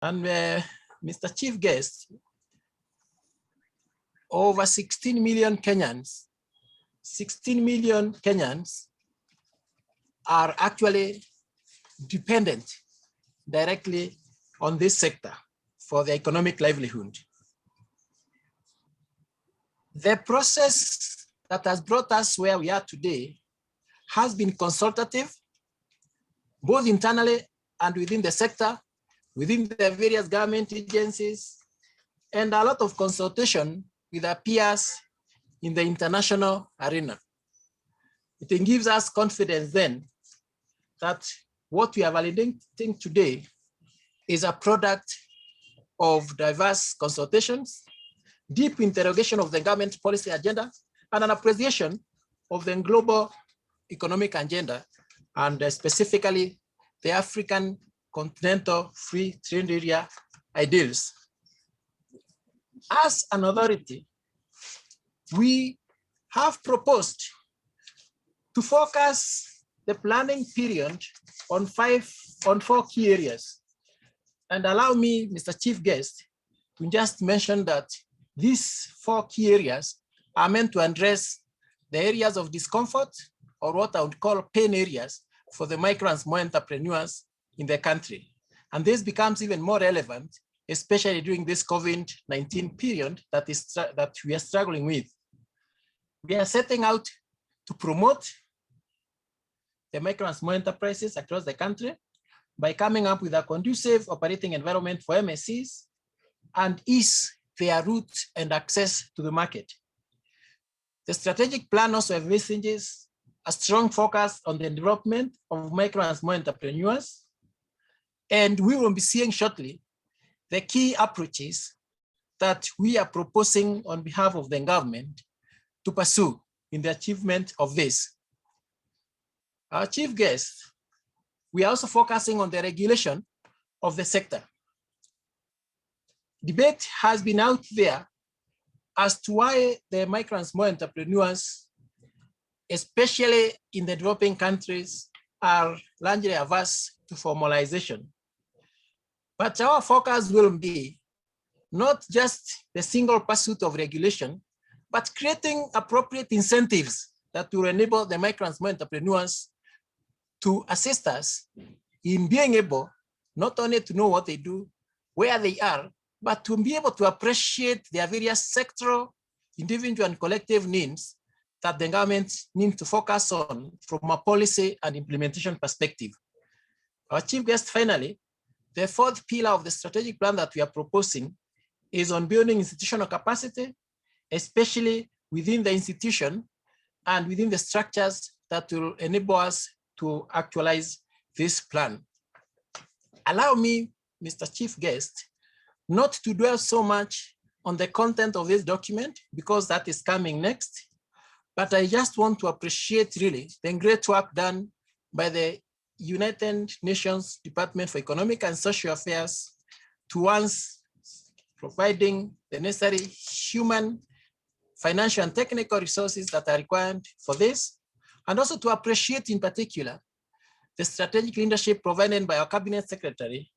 And Mr. Chief Guest, over 16 million Kenyans are actually dependent directly on this sector for their economic livelihood. The process that has brought us where we are today has been consultative, both internally and within the sector, within the various government agencies, and a lot of consultation with our peers in the international arena. It gives us confidence then that what we are validating today is a product of diverse consultations, deep interrogation of the government policy agenda, and an appreciation of the global economic agenda, and specifically the African continental free trade area ideals. As an authority, we have proposed to focus the planning period on four key areas. And allow me, Mr. Chief Guest, to just mention that these four key areas are meant to address the areas of discomfort, or what I would call pain areas, for the micro and small entrepreneurs in the country. And this becomes even more relevant, especially during this COVID-19 period that we are struggling with. We are setting out to promote the micro and small enterprises across the country by coming up with a conducive operating environment for MSEs and ease their route and access to the market. The strategic plan also envisages a strong focus on the development of micro and small entrepreneurs. And we will be seeing shortly the key approaches that we are proposing on behalf of the government to pursue in the achievement of this. Our chief guest, we are also focusing on the regulation of the sector. Debate has been out there as to why the micro and small entrepreneurs, especially in the developing countries, are largely averse to formalization. But our focus will be not just the single pursuit of regulation, but creating appropriate incentives that will enable the micro and small entrepreneurs to assist us in being able not only to know what they do, where they are, but to be able to appreciate their various sectoral, individual, and collective needs that the government needs to focus on from a policy and implementation perspective. Our chief guest, finally, the fourth pillar of the strategic plan that we are proposing is on building institutional capacity, especially within the institution and within the structures that will enable us to actualize this plan. Allow me, Mr. Chief Guest, not to dwell so much on the content of this document because that is coming next, but I just want to appreciate really the great work done by the United Nations Department for Economic and Social Affairs towards providing the necessary human, financial, and technical resources that are required for this, and also to appreciate in particular the strategic leadership provided by our Cabinet Secretary,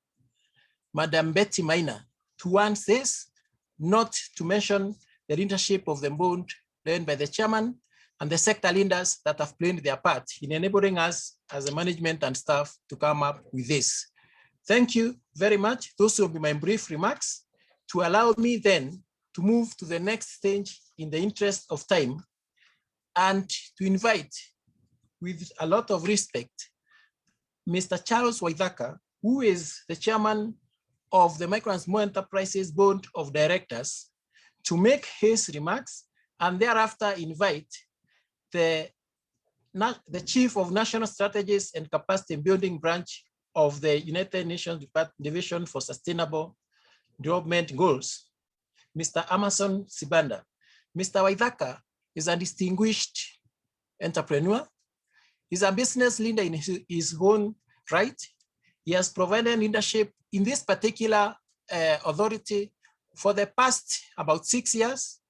Madam Betty Maina, towards this, not to mention the leadership of the board led by the chairman and the sector leaders that have played their part in enabling us as a management and staff to come up with this. Thank you very much. Those will be my brief remarks to allow me then to move to the next stage in the interest of time and to invite, with a lot of respect, Mr. Charles Waithaka, who is the chairman of the Micro and Small Enterprises Board of Directors, to make his remarks, and thereafter invite the Chief of National Strategies and Capacity Building Branch of the United Nations Division for Sustainable Development Goals, Mr. Amason Sibanda. Mr. Waithaka is a distinguished entrepreneur. He's a business leader in his own right. He has provided leadership in this particular authority for the past about 6 years.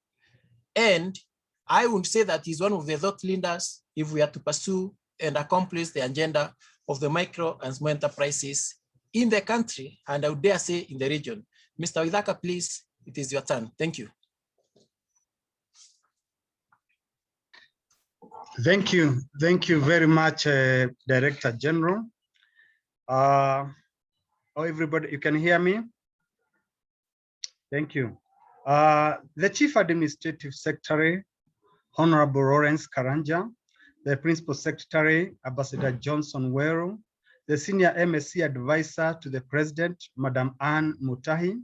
And I would say that he's one of the thought leaders if we are to pursue and accomplish the agenda of the micro and small enterprises in the country, and I would dare say in the region. Mr. Withaka, please, it is your turn. Thank you. Thank you. Thank you very much, Director General. Everybody, you can hear me? Thank you. The Chief Administrative Secretary, Honorable Lawrence Karanja, the Principal Secretary, Ambassador Johnson Weru, the Senior MSc Advisor to the President, Madam Anne Mutahi,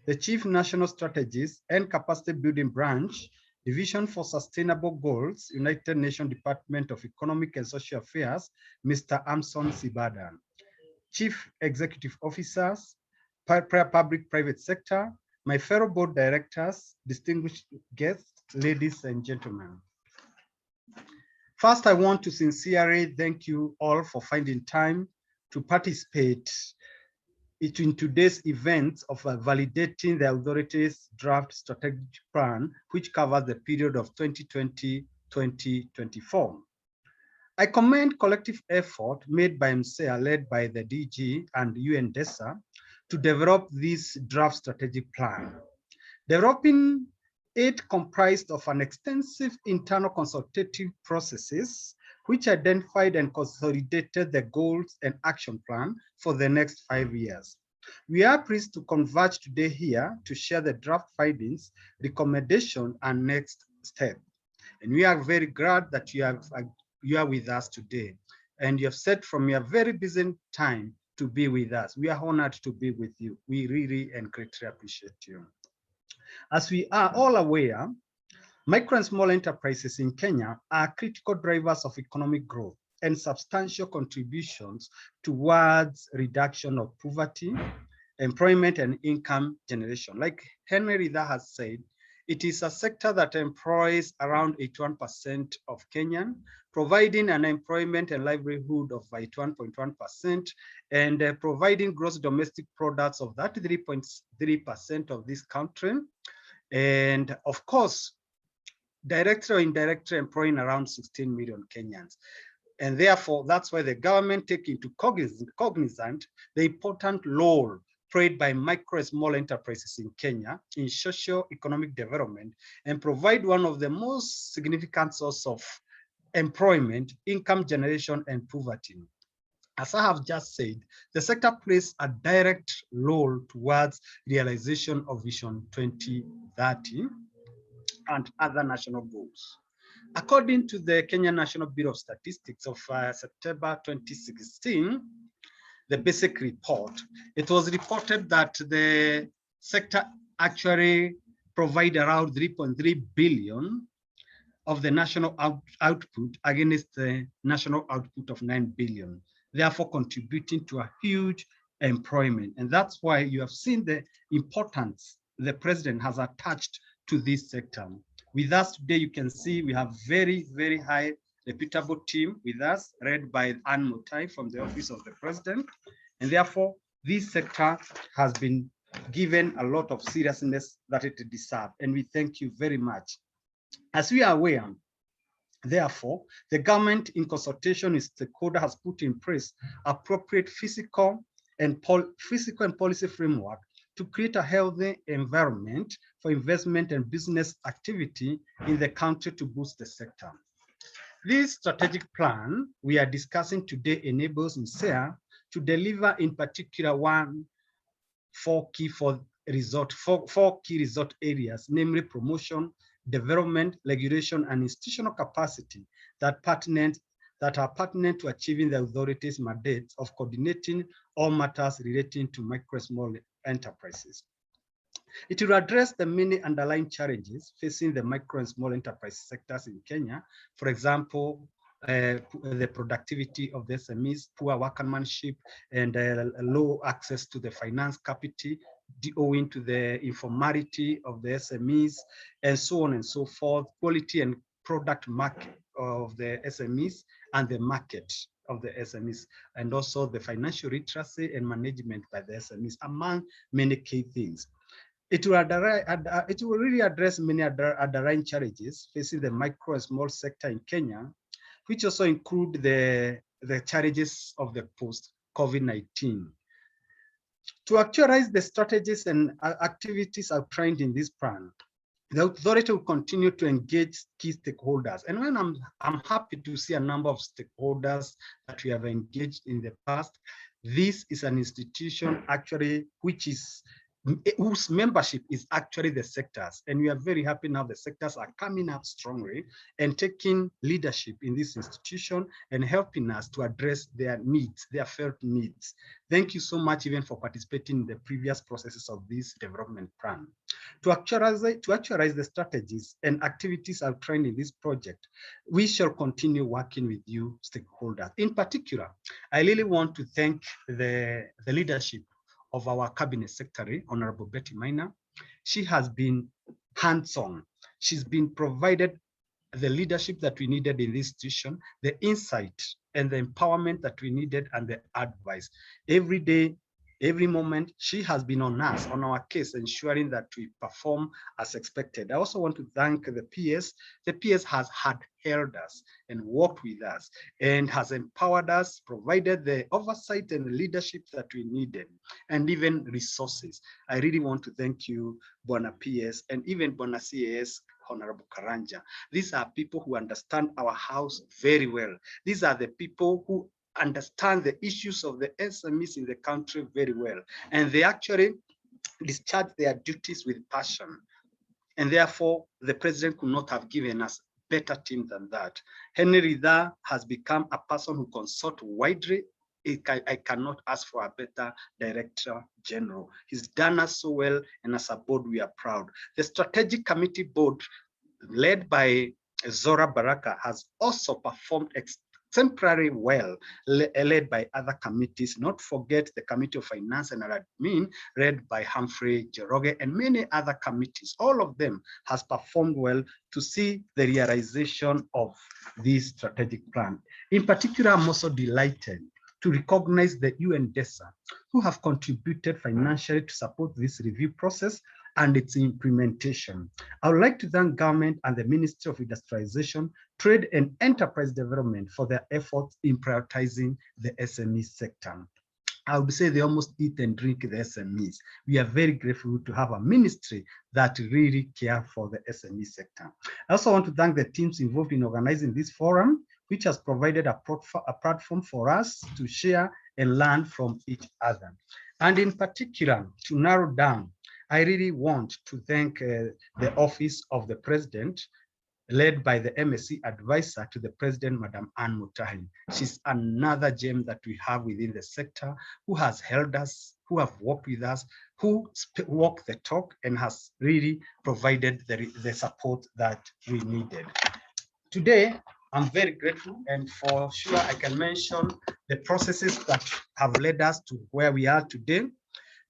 the Chief National Strategist and Capacity Building Branch, Division for Sustainable Goals, United Nations Department of Economic and Social Affairs, Mr. Amson Sibadan, Chief Executive Officers, Public-Private Sector, my fellow board directors, distinguished guests, ladies and gentlemen. First, I want to sincerely thank you all for finding time to participate in today's event of validating the authority's draft strategic plan, which covers the period of 2020-2024. I commend collective effort made by MSEA, led by the DG and UNDESA, to develop this draft strategic plan. Developing it comprised of an extensive internal consultative processes, which identified and consolidated the goals and action plan for the next 5 years. We are pleased to converge today here to share the draft findings, recommendation, and next step. And we are very glad that you are with us today. And you have said from your very busy time to be with us. We are honored to be with you. We really and greatly appreciate you. As we are all aware, micro and small enterprises in Kenya are critical drivers of economic growth and substantial contributions towards reduction of poverty, employment, and income generation. Like Henry has said, it is a sector that employs around 81% of Kenyan, providing an employment and livelihood of 81.1%, and providing gross domestic products of 33.3% of this country. And of course, directly or indirectly employing around 16 million Kenyans. And therefore, that's why the government take into cognizant the important role played by micro and small enterprises in Kenya in socio-economic development, and provide one of the most significant sources of employment, income generation, and poverty. As I have just said, the sector plays a direct role towards realization of Vision 2030 and other national goals. According to the Kenya National Bureau of Statistics of September 2016, the basic report, it was reported that the sector actually provide around 3.3 billion of the national output against the national output of 9 billion, therefore contributing to a huge employment. And that's why you have seen the importance the president has attached to this sector. With us today, you can see we have very, very high reputable team with us, led by Anne Mutai from the Office of the President. And therefore, this sector has been given a lot of seriousness that it deserves. And we thank you very much. As we are aware, therefore, the government, in consultation with stakeholders, has put in place appropriate physical and policy framework to create a healthy environment for investment and business activity in the country to boost the sector. This strategic plan we are discussing today enables MSEA to deliver, in particular, four key resort areas, namely promotion, development, regulation, and institutional capacity that are pertinent to achieving the authority's mandate of coordinating all matters relating to micro and small enterprises. It will address the many underlying challenges facing the micro and small enterprise sectors in Kenya. For example, the productivity of the SMEs, poor workmanship, and low access to the finance capital, owing to the informality of the SMEs, and so on and so forth, quality and product market of the SMEs and the market of the SMEs, and also the financial literacy and management by the SMEs, among many key things. It will really address many underlying challenges facing the micro and small sector in Kenya, which also include the challenges of the post-COVID-19. To actualize the strategies and activities outlined in this plan, the authority will continue to engage key stakeholders. And when I'm happy to see a number of stakeholders that we have engaged in the past. This is an institution actually whose membership is actually the sectors. And we are very happy now the sectors are coming up strongly and taking leadership in this institution and helping us to address their needs, their felt needs. Thank you so much even for participating in the previous processes of this development plan. To actualize the strategies and activities outlined in this project, we shall continue working with you stakeholders. In particular, I really want to thank the leadership of our Cabinet Secretary, Honorable Betty Maina. She has been hands-on. She's been provided the leadership that we needed in this institution, the insight and the empowerment that we needed, and the advice. Every day, every moment, she has been on us, on our case, ensuring that we perform as expected. I also want to thank the PS. The PS has held us and worked with us and has empowered us, provided the oversight and the leadership that we needed, and even resources. I really want to thank you, Bona PS, and even Bona CAS, Honorable Karanja. These are people who understand our house very well. These are the people who understand the issues of the SMEs in the country very well. And they actually discharge their duties with passion. And therefore, the president could not have given us a better team than that. Henry Rida has become a person who consults widely. I cannot ask for a better director general. He's done us so well, and as a board, we are proud. The strategic committee board, led by Zora Baraka, has also performed exemplary well, led by other committees. Not forget the Committee of Finance and Admin, led by Humphrey Jeroge, and many other committees. All of them has performed well to see the realization of this strategic plan. In particular, I'm also delighted to recognize the UNDESA, who have contributed financially to support this review process and its implementation. I would like to thank government and the Ministry of Industrialization, Trade and Enterprise Development for their efforts in prioritizing the SME sector. I would say they almost eat and drink the SMEs. We are very grateful to have a ministry that really care for the SME sector. I also want to thank the teams involved in organizing this forum, which has provided a platform for us to share and learn from each other. And in particular, to narrow down, I really want to thank the Office of the President, led by the MSE advisor to the President, Madam Anne Mutahi. She's another gem that we have within the sector, who has held us, who have worked with us, who walk the talk, and has really provided the support that we needed. Today, I'm very grateful, and for sure I can mention the processes that have led us to where we are today.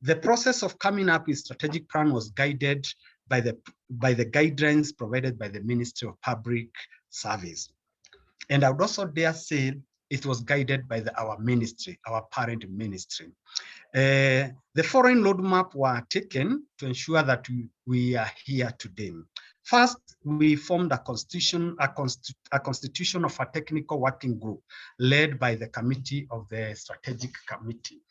The process of coming up with strategic plan was guided by the guidelines provided by the Ministry of Public Service. And I would also dare say it was guided by our ministry, our parent ministry. The foreign roadmap were taken to ensure that we are here today. First, we formed a constitution of a technical working group led by the committee of the strategic committee.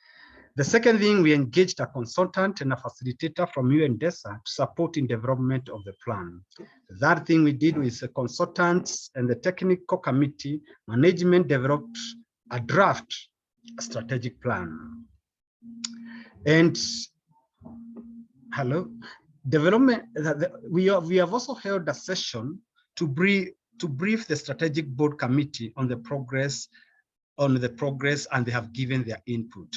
The second thing, we engaged a consultant and a facilitator from UNDESA to support in development of the plan. The third thing we did with the consultants and the technical committee, management developed a draft strategic plan. And development. We have also held a session to brief the strategic board committee on the progress, and they have given their input.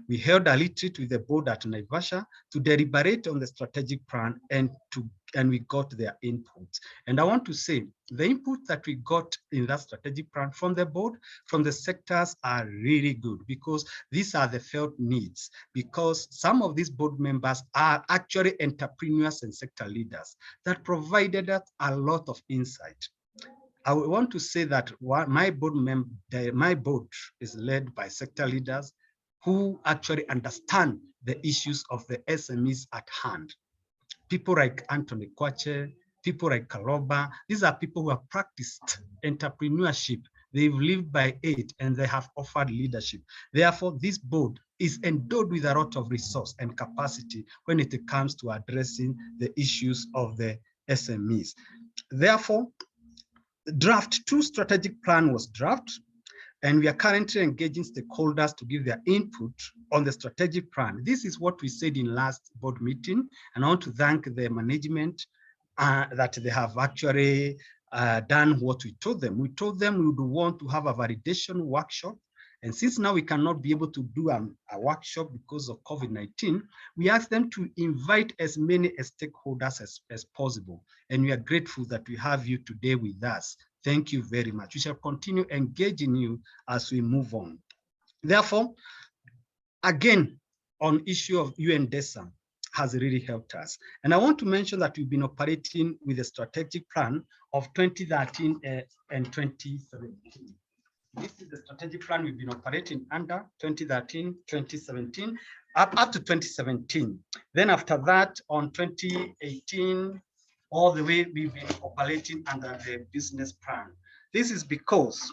We held a retreat with the board at Naivasha to deliberate on the strategic plan, and we got their input. And I want to say the input that we got in that strategic plan from the board, from the sectors, are really good, because these are the felt needs, because some of these board members are actually entrepreneurs and sector leaders that provided us a lot of insight. I want to say that my board is led by sector leaders who actually understand the issues of the SMEs at hand. People like Anthony Kwache, people like Karoba, these are people who have practiced entrepreneurship they've lived by 8, and they have offered leadership. Therefore, this board is endowed with a lot of resource and capacity when it comes to addressing the issues of the SMEs. Therefore, draft 2 strategic plan was drafted, and we are currently engaging stakeholders to give their input on the strategic plan. This is what we said in last board meeting, and I want to thank the management that they have actually done what we told them. We told them we would want to have a validation workshop, and since now we cannot be able to do a workshop because of COVID-19, we asked them to invite as many stakeholders as possible, and we are grateful that we have you today with us. Thank you very much. We shall continue engaging you as we move on. Therefore, again, on issue of UNDESA has really helped us. And I want to mention that we've been operating with a strategic plan of 2013 and 2017. This is the strategic plan we've been operating under 2013, 2017, up to 2017. Then after that, on 2018, all the way we've been operating under the business plan. This is because,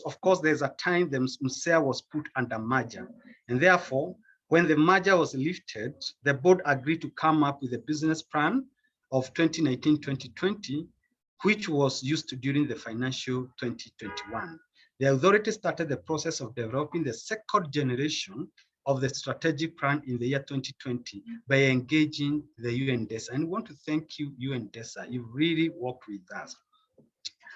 of course, there's a time the MSEA was put under merger. And therefore, when the merger was lifted, the board agreed to come up with a business plan of 2019-2020, which was used during the financial 2021. The authority started the process of developing the second generation of the strategic plan in the year 2020 by engaging the UNDESA. And we want to thank you, UNDESA. You've really worked with us.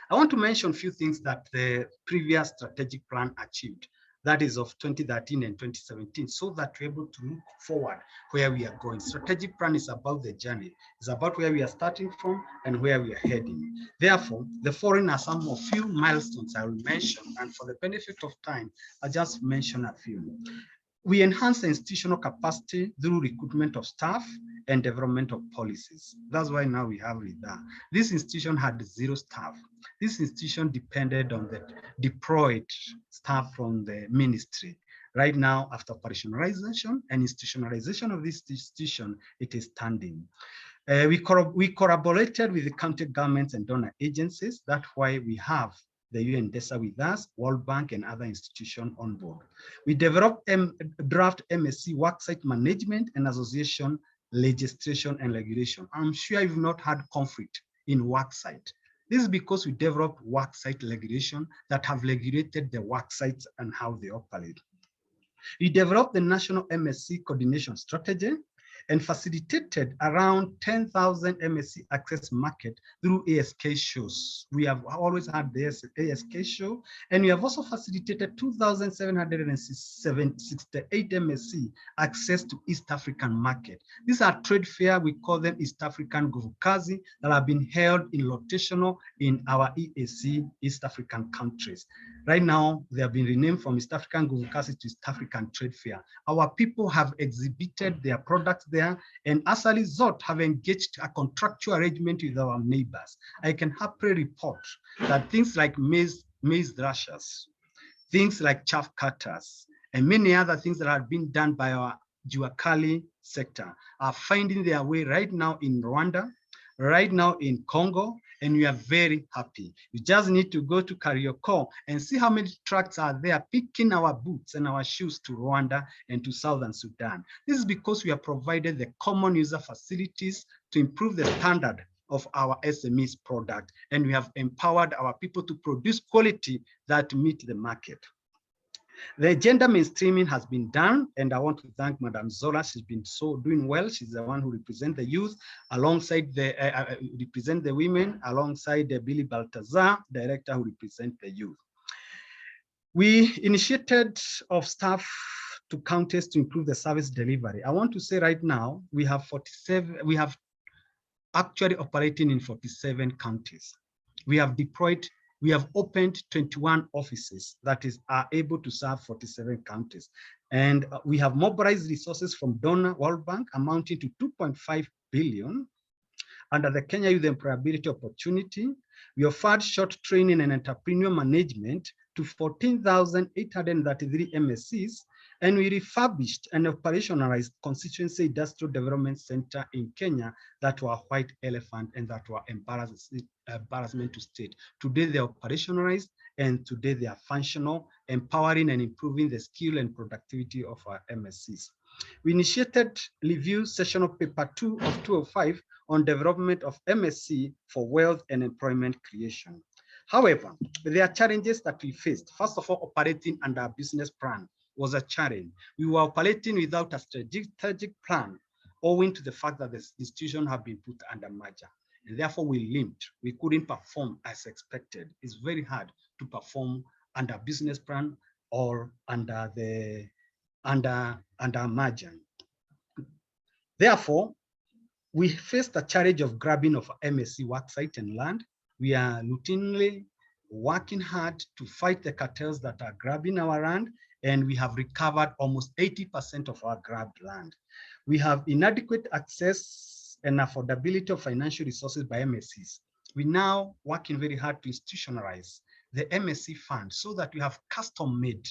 I want to mention a few things that the previous strategic plan achieved, that is of 2013 and 2017, so that we're able to look forward where we are going. Strategic plan is about the journey. It's about where we are starting from and where we are heading. Therefore, the following are some of few milestones I will mention, and for the benefit of time, I'll just mention a few. We enhance the institutional capacity through recruitment of staff and development of policies. That's why now we have RIDA. This institution had 0 staff. This institution depended on the deployed staff from the ministry. Right now, after operationalization and institutionalization of this institution, it is standing. We collaborated with the county governments and donor agencies. That's why we have the UNDESA with us, World Bank, and other institutions on board. We developed draft MSc worksite management and association legislation and regulation. I'm sure you've not had conflict in worksite. This is because we developed worksite regulation that have regulated the worksites and how they operate. We developed the national MSc coordination strategy and facilitated around 10,000 MSc access market through ASK shows. We have always had the ASK show, and we have also facilitated 2,768 MSc access to East African market. These are trade fair, we call them East African Guvukazi, that have been held in rotational in our EAC, East African countries. Right now, they have been renamed from East African Guvukazi to East African Trade Fair. Our people have exhibited their products there, and as a result have engaged a contractual arrangement with our neighbors. I can happily report that things like maize thrashers, things like chaff cutters, and many other things that have been done by our Juakali sector are finding their way right now in Rwanda, right now in Congo, and we are very happy. You just need to go to Karioko and see how many trucks are there picking our boots and our shoes to Rwanda and to Southern Sudan. This is because we have provided the common user facilities to improve the standard of our SMEs product, and we have empowered our people to produce quality that meet the market. The gender mainstreaming has been done, and I want to thank Madam Zola. She's been doing well. She's the one who represents the youth alongside represent the women, alongside Billy Baltazar, director who represents the youth. We initiated of staff to counties to improve the service delivery. I want to say right now, we have actually operating in 47 counties. We have opened 21 offices that are able to serve 47 counties. And we have mobilized resources from donor World Bank amounting to 2.5 billion. Under the Kenya Youth Employability Opportunity, we offered short training and entrepreneurial management to 14,833 MSCs And we refurbished and operationalized Constituency Industrial Development Center in Kenya that were white elephant and that were embarrassment to state. Today they are operationalized and today they are functional, empowering and improving the skill and productivity of our MSCs. We initiated review session of paper 2 of 205 on development of MSC for wealth and employment creation. However, there are challenges that we faced. First of all, operating under a business plan was a challenge. We were operating without a strategic plan, owing to the fact that the institution have been put under merger. And therefore we limped. We couldn't perform as expected. It's very hard to perform under business plan or under merger. Therefore, we faced the challenge of grabbing of MSC worksite and land. We are routinely working hard to fight the cartels that are grabbing our land, and we have recovered almost 80% of our grabbed land. We have inadequate access and affordability of financial resources by MSCs. We now working very hard to institutionalize the MSC fund so that we have custom-made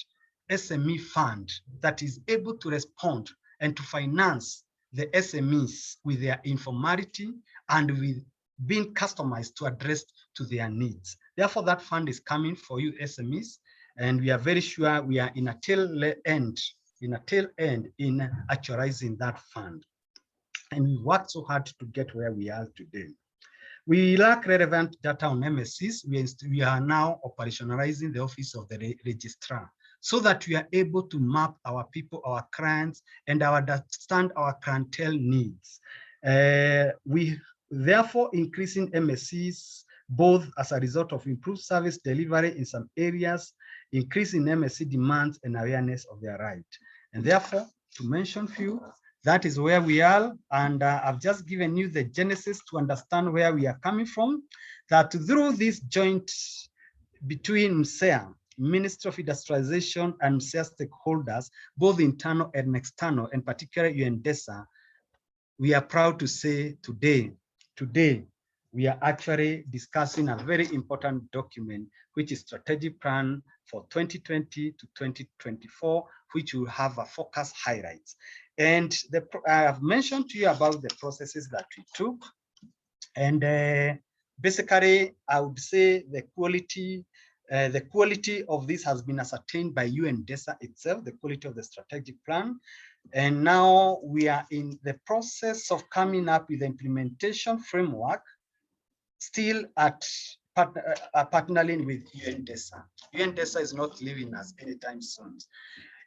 SME fund that is able to respond and to finance the SMEs with their informality and with being customized to address to their needs. Therefore, that fund is coming for you SMEs, and we are very sure we are in a tail end in actualizing that fund. And we worked so hard to get where we are today. We lack relevant data on MSCs. We are now operationalizing the office of the registrar so that we are able to map our people, our clients, and understand our clientele needs. We therefore increasing MSCs both as a result of improved service delivery in some areas, increasing MSC demands and awareness of their right. And therefore, to mention few, that is where we are. And I've just given you the genesis to understand where we are coming from, that through this joint between MSEA, Ministry of Industrialization, and MSEA stakeholders, both internal and external, and particularly UNDESA, we are proud to say today, we are actually discussing a very important document, which is strategic plan for 2020 to 2024, which will have a focus highlights. And I have mentioned to you about the processes that we took. And basically, I would say the quality of this has been ascertained by UNDESA itself, the quality of the strategic plan. And now we are in the process of coming up with the implementation framework, still at partnering with UNDESA. UNDESA is not leaving us anytime soon.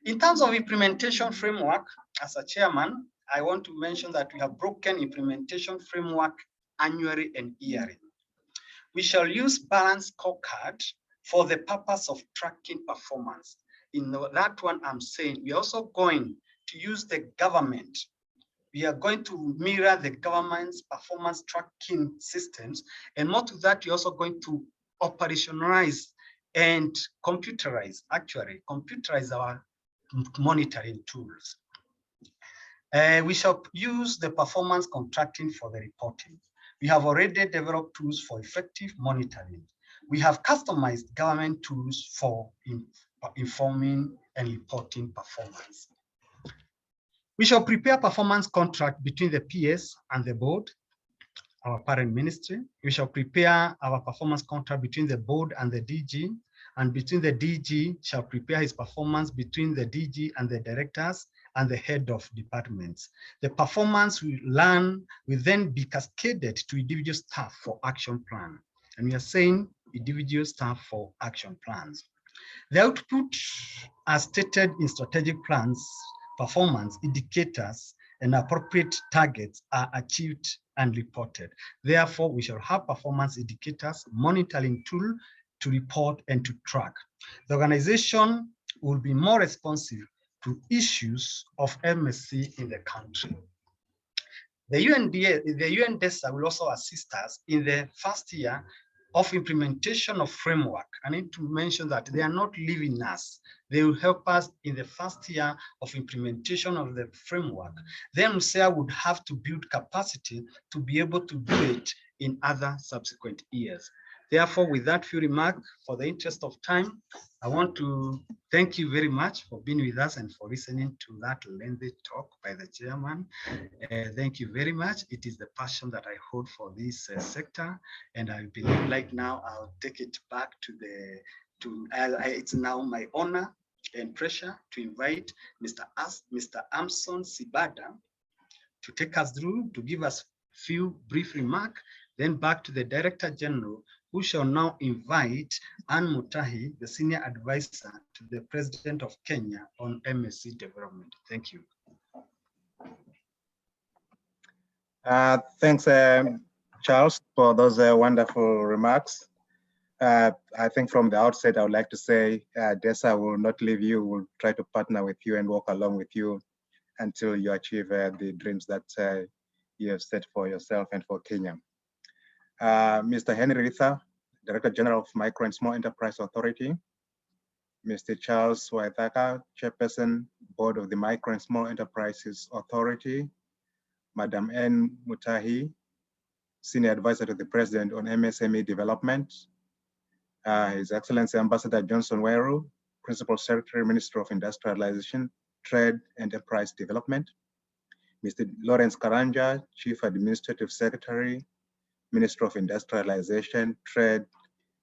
In terms of implementation framework, as a chairman, I want to mention that we have broken implementation framework annually and yearly. We shall use balanced scorecard for the purpose of tracking performance. In that one, I'm saying we're also going to use the government. We are going to mirror the government's performance tracking systems. And more to that, we're also going to operationalize and computerize our monitoring tools. We shall use the performance contracting for the reporting. We have already developed tools for effective monitoring. We have customized government tools for informing and reporting performance. We shall prepare performance contract between the PS and the board, our parent ministry. We shall prepare our performance contract between the board and the DG, and between the DG shall prepare his performance between the DG and the directors and the head of departments. The performance we learn will then be cascaded to individual staff for action plan. And we are saying individual staff for action plans. The output, as stated in strategic plans, performance indicators and appropriate targets are achieved and reported. Therefore, we shall have performance indicators, monitoring tool to report and to track. The organization will be more responsive to issues of MSC in the country. The UNDESA will also assist us in the first year of implementation of framework. I need to mention that they are not leaving us. They will help us in the first year of implementation of the framework. Then MSEA would have to build capacity to be able to do it in other subsequent years. Therefore, with that few remarks, for the interest of time, I want to thank you very much for being with us and for listening to that lengthy talk by the chairman. Thank you very much. It is the passion that I hold for this sector, and I believe like now I'll take it back to it's now my honor and pleasure to invite Mr. Amson Sibada to take us through, to give us few brief remarks, then back to the Director General, who shall now invite Ann Mutahi, the Senior Advisor to the President of Kenya on MSc development. Thank you. Thanks, Charles, for those wonderful remarks. I think from the outset, I would like to say DESA will not leave you. We'll try to partner with you and walk along with you until you achieve the dreams that you have set for yourself and for Kenya. Mr. Henry Ritha, Director General of Micro and Small Enterprise Authority. Mr. Charles Waithaka, Chairperson, Board of the Micro and Small Enterprises Authority. Madam N. Mutahi, Senior Advisor to the President on MSME Development. His Excellency Ambassador Johnson Weru, Principal Secretary, Minister of Industrialization, Trade, Enterprise Development. Mr. Lawrence Karanja, Chief Administrative Secretary, Minister of Industrialization, Trade,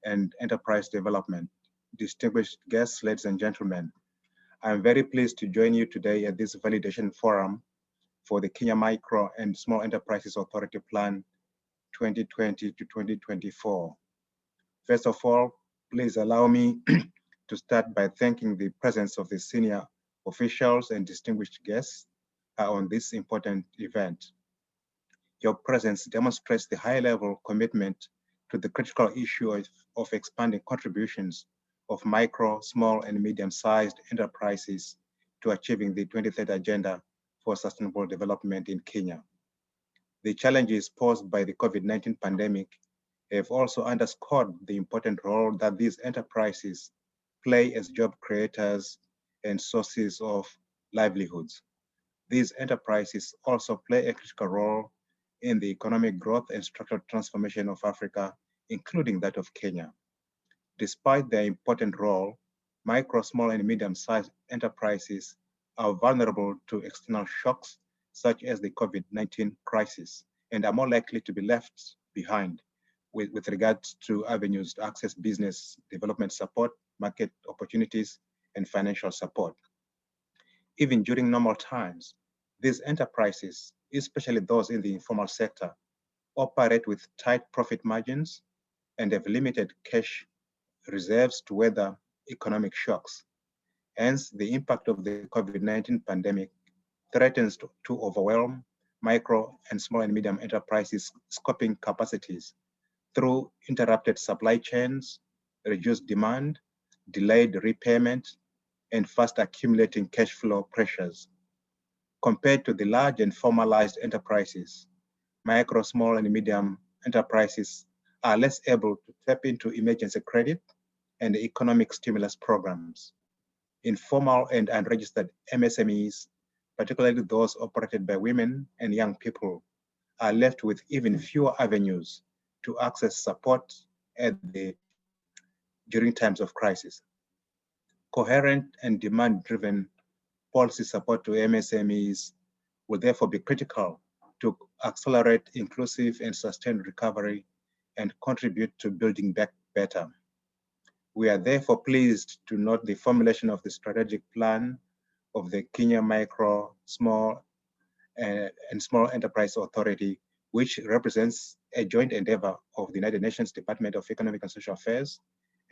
and Enterprise Development. Distinguished guests, ladies and gentlemen, I'm very pleased to join you today at this validation forum for the Kenya Micro and Small Enterprises Authority Plan 2020 to 2024. First of all, please allow me to start by thanking the presence of the senior officials and distinguished guests on this important event. Your presence demonstrates the high-level commitment to the critical issue of expanding contributions of micro, small, and medium-sized enterprises to achieving the 2030 Agenda for Sustainable Development in Kenya. The challenges posed by the COVID-19 pandemic have also underscored the important role that these enterprises play as job creators and sources of livelihoods. These enterprises also play a critical role in the economic growth and structural transformation of Africa, including that of Kenya. Despite their important role, micro, small, and medium-sized enterprises are vulnerable to external shocks, such as the COVID-19 crisis, and are more likely to be left behind with regards to avenues to access business development support, market opportunities, and financial support. Even during normal times, these enterprises, especially those in the informal sector, operate with tight profit margins and have limited cash reserves to weather economic shocks. Hence, the impact of the COVID-19 pandemic threatens to overwhelm micro and small and medium enterprises' scoping capacities through interrupted supply chains, reduced demand, delayed repayment, and fast accumulating cash flow pressures. Compared to the large and formalized enterprises, micro, small, and medium enterprises are less able to tap into emergency credit and economic stimulus programs. Informal and unregistered MSMEs, particularly those operated by women and young people, are left with even fewer avenues to access support during times of crisis. Coherent and demand-driven policy support to MSMEs will therefore be critical to accelerate inclusive and sustained recovery and contribute to building back better. We are therefore pleased to note the formulation of the strategic plan of the Kenya Micro, Small, and Small Enterprise Authority, which represents a joint endeavor of the United Nations Department of Economic and Social Affairs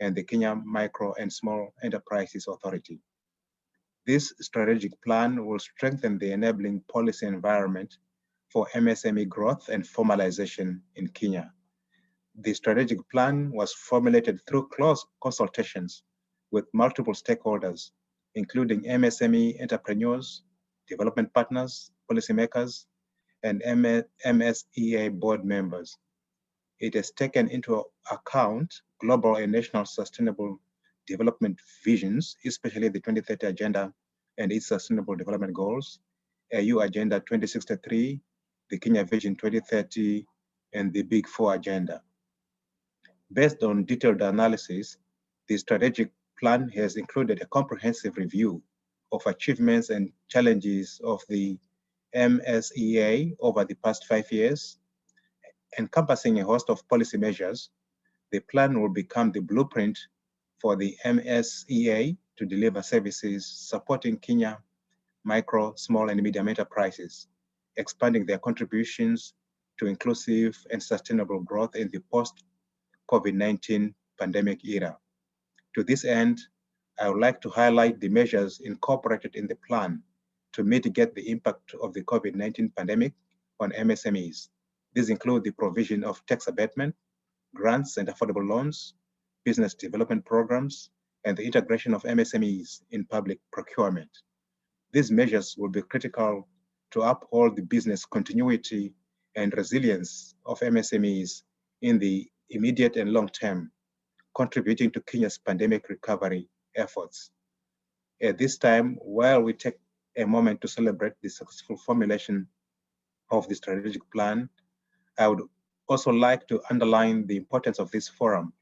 and the Kenya Micro and Small Enterprises Authority. This strategic plan will strengthen the enabling policy environment for MSME growth and formalization in Kenya. The strategic plan was formulated through close consultations with multiple stakeholders, including MSME entrepreneurs, development partners, policymakers, and MSEA board members. It has taken into account global and national sustainable development visions, especially the 2030 Agenda and its Sustainable Development Goals, AU Agenda 2063, the Kenya Vision 2030, and the Big Four Agenda. Based on detailed analysis, the strategic plan has included a comprehensive review of achievements and challenges of the MSEA over the past 5 years, encompassing a host of policy measures. The plan will become the blueprint for the MSEA to deliver services supporting Kenya micro, small, and medium enterprises, expanding their contributions to inclusive and sustainable growth in the post-COVID-19 pandemic era. To this end, I would like to highlight the measures incorporated in the plan to mitigate the impact of the COVID-19 pandemic on MSMEs. These include the provision of tax abatement, grants and affordable loans, business development programs, and the integration of MSMEs in public procurement. These measures will be critical to uphold the business continuity and resilience of MSMEs in the immediate and long term, contributing to Kenya's pandemic recovery efforts. At this time, while we take a moment to celebrate the successful formulation of the strategic plan, I would also like to underline the importance of this forum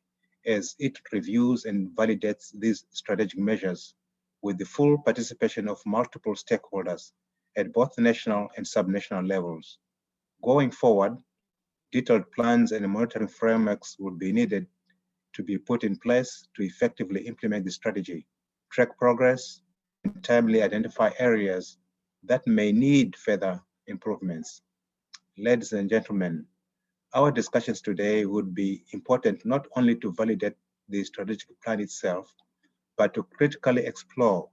as it reviews and validates these strategic measures with the full participation of multiple stakeholders at both national and subnational levels. Going forward, detailed plans and monitoring frameworks will be needed to be put in place to effectively implement the strategy, track progress, and timely identify areas that may need further improvements. Ladies and gentlemen, our discussions today would be important not only to validate the strategic plan itself, but to critically explore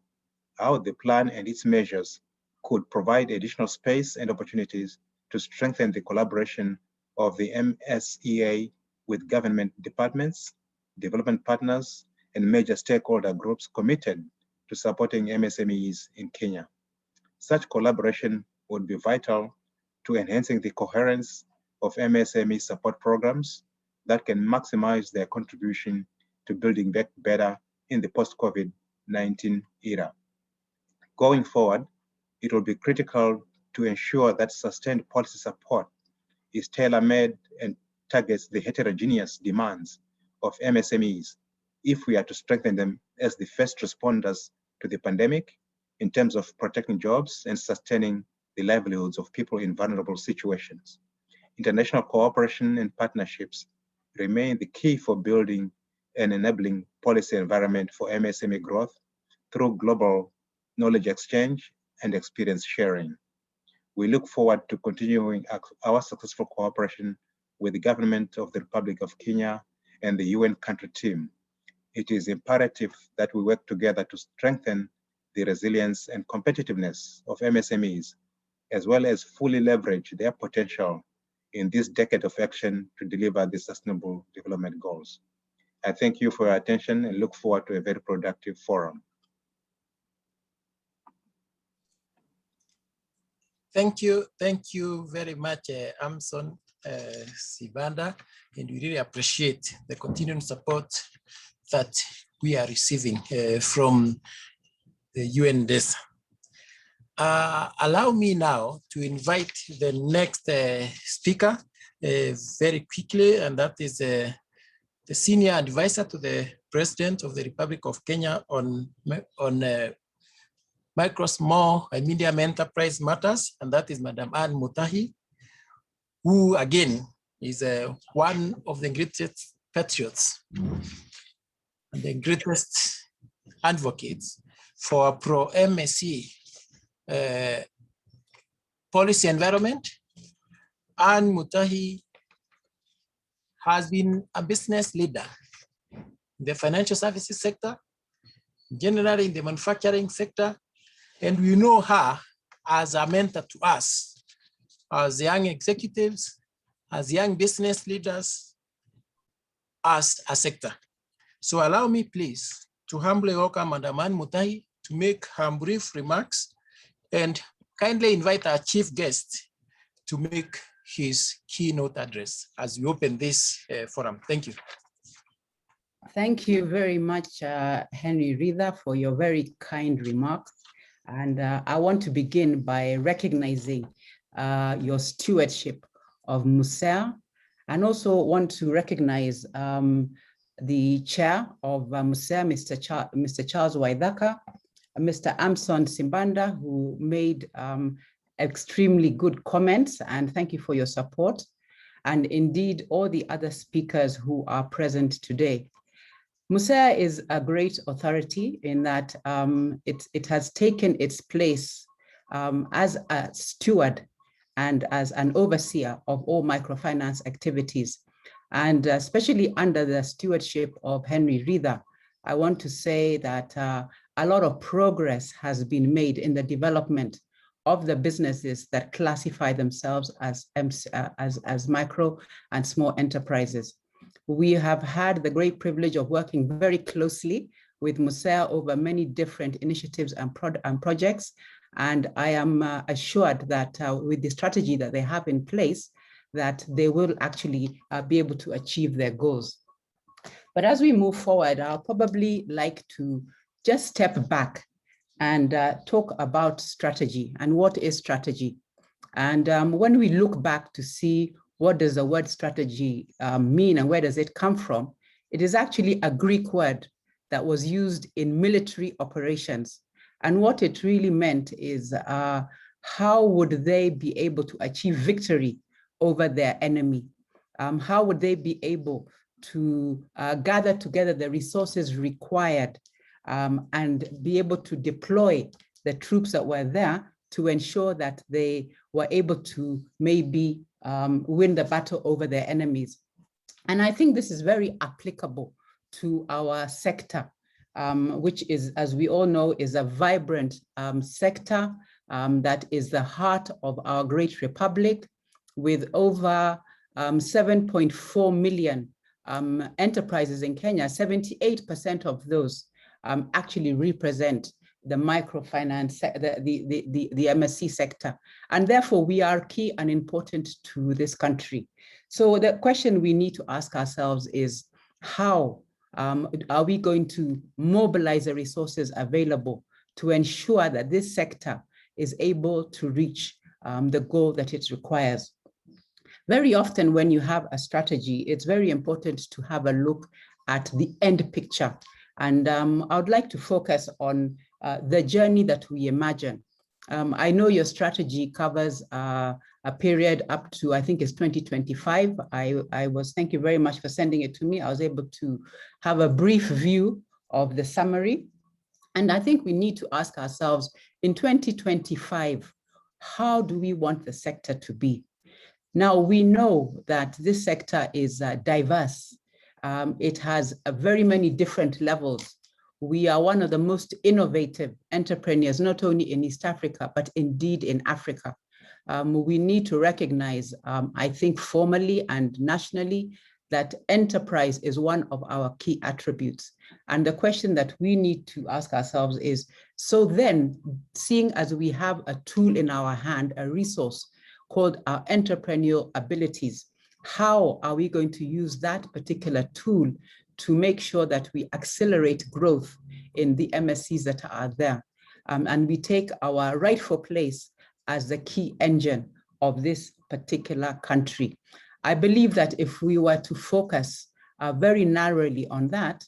how the plan and its measures could provide additional space and opportunities to strengthen the collaboration of the MSEA with government departments, development partners, and major stakeholder groups committed to supporting MSMEs in Kenya. Such collaboration would be vital to enhancing the coherence of MSME support programs that can maximize their contribution to building back better in the post-COVID-19 era. Going forward, it will be critical to ensure that sustained policy support is tailor-made and targets the heterogeneous demands of MSMEs if we are to strengthen them as the first responders to the pandemic in terms of protecting jobs and sustaining the livelihoods of people in vulnerable situations. International cooperation and partnerships remain the key for building an enabling policy environment for MSME growth through global knowledge exchange and experience sharing. We look forward to continuing our successful cooperation with the government of the Republic of Kenya and the UN country team. It is imperative that we work together to strengthen the resilience and competitiveness of MSMEs, as well as fully leverage their potential in this decade of action to deliver the Sustainable Development Goals. I thank you for your attention and look forward to a very productive forum. Thank you very much, Amson Sibanda, and we really appreciate the continuing support that we are receiving from the UNDESA. Allow me now to invite the next speaker very quickly, and that is the Senior Advisor to the President of the Republic of Kenya on micro, small, and medium enterprise matters, and that is Madam Anne Mutahi, who again is one of the greatest patriots and the greatest advocates for pro-MSE policy environment. Anne Mutahi has been a business leader in the financial services sector, generally in the manufacturing sector, and we know her as a mentor to us, as young executives, as young business leaders, as a sector. So allow me, please, to humbly welcome Madam Anne Mutahi to make her brief remarks and kindly invite our chief guest to make his keynote address as we open this forum. Thank you. Thank you very much, Henry Ritha, for your very kind remarks. And I want to begin by recognizing your stewardship of MSEA And also want to recognize the chair of MSEA, Mr. Charles Waithaka, Mr. Amson Simbanda, who made extremely good comments, and thank you for your support. And indeed, all the other speakers who are present today. MSEA is a great authority in that it has taken its place as a steward and as an overseer of all microfinance activities. And especially under the stewardship of Henry Ritha, I want to say that a lot of progress has been made in the development of the businesses that classify themselves as micro and small enterprises. We have had the great privilege of working very closely with MSEA over many different initiatives and projects. And I am assured that with the strategy that they have in place, that they will actually be able to achieve their goals. But as we move forward, I'll probably like to just step back and talk about strategy and what is strategy. And when we look back to see what does the word strategy mean and where does it come from, it is actually a Greek word that was used in military operations. And what it really meant is how would they be able to achieve victory over their enemy? How would they be able to gather together the resources required and be able to deploy the troops that were there to ensure that they were able to maybe win the battle over their enemies? And I think this is very applicable to our sector, which is, as we all know, is a vibrant sector that is the heart of our great republic, with over 7.4 million enterprises in Kenya. 78% of those actually represent the microfinance, the MSC sector. And therefore, we are key and important to this country. So the question we need to ask ourselves is, how are we going to mobilize the resources available to ensure that this sector is able to reach the goal that it requires? Very often when you have a strategy, it's very important to have a look at the end picture. And I would like to focus on the journey that we imagine. I know your strategy covers a period up to, I think it's 2025. Thank you very much for sending it to me. I was able to have a brief view of the summary. And I think we need to ask ourselves, in 2025, how do we want the sector to be? Now, we know that this sector is diverse. It has very many different levels. We are one of the most innovative entrepreneurs, not only in East Africa, but indeed in Africa. We need to recognize, I think formally and nationally, that enterprise is one of our key attributes. And the question that we need to ask ourselves is, so then, seeing as we have a tool in our hand, a resource called our entrepreneurial abilities, how are we going to use that particular tool to make sure that we accelerate growth in the MSCs that are there? And we take our rightful place as the key engine of this particular country. I believe that if we were to focus very narrowly on that,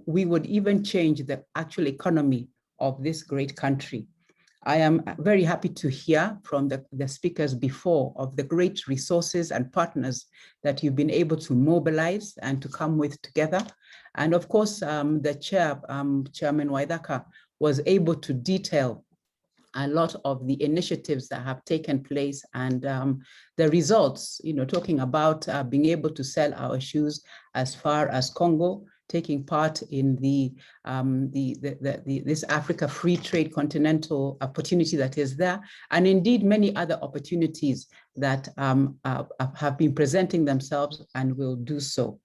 we would even change the actual economy of this great country. I am very happy to hear from the speakers before of the great resources and partners that you've been able to mobilize and to come with together. And of course, the Chairman Waithaka was able to detail a lot of the initiatives that have taken place and the results, talking about being able to sell our shoes as far as Congo, taking part in this Africa Free Trade Continental opportunity that is there, and indeed many other opportunities that have been presenting themselves and will do so.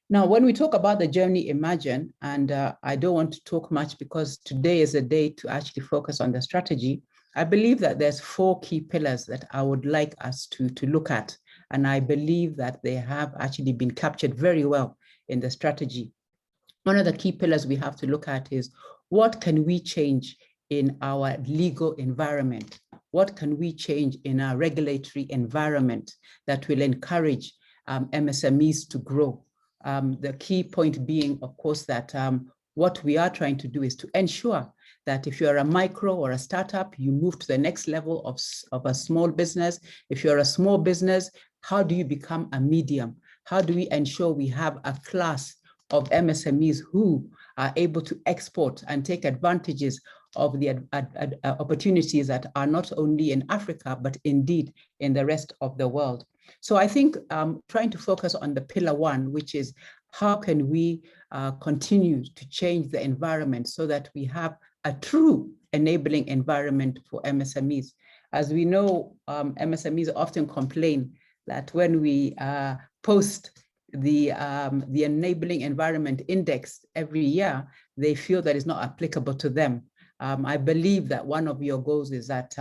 Now, when we talk about the journey imagine, and I don't want to talk much because today is a day to actually focus on the strategy, I believe that there's 4 key pillars that I would like us to look at. And I believe that they have actually been captured very well in the strategy. One of the key pillars we have to look at is, what can we change in our legal environment? What can we change in our regulatory environment that will encourage MSMEs to grow. The key point being, of course, that what we are trying to do is to ensure that if you're a micro or a startup, you move to the next level of a small business. If you're a small business, how do you become a medium? How do we ensure we have a class of MSMEs who are able to export and take advantages of the opportunities that are not only in Africa, but indeed in the rest of the world? So I think trying to focus on the pillar one, which is how can we continue to change the environment so that we have a true enabling environment for MSMEs. As we know, MSMEs often complain that when we post the enabling environment index every year, they feel that it's not applicable to them. I believe that one of your goals is that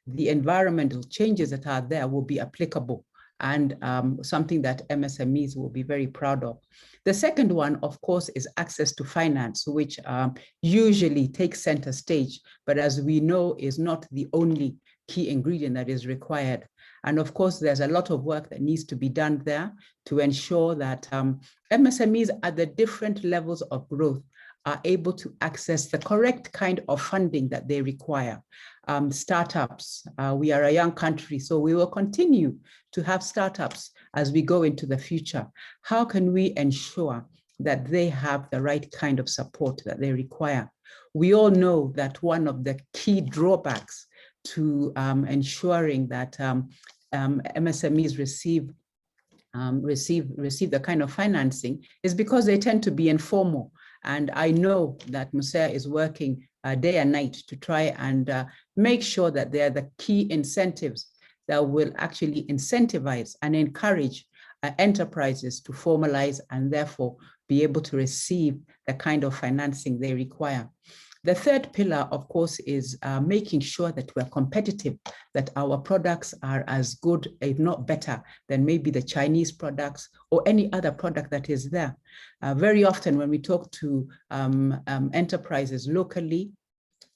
the environmental changes that are there will be applicable and something that MSMEs will be very proud of. The second one, of course, is access to finance, which usually takes center stage, but as we know, is not the only key ingredient that is required. And of course, there's a lot of work that needs to be done there to ensure that MSMEs at the different levels of growth are able to access the correct kind of funding that they require. Startups, we are a young country, so we will continue to have startups as we go into the future. How can we ensure that they have the right kind of support that they require? We all know that one of the key drawbacks to ensuring that MSMEs receive the kind of financing is because they tend to be informal. And I know that MSEA is working day and night to try and make sure that they are the key incentives that will actually incentivize and encourage enterprises to formalize and therefore be able to receive the kind of financing they require. The third pillar, of course, is making sure that we're competitive, that our products are as good, if not better, than maybe the Chinese products or any other product that is there. Very often when we talk to enterprises locally,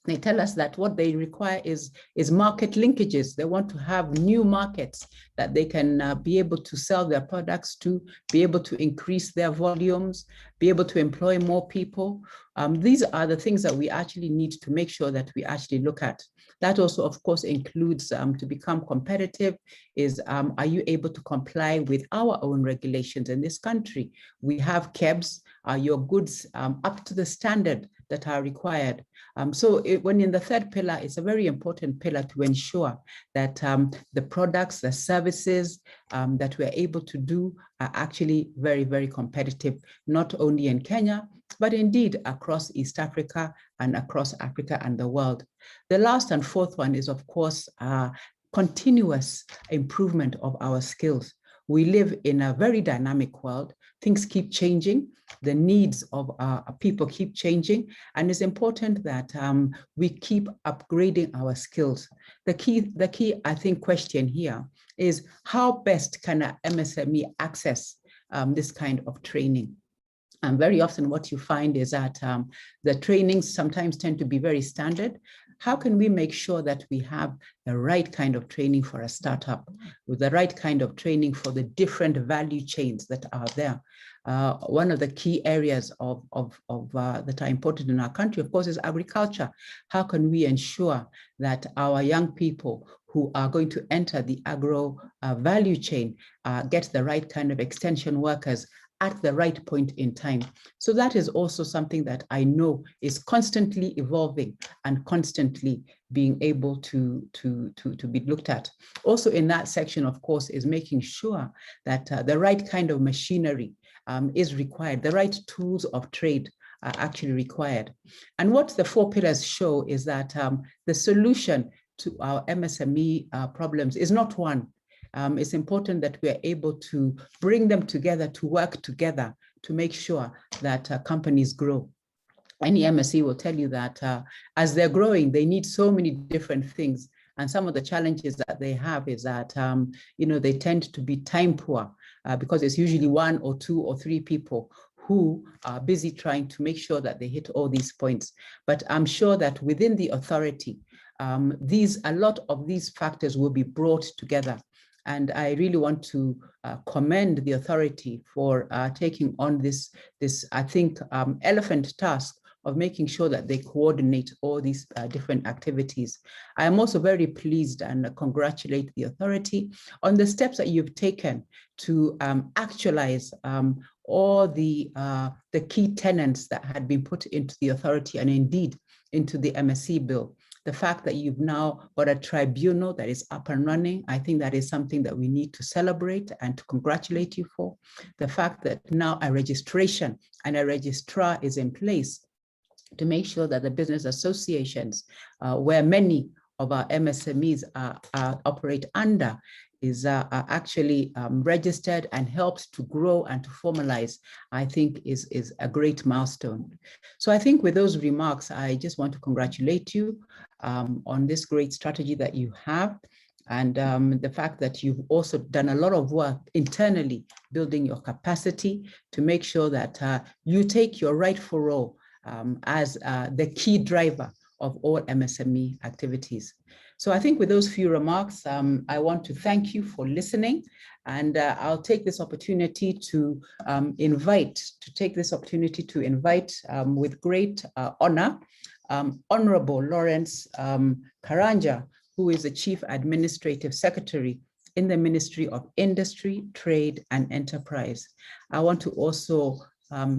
they tell us that what they require is market linkages. They want to have new markets that they can be able to sell their products to, be able to increase their volumes, be able to employ more people. These are the things that we actually need to make sure that we actually look at. That also, of course, includes to become competitive is, are you able to comply with our own regulations in this country? We have KEBS, are your goods up to the standard that are required? When in the third pillar, it's a very important pillar to ensure that the products, the services that we're able to do are actually very, very competitive, not only in Kenya, but indeed across East Africa and across Africa and the world. The last and fourth one is, of course, continuous improvement of our skills. We live in a very dynamic world. Things keep changing. The needs of people keep changing. And it's important that we keep upgrading our skills. The key, I think, question here is how best can an MSME access this kind of training? And very often what you find is that the trainings sometimes tend to be very standard. How can we make sure that we have the right kind of training for a startup, with the right kind of training for the different value chains that are there? One of the key areas that are important in our country, of course, is agriculture. How can we ensure that our young people who are going to enter the agro value chain get the right kind of extension workers at the right point in time? So that is also something that I know is constantly evolving and constantly being able to be looked at. Also in that section, of course, is making sure that the right kind of machinery is required, the right tools of trade are actually required. And what the four pillars show is that the solution to our MSME problems is not one. It's important that we are able to bring them together, to work together, to make sure that companies grow. Any MSE will tell you that as they're growing, they need so many different things. And some of the challenges that they have is that, they tend to be time poor because it's usually one or two or three people who are busy trying to make sure that they hit all these points. But I'm sure that within the authority, a lot of these factors will be brought together. And I really want to commend the authority for taking on this I think, elephant task of making sure that they coordinate all these different activities. I am also very pleased and congratulate the authority on the steps that you've taken to actualize all the key tenets that had been put into the authority and indeed into the MSE bill. The fact that you've now got a tribunal that is up and running, I think that is something that we need to celebrate and to congratulate you for. The fact that now a registration and a registrar is in place to make sure that the business associations, where many of our MSMEs operate under, is actually registered and helps to grow and to formalize, I think is a great milestone. So I think with those remarks, I just want to congratulate you on this great strategy that you have, and the fact that you've also done a lot of work internally, building your capacity to make sure that you take your rightful role as the key driver of all MSME activities. So I think with those few remarks, I want to thank you for listening, and I'll take this opportunity to invite with great honor, Honorable Lawrence Karanja, who is the Chief Administrative Secretary in the Ministry of Industry, Trade and Enterprise. I want to also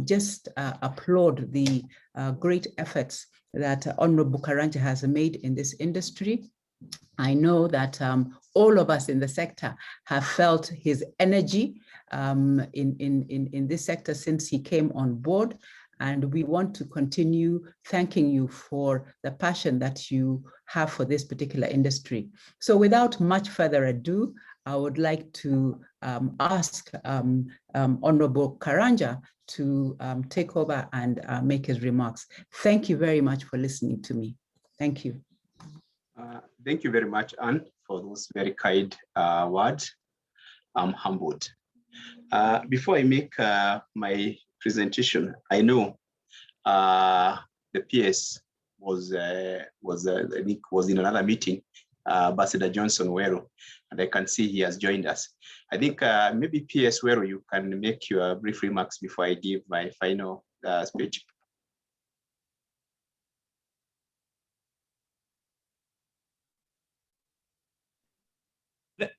just applaud the great efforts that Honorable Karanja has made in this industry. I know that all of us in the sector have felt his energy in this sector since he came on board, and we want to continue thanking you for the passion that you have for this particular industry. So without much further ado, I would like to ask Honorable Karanja to take over and make his remarks. Thank you very much for listening to me. Thank you. Thank you very much, Anne, for those very kind words. I'm humbled. Before I make my presentation, I know the PS was in another meeting, Ambassador Johnson Wero, and I can see he has joined us. I think maybe PS Wero, you can make your brief remarks before I give my final speech.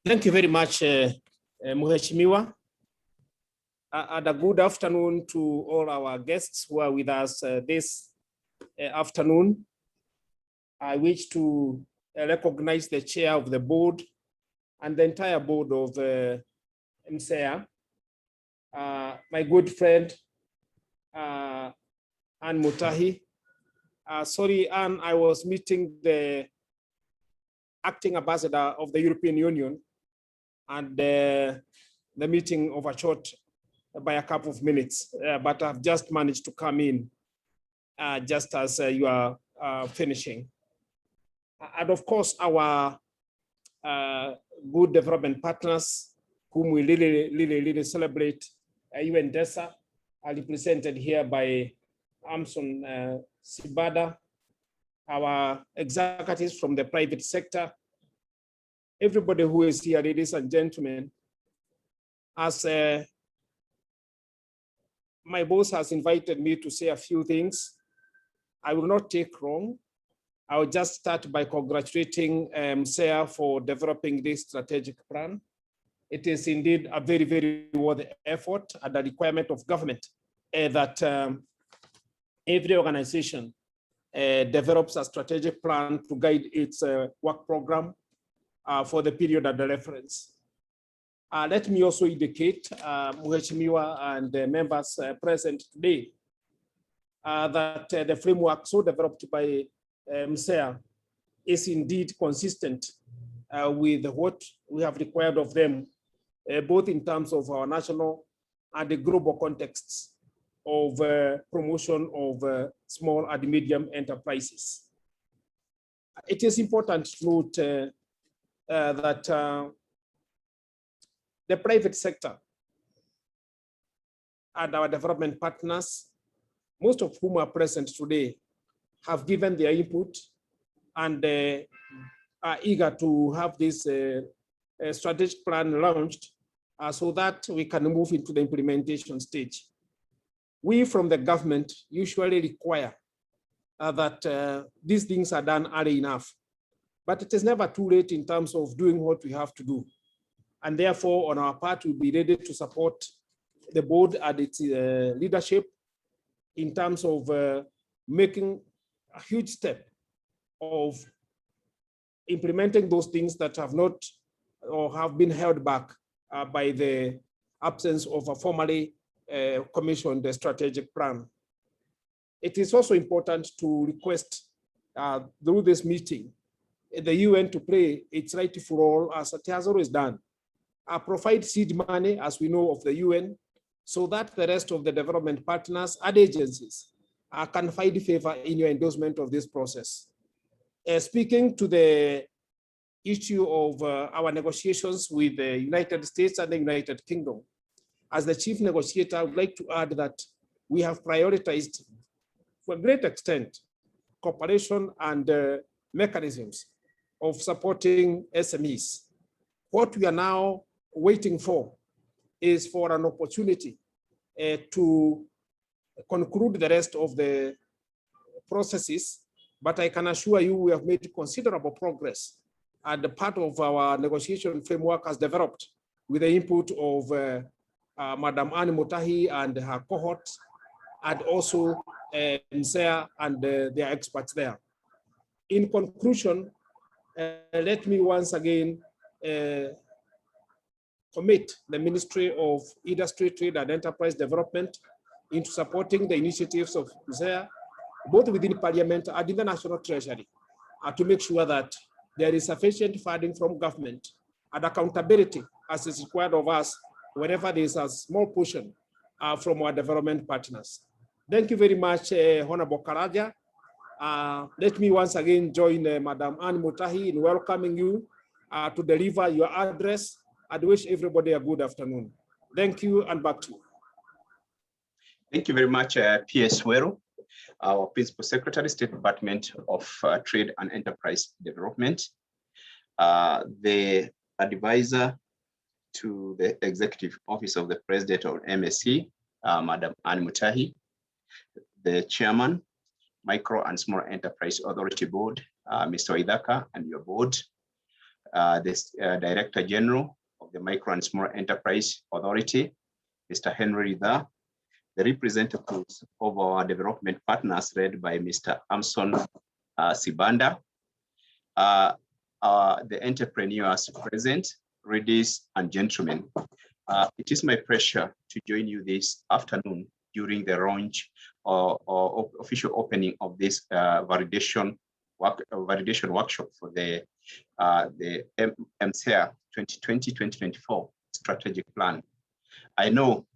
Thank you very much, Mheshimiwa. And a good afternoon to all our guests who are with us this afternoon. I wish to recognize the chair of the board and the entire board of MSEA, my good friend, Anne Mutahi. Sorry, Anne, I was meeting the acting ambassador of the European Union, and the meeting overshot by a couple of minutes, but I've just managed to come in just as you are finishing. And of course, our good development partners, whom we really celebrate, UNDESA, are represented here by Amson Sibada, our executives from the private sector, everybody who is here, ladies and gentlemen. As my boss has invited me to say a few things, I will not take long. I will just start by congratulating MSEA for developing this strategic plan. It is indeed a very worthy effort and a requirement of government that every organization develops a strategic plan to guide its work program for the period under reference. Let me also indicate, Mheshimiwa and the members present today, that the framework so developed by MSEA is indeed consistent with what we have required of them, both in terms of our national and the global contexts of promotion of small and medium enterprises. It is important to note that the private sector and our development partners, most of whom are present today, have given their input and are eager to have this strategic plan launched so that we can move into the implementation stage. We from the government usually require that these things are done early enough, but it is never too late in terms of doing what we have to do. And therefore, on our part, we'll be ready to support the board and its leadership in terms of making a huge step of implementing those things that have not or have been held back by the absence of a formally commissioned strategic plan. It is also important to request through this meeting, the UN to play its rightful role as it has always done. Provide seed money, as we know of the UN, so that the rest of the development partners and agencies can find favor in your endorsement of this process. Speaking to the issue of our negotiations with the United States and the United Kingdom, as the chief negotiator, I would like to add that we have prioritized, for a great extent, cooperation and mechanisms of supporting SMEs. What we are now waiting for is for an opportunity to conclude the rest of the processes, but I can assure you we have made considerable progress, and the part of our negotiation framework has developed with the input of Madam Anne Mutahi and her cohort, and also MSEA and their experts there. In conclusion, let me once again commit the Ministry of Industry, Trade and Enterprise Development into supporting the initiatives of MSEA, both within Parliament and in the National Treasury, to make sure that there is sufficient funding from government and accountability as is required of us whenever there is a small portion from our development partners. Thank you very much, Honorable Karaja. Let me once again join Madam Anne Mutahi in welcoming you to deliver your address, and wish everybody a good afternoon. Thank you, and back to you. Thank you very much, P.S. Wero, our Principal Secretary, State Department of Trade and Enterprise Development, the advisor to the Executive Office of the President of MSC, Madam Anne Mutahi, the Chairman, Micro and Small Enterprise Authority Board, Mr. Waithaka and your board, the Director General of the Micro and Small Enterprise Authority, Mr. Henry Ritha, the representatives of our development partners led by Mr. Amson Sibanda, the entrepreneurs present, ladies and gentlemen. It is my pleasure to join you this afternoon during the launch or official opening of this validation workshop for the MSEA 2020-2024 strategic plan. I know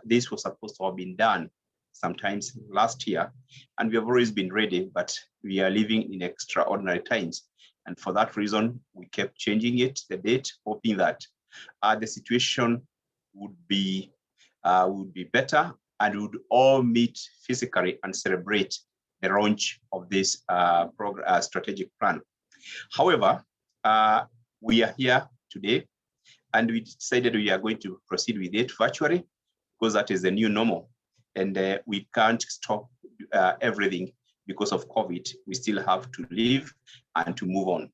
this was supposed to have been done sometimes last year, and we have always been ready, but we are living in extraordinary times. And for that reason, we kept changing it, the date, hoping that the situation would be better and we would all meet physically and celebrate the launch of this strategic plan. However, we are here today and we decided we are going to proceed with it virtually because that is the new normal, and we can't stop everything because of COVID. We still have to live and to move on.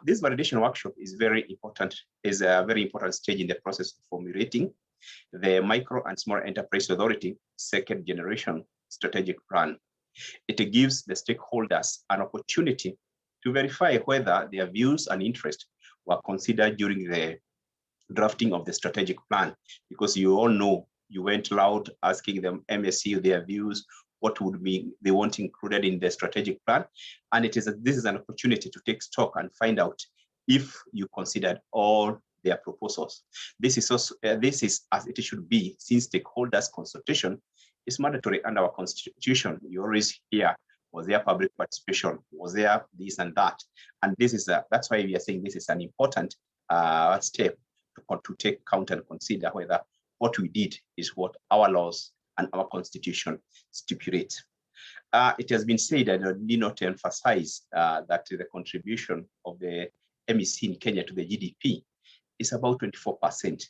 This validation workshop is very important, is a very important stage in the process of formulating the Micro and Small Enterprise Authority second generation strategic plan. It gives the stakeholders an opportunity to verify whether their views and interests were considered during the drafting of the strategic plan, because you all know you went loud asking them MSC their views, what would be they want included in the strategic plan, and this is an opportunity to take stock and find out if you considered all their proposals. This is also this is as it should be, since stakeholders consultation is mandatory under our constitution. You always hear, was there public participation? Was there this and that? And this is that's why we are saying this is an important step to take count and consider whether what we did is what our laws and our constitution stipulate. It has been said, and I need not emphasize that the contribution of the MEC in Kenya to the GDP is about 24%,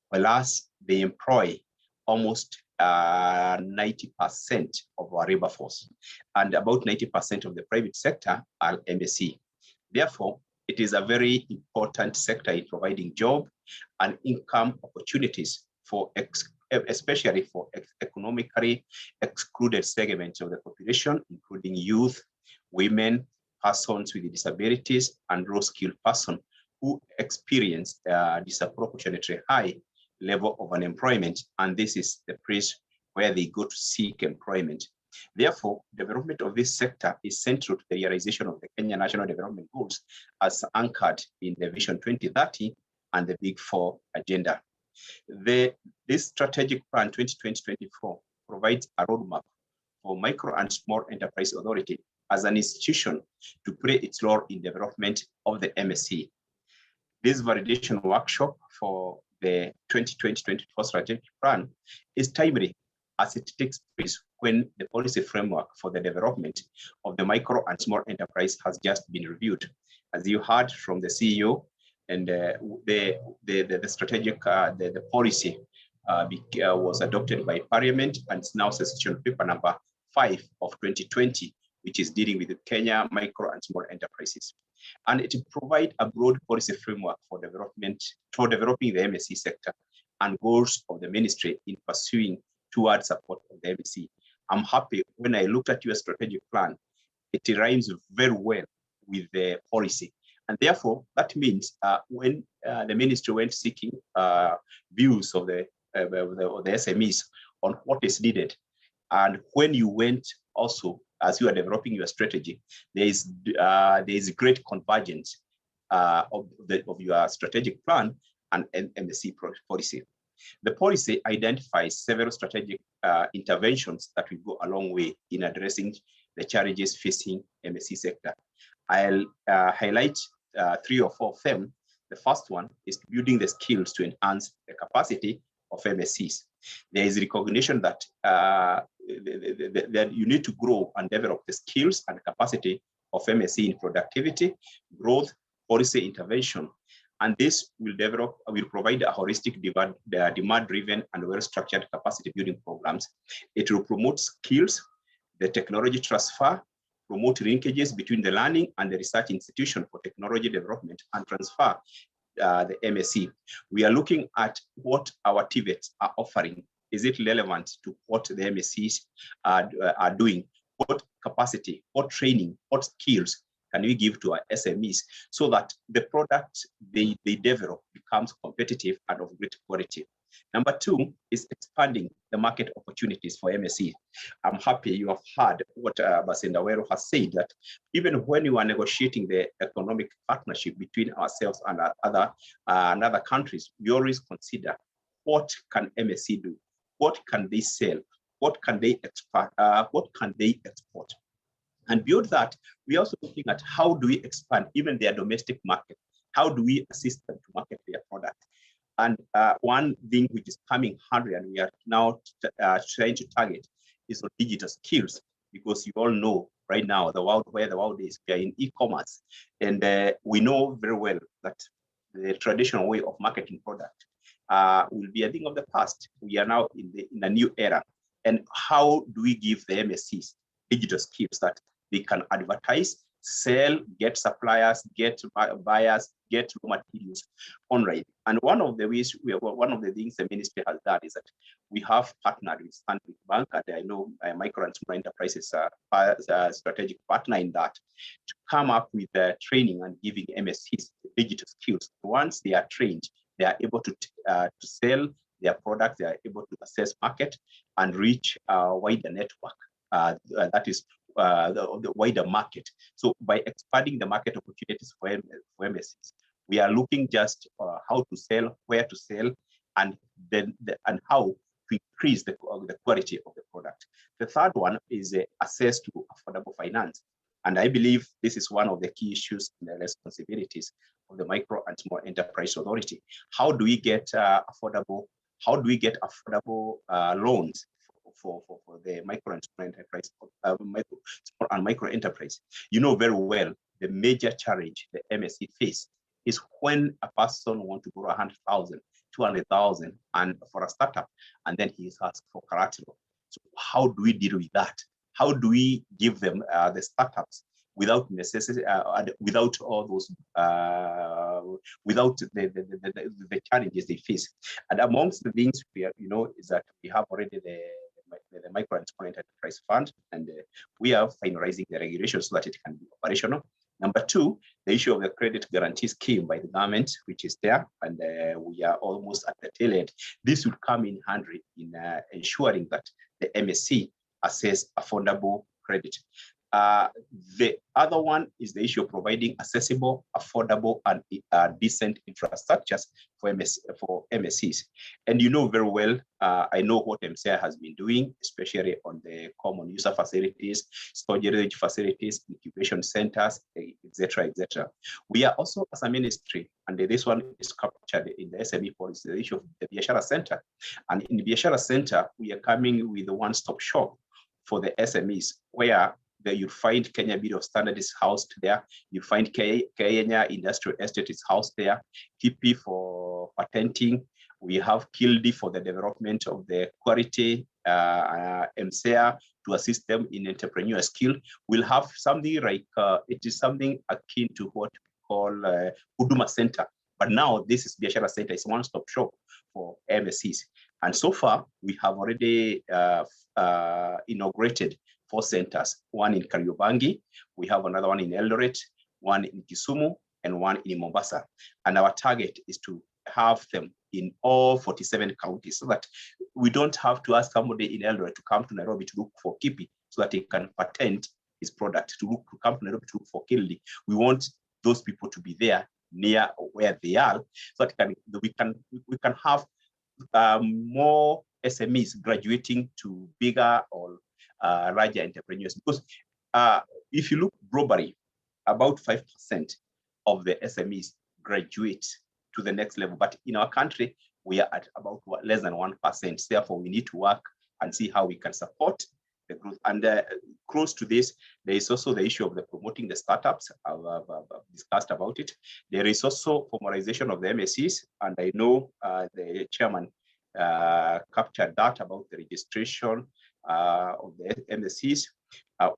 whereas they employ almost 90% of our labor force, and about 90% of the private sector are MSE. Therefore, it is a very important sector in providing job and income opportunities for especially for economically excluded segments of the population, including youth, women, persons with disabilities, and low-skilled persons who experience disproportionately high level of unemployment, and this is the place where they go to seek employment. Therefore, development of this sector is central to the realization of the Kenya National Development Goals as anchored in the Vision 2030 and the Big Four agenda. This strategic plan 2020-24 provides a roadmap for Micro and Small Enterprise Authority as an institution to play its role in development of the MSE. This validation workshop for the 2020-24 strategic plan is timely as it takes place when the policy framework for the development of the micro and small enterprise has just been reviewed. As you heard from the CEO, and the strategic, the policy was adopted by Parliament, and it's now session paper number 5 of 2020, which is dealing with the Kenya micro and small enterprises. And it provides a broad policy framework for developing the MSE sector and goals of the ministry in pursuing towards support of the MSE. I'm happy when I looked at your strategic plan, it rhymes very well with the policy. And therefore, that means when the ministry went seeking views of the SMEs on what is needed, and when you went also, as you are developing your strategy, there is great convergence of your strategic plan and MSE policy. The policy identifies several strategic interventions that will go a long way in addressing the challenges facing MSE sector. I'll highlight 3 or 4 of them. The first one is building the skills to enhance the capacity of MSEs. There is recognition that that you need to grow and develop the skills and capacity of MSE in productivity, growth, policy intervention, and this will provide a holistic demand-driven and well-structured capacity building programs. It will promote skills, the technology transfer, promote linkages between the learning and the research institution for technology development and transfer the MSE. We are looking at what our TVETs are offering. Is it relevant to what the MSEs are doing? What capacity, what training, what skills can we give to our SMEs so that the product they develop becomes competitive and of great quality? Number 2 is expanding the market opportunities for MSE. I'm happy you have heard what Basendawero has said, that even when you are negotiating the economic partnership between ourselves and other countries, we always consider what can MSE do, what can they sell, what can they export, And beyond that, we're also looking at how do we expand even their domestic market? How do we assist them to market their product? And one thing which is coming handy and we are now trying to target is on digital skills, because you all know right now where the world is, we are in e-commerce, and we know very well that the traditional way of marketing product will be a thing of the past. We are now in a new era, and how do we give the MSCs digital skills that they can advertise, sell, get suppliers, get buyers, get raw materials online? And one of the things the ministry has done is that we have partnered with Stanbic Bank, and I know micro and small enterprises are a strategic partner in that, to come up with training and giving MSCs digital skills. Once they are trained, they are able to sell their products, they are able to assess market and reach a wider network. That is the wider market. So by expanding the market opportunities for MSCs, we are looking just how to sell, where to sell, and then how to increase the quality of the product. The third one is access to affordable finance. And I believe this is one of the key issues and the responsibilities of the Micro and Small Enterprise Authority. How do we get affordable loans for the micro and small enterprise, micro enterprise? You know very well the major challenge the MSE face is when a person wants to borrow 100,000, 200,000, and for a startup, and then he is asked for collateral. So how do we deal with that? How do we give them the startups without necessity, without all those, without the challenges they face? And amongst the things we are, is that we have already the Micro and Small Enterprise Fund, and we are finalizing the regulations so that it can be operational. Number two, the issue of the credit guarantee scheme by the government, which is there, and we are almost at the tail end. This would come in handy in ensuring that the MSC assess affordable credit. The other one is the issue of providing accessible, affordable, and decent infrastructures for MSCs. And you know very well, I know what MSEA has been doing, especially on the common user facilities, storage facilities, incubation centers, etc., etc. We are also, as a ministry, and this one is captured in the SME policy, the issue of the Biashara Center. And in the Biashara Center, we are coming with a one-stop shop for the SMEs, where you find Kenya Bureau of Standards is housed there. You find Kenya Industrial Estate is housed there. TP for patenting. We have KILDI for the development of the quality, MSEA to assist them in entrepreneurial skill. We'll have something like, it is something akin to what we call Huduma Center. But now this is Biashara Center. It's a one-stop shop for MSCs. And so far, we have already inaugurated 4 centers, one in Kariobangi, we have another one in Eldoret, one in Kisumu, and one in Mombasa. And our target is to have them in all 47 counties so that we don't have to ask somebody in Eldoret to come to Nairobi to look for Kipi so that he can patent his product, to come to Nairobi to look for KILDI. We want those people to be there near where they are so that we can have more SMEs graduating to bigger or larger entrepreneurs, because if you look globally, about 5% of the SMEs graduate to the next level. But in our country, we are at about less than 1%. Therefore, we need to work and see how we can support the growth. And close to this, there is also the issue of the promoting the startups. I've discussed about it. There is also formalization of the MSCs, and I know the chairman captured that about the registration of the MSCs.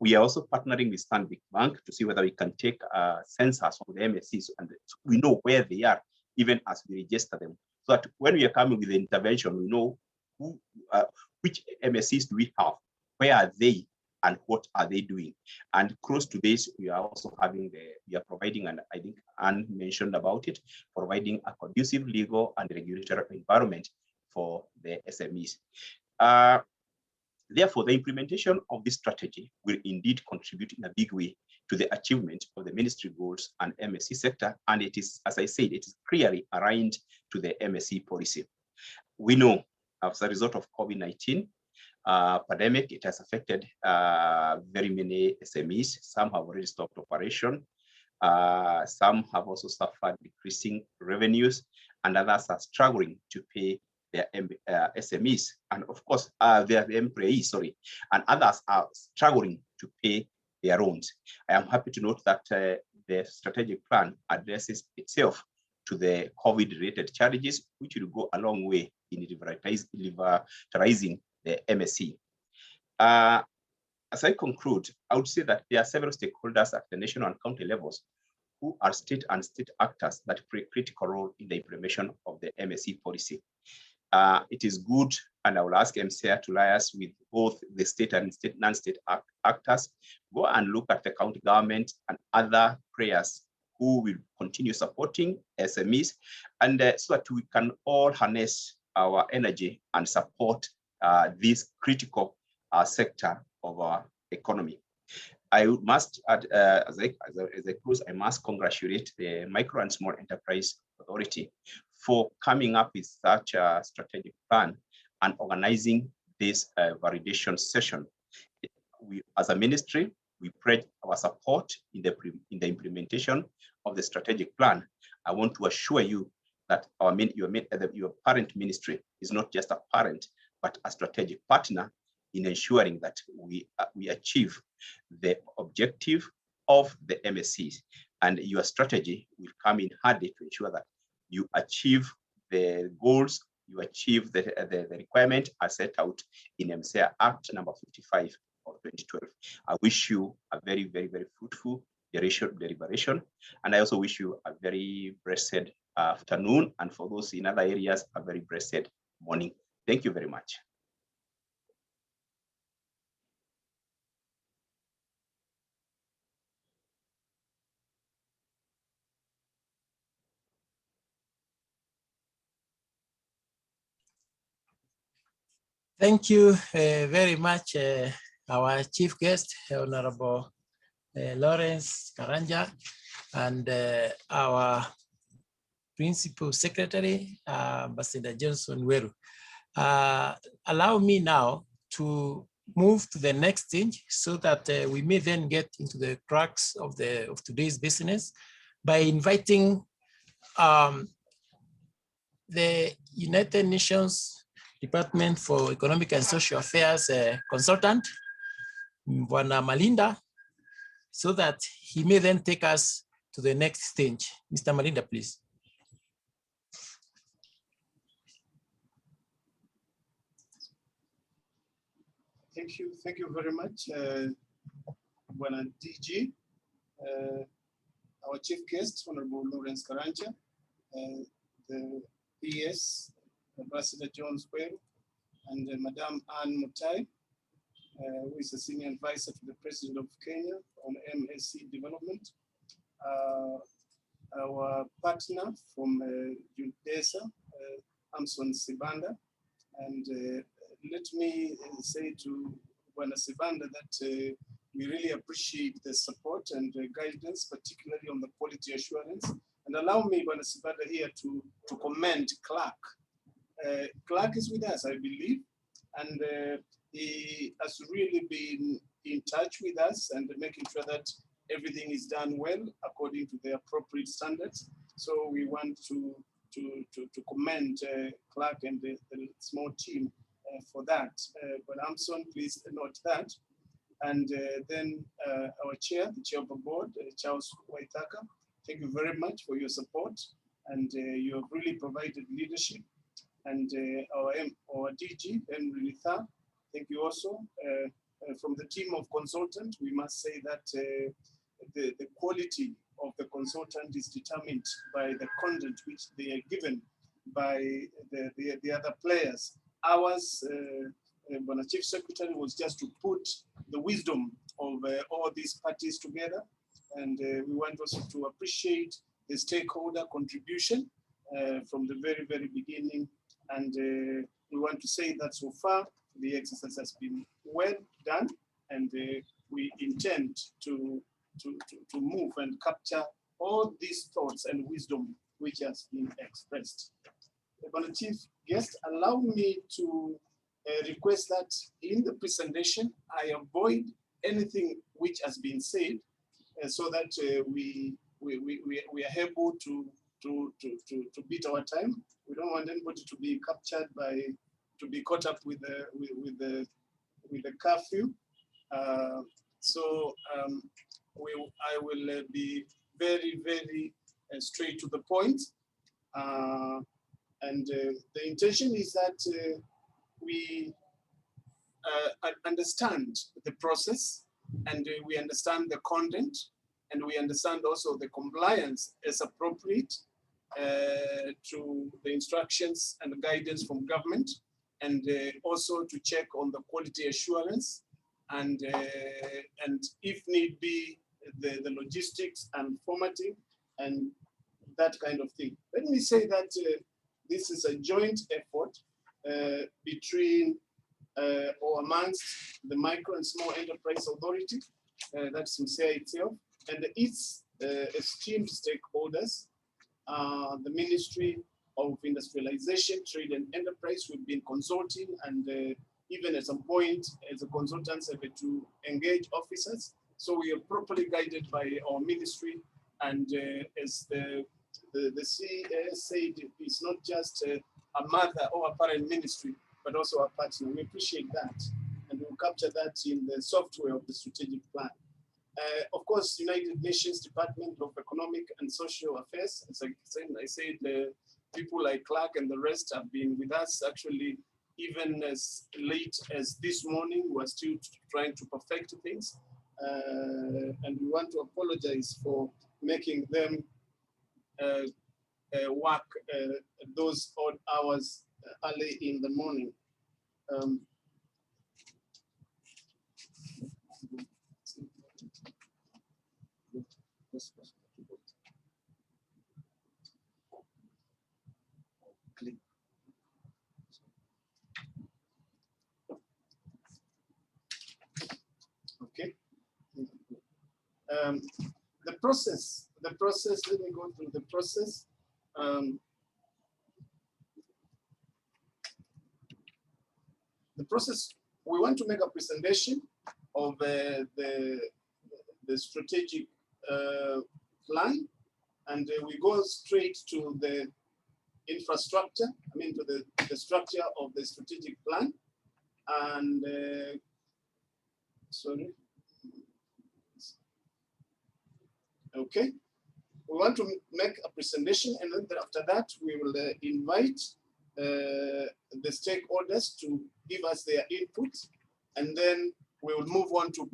We are also partnering with Stanbic Bank to see whether we can take census of the MSCs, and we know where they are, even as we register them. So that when we are coming with the intervention, we know who, which MSCs do we have, where are they, and what are they doing. And close to this, we are also having we are providing, and I think Anne mentioned about it, providing a conducive legal and regulatory environment for the SMEs. Therefore, the implementation of this strategy will indeed contribute in a big way to the achievement of the ministry goals and MSC sector. And it is, as I said, it is clearly aligned to the MSC policy. We know as a result of COVID-19 pandemic, it has affected very many SMEs. Some have already stopped operation. Some have also suffered decreasing revenues, and others are struggling to pay their SMEs, and of course, they are the employees, and others are struggling to pay their loans. I am happy to note that the strategic plan addresses itself to the COVID-related challenges, which will go a long way in revitalizing the MSC. As I conclude, I would say that there are several stakeholders at the national and county levels who are state and state actors that play a critical role in the implementation of the MSC policy. It is good, and I will ask MSEA to liaise with both the state and non-state actors, go and look at the county government and other players who will continue supporting SMEs, and so that we can all harness our energy and support this critical sector of our economy. I must, as I close, I must congratulate the Micro and Small Enterprise Authority for coming up with such a strategic plan and organizing this validation session. We, as a ministry, we pledge our support in the implementation of the strategic plan. I want to assure you that your parent ministry is not just a parent, but a strategic partner in ensuring that we achieve the objective of the MSCs. and your strategy will come in handy to ensure that you achieve the goals, you achieve the requirement as set out in MSEA Act number 55 of 2012. I wish you a very, very, very fruitful deliberation. And I also wish you a very blessed afternoon. And for those in other areas, a very blessed morning. Thank you very much. Thank you very much, our chief guest, Honorable Lawrence Karanja, and our Principal Secretary, Ambassador Johnson Weru. Allow me now to move to the next stage so that we may then get into the crux of today's business by inviting the United Nations Department for Economic and Social Affairs consultant, Bwana Malinda, so that he may then take us to the next stage. Mr. Malinda, please. Thank you very much, Bwana DG, our chief guest, Honorable Lawrence Karanja, the PS, Ambassador John Weru, and Madame Anne Mutai, who is a senior advisor to the President of Kenya on MSE development. Our partner from UNDESA, Amson Sibanda, and let me say to Bwana Sibanda that we really appreciate the support and guidance, particularly on the quality assurance. And allow me, Bwana Sibanda, here to commend Clark. Clark is with us, I believe, and he has really been in touch with us and making sure that everything is done well according to the appropriate standards. So we want to commend Clark and the small team for that. But Amson, please note that. And then our chair, the chair of the board, Charles Waithaka, thank you very much for your support. And you have really provided leadership. And our DG, Henry Litha, thank you also. From the team of consultants, we must say that the quality of the consultant is determined by the content which they are given by the other players. Ours, when the Chief Secretary, was just to put the wisdom of all these parties together. And we want also to appreciate the stakeholder contribution from the very, very beginning. And we want to say that so far, the exercise has been well done, and we intend to move and capture all these thoughts and wisdom which has been expressed. But Chief Guest, allow me to request that in the presentation, I avoid anything which has been said so that we are able to beat our time. We don't want anybody to be captured to be caught up with the curfew. I will be very, very straight to the point. And the intention is that we understand the process, and we understand the content, and we understand also the compliance as appropriate to the instructions and guidance from government, and also to check on the quality assurance, and if need be, the logistics and formatting and that kind of thing. Let me say that this is a joint effort between or amongst the Micro and Small Enterprise Authority, that's MSEA itself, and its esteemed stakeholders, the Ministry of Industrialization, Trade and Enterprise. We've been consulting, and even at some point, as a consultants, have to engage officers. So we are properly guided by our ministry, and as the CEO said, it's not just a mother or a parent ministry, but also a partner. We appreciate that, and we'll capture that in the software of the strategic plan. Of course, United Nations Department of Economic and Social Affairs, as I said, people like Clark and the rest have been with us actually even as late as this morning. We're still trying to perfect things. And we want to apologize for making them work those odd hours early in the morning. Okay. The process, let me go through the process. The process, we want to make a presentation of the strategic plan, and we go straight to the infrastructure, I mean to the structure of the strategic plan. And sorry. Okay. We want to make a presentation, and then after that, we will invite the stakeholders to give us their input, and then we will move on to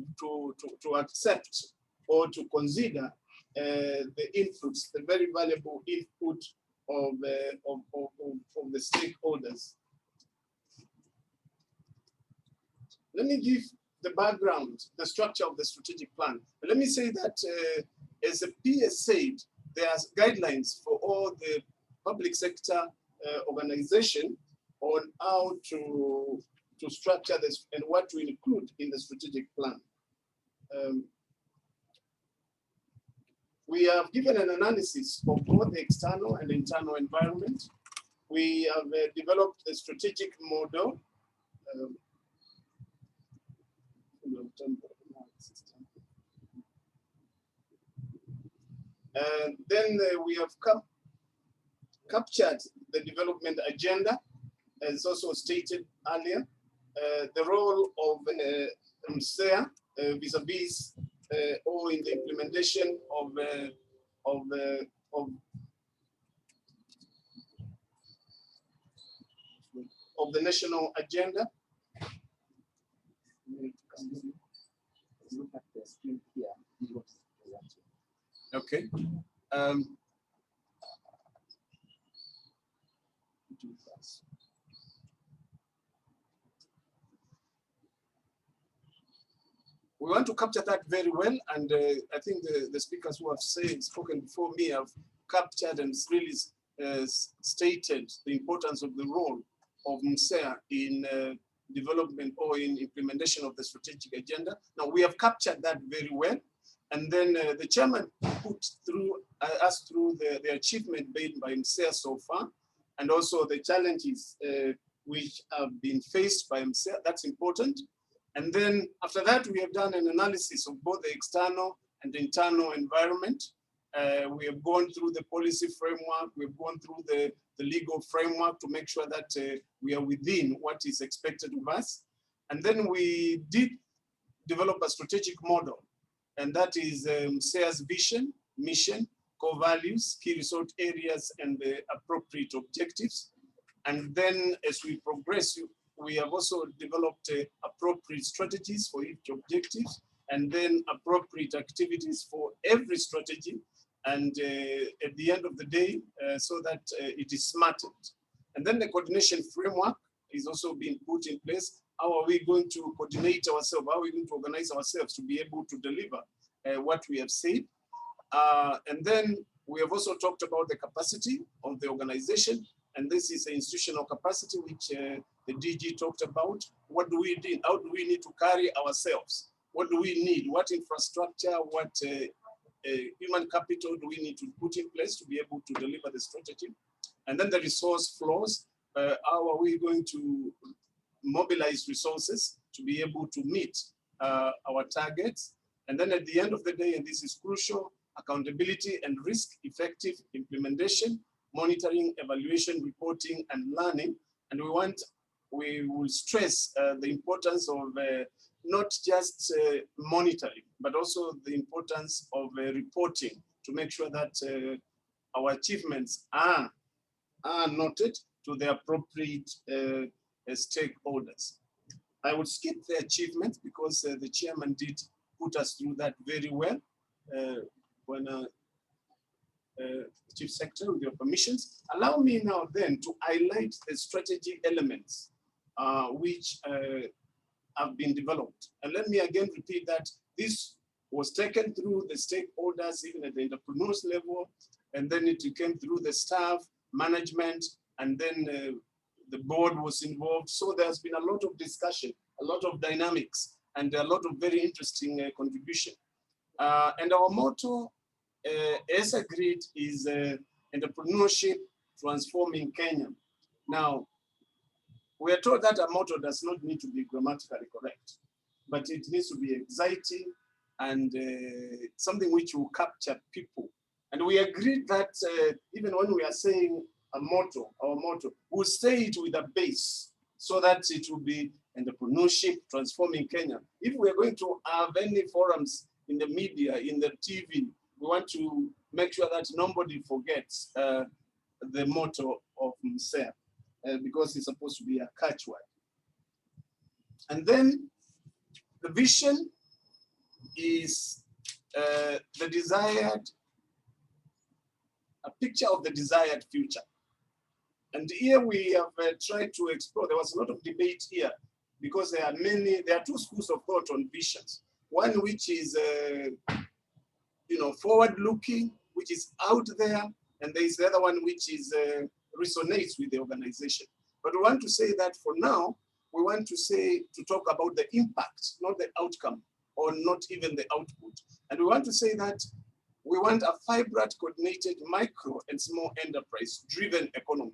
accept or to consider the inputs, the very valuable input of the stakeholders. Let me give the background, the structure of the strategic plan. But let me say that as the PS said, there are guidelines for all the public sector organization on how to structure this and what to include in the strategic plan. We have given an analysis of both the external and internal environment. We have developed a strategic model. And then we have captured the development agenda, as also stated earlier, the role of MSEA vis-a-vis or in the implementation of the national agenda. Look at the screen here. Okay. We want to capture that very well, and I think the speakers who have spoken before me have captured and really stated the importance of the role of MSEA in development or in implementation of the strategic agenda. Now, we have captured that very well. And then the chairman put us through the achievement made by MSEA so far, and also the challenges which have been faced by MSEA. That's important. And then after that, we have done an analysis of both the external and the internal environment. We have gone through the policy framework. We've gone through the legal framework to make sure that we are within what is expected of us. And then we did develop a strategic model, and that is MSEA's vision, mission, core values, key result areas, and the appropriate objectives. And then as we progress, we have also developed appropriate strategies for each objective, and then appropriate activities for every strategy. And at the end of the day, so that it is smartened. And then the coordination framework is also being put in place. How are we going to coordinate ourselves? How are we going to organize ourselves to be able to deliver what we have said? And then we have also talked about the capacity of the organization. And this is the institutional capacity, which the DG talked about. What do we need? How do we need to carry ourselves? What do we need? What infrastructure, what human capital do we need to put in place to be able to deliver the strategy? And then the resource flows. How are we going to mobilize resources to be able to meet our targets? And then at the end of the day, and this is crucial, accountability and risk effective implementation, monitoring, evaluation, reporting, and learning. And we will stress the importance of not just monitoring, but also the importance of reporting to make sure that our achievements are noted to the appropriate stakeholders. I would skip the achievements because the chairman did put us through that very well when Chief Secretary, with your permissions. Allow me now then to highlight the strategy elements which have been developed. And let me again repeat that this was taken through the stakeholders, even at the entrepreneurs level, and then it came through the staff, management, and then the board was involved. So there's been a lot of discussion, a lot of dynamics, and a lot of very interesting contribution. And our motto, as agreed, is entrepreneurship transforming Kenya. Now, we are told that a motto does not need to be grammatically correct, but it needs to be exciting and something which will capture people. And we agreed that even when we are saying a motto, our motto, we'll say it with a base so that it will be entrepreneurship transforming Kenya. If we're going to have any forums in the media, in the TV, we want to make sure that nobody forgets the motto of MSEA. Because it's supposed to be a catchword. And then the vision is the desired, a picture of the desired future. And here we have tried to explore, there was a lot of debate here because there are two schools of thought on visions. One which is, forward-looking, which is out there, and there is the other one which is resonates with the organization. But we want to say that for now, we want to talk about the impact, not the outcome, or not even the output. And we want to say that we want a vibrant, coordinated micro and small enterprise driven economy.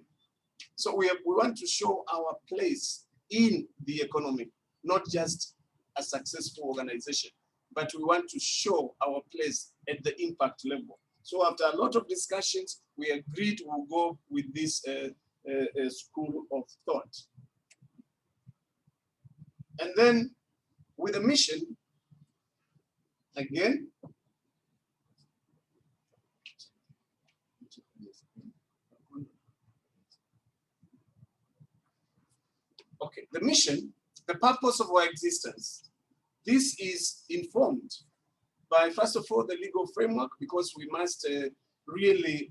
So we want to show our place in the economy, not just a successful organization, but we want to show our place at the impact level. So after a lot of discussions, we agreed we'll go with this school of thought. And then with a mission, again, okay, the mission, the purpose of our existence, this is informed by, first of all, the legal framework, because we must really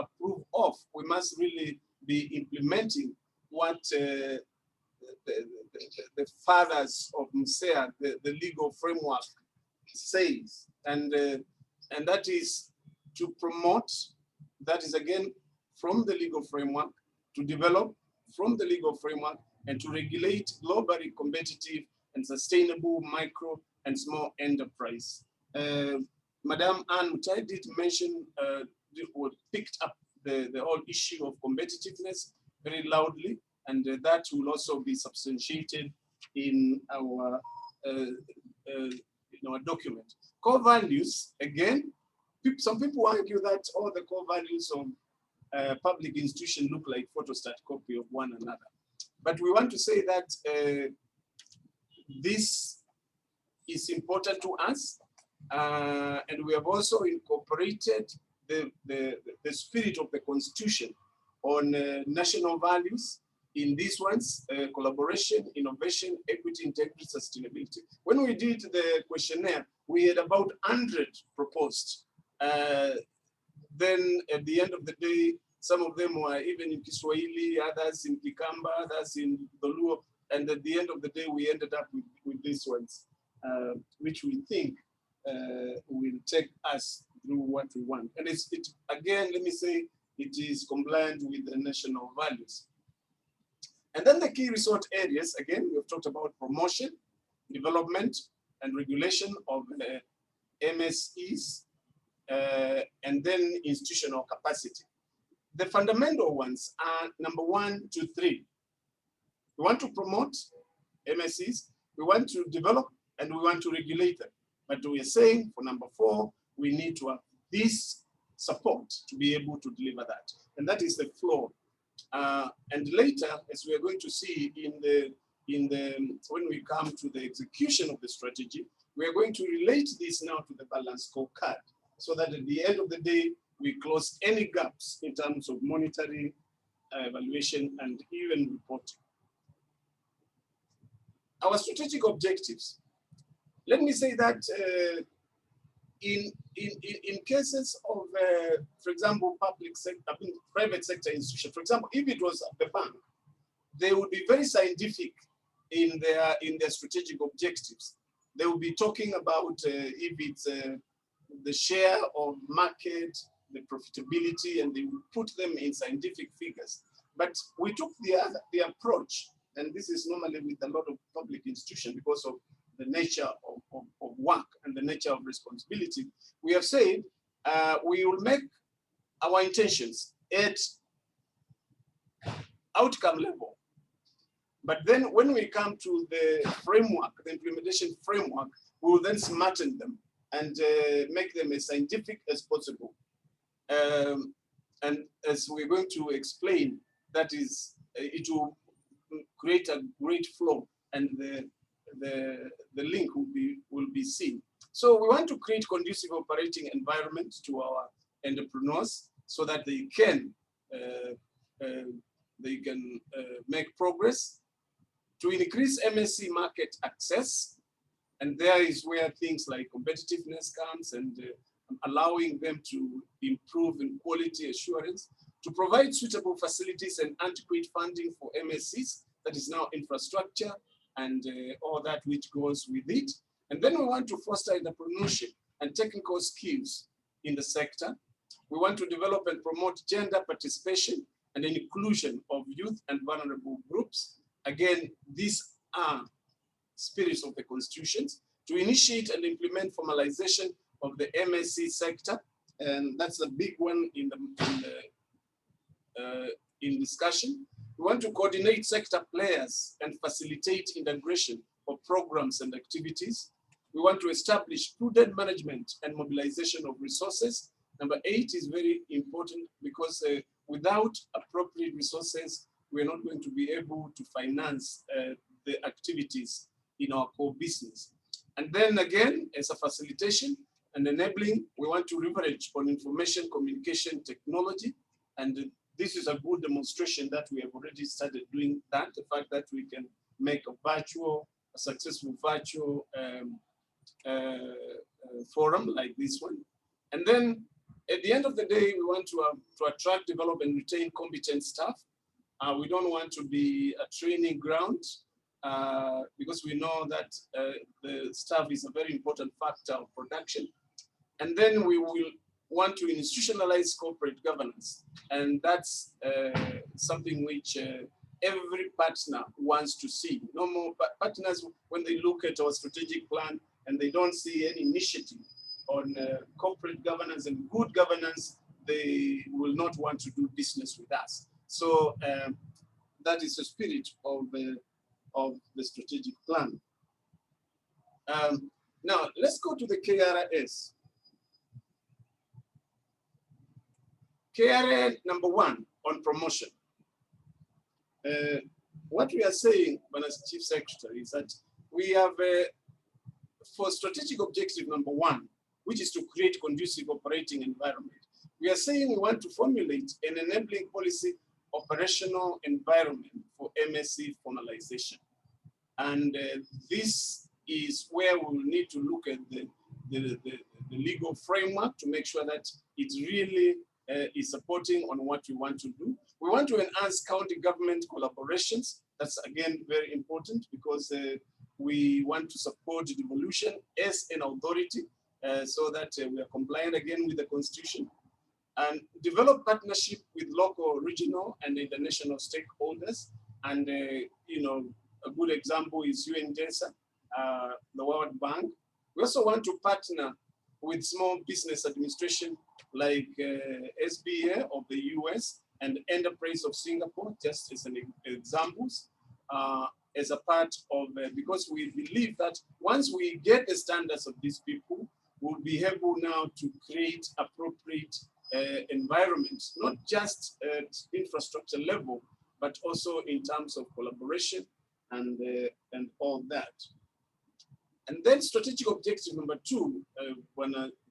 approve of, we must really be implementing what the fathers of MSEA, the legal framework says. And that is to promote, that is again, from the legal framework, to develop from the legal framework, and to regulate globally competitive and sustainable micro and small enterprise. Madam Anne Mutai did mention, picked up the whole issue of competitiveness very loudly, and that will also be substantiated in our document. Core values, again, some people argue that all the core values of public institutions look like photostat copy of one another. But we want to say that this is important to us, and we have also incorporated the spirit of the Constitution on national values in these ones, collaboration, innovation, equity, integrity, sustainability. When we did the questionnaire, we had about 100 proposed. Then at the end of the day, some of them were even in Kiswahili, others in Kikamba, others in Doluo, and at the end of the day, we ended up with these ones, which we think will take us through what we want. And again, let me say, it is compliant with the national values. And then the key resort areas, again, we have talked about promotion, development, and regulation of MSEs, and then institutional capacity. The fundamental ones are number 1 to 3. We want to promote MSEs, we want to develop, and we want to regulate them. But we are saying for number 4, we need to have this support to be able to deliver that. And that is the floor. And later, as we are going to see in the when we come to the execution of the strategy, we are going to relate this now to the balanced scorecard, so that at the end of the day, we close any gaps in terms of monitoring, evaluation, and even reporting. Our strategic objectives. Let me say that in cases of, for example, public sector, private sector institution, for example, if it was the bank, they would be very scientific in their strategic objectives. They will be talking about if it's the share of market, the profitability, and they will put them in scientific figures. But we took the approach, and this is normally with a lot of public institutions because of the nature of work and the nature of responsibility. We have said we will make our intentions at outcome level. But then when we come to the framework, the implementation framework, we will then smarten them and make them as scientific as possible. And as we're going to explain, that is, it will create a great flow, and the link will be seen. So we want to create conducive operating environment to our entrepreneurs so that they can make progress, to increase MSE market access. And there is where things like competitiveness comes, and allowing them to improve in quality assurance, to provide suitable facilities and adequate funding for MSEs, that is now infrastructure and all that which goes with it. And then we want to foster entrepreneurship and technical skills in the sector. We want to develop and promote gender participation and inclusion of youth and vulnerable groups. Again, these are spirits of the constitutions. To initiate and implement formalization of the MSE sector, and that's a big one in discussion. We want to coordinate sector players and facilitate integration of programs and activities. We want to establish prudent management and mobilization of resources. Number 8 is very important because without appropriate resources, we're not going to be able to finance the activities in our core business. And then again, as a facilitation and enabling, we want to leverage on information communication technology. And this is a good demonstration that we have already started doing that, the fact that we can make a successful virtual forum like this one. And then at the end of the day, we want to attract, develop, and retain competent staff. We don't want to be a training ground because we know that the staff is a very important factor of production. And then we will want to institutionalize corporate governance. And that's something which every partner wants to see. No more partners, when they look at our strategic plan and they don't see any initiative on corporate governance and good governance, they will not want to do business with us. So that is the spirit of the strategic plan. Now, let's go to the KRS. KRA number 1 on promotion. What we are saying, as Chief Secretary, is that we have for strategic objective number 1, which is to create conducive operating environment. We are saying we want to formulate an enabling policy operational environment for MSE formalization. And this is where we will need to look at the legal framework to make sure that it really is supporting on what we want to do. We want to enhance county government collaborations. That's again very important because we want to support devolution as an authority so that we are compliant again with the constitution, and develop partnership with local, regional, and international stakeholders. And you know, a good example is UNDESA, the World Bank. We also want to partner with small business administration like SBA of the US and Enterprise of Singapore, just as an examples, as a part of, because we believe that once we get the standards of these people, we'll be able now to create appropriate environments, not just at infrastructure level, but also in terms of collaboration and all that. And then strategic objective number 2,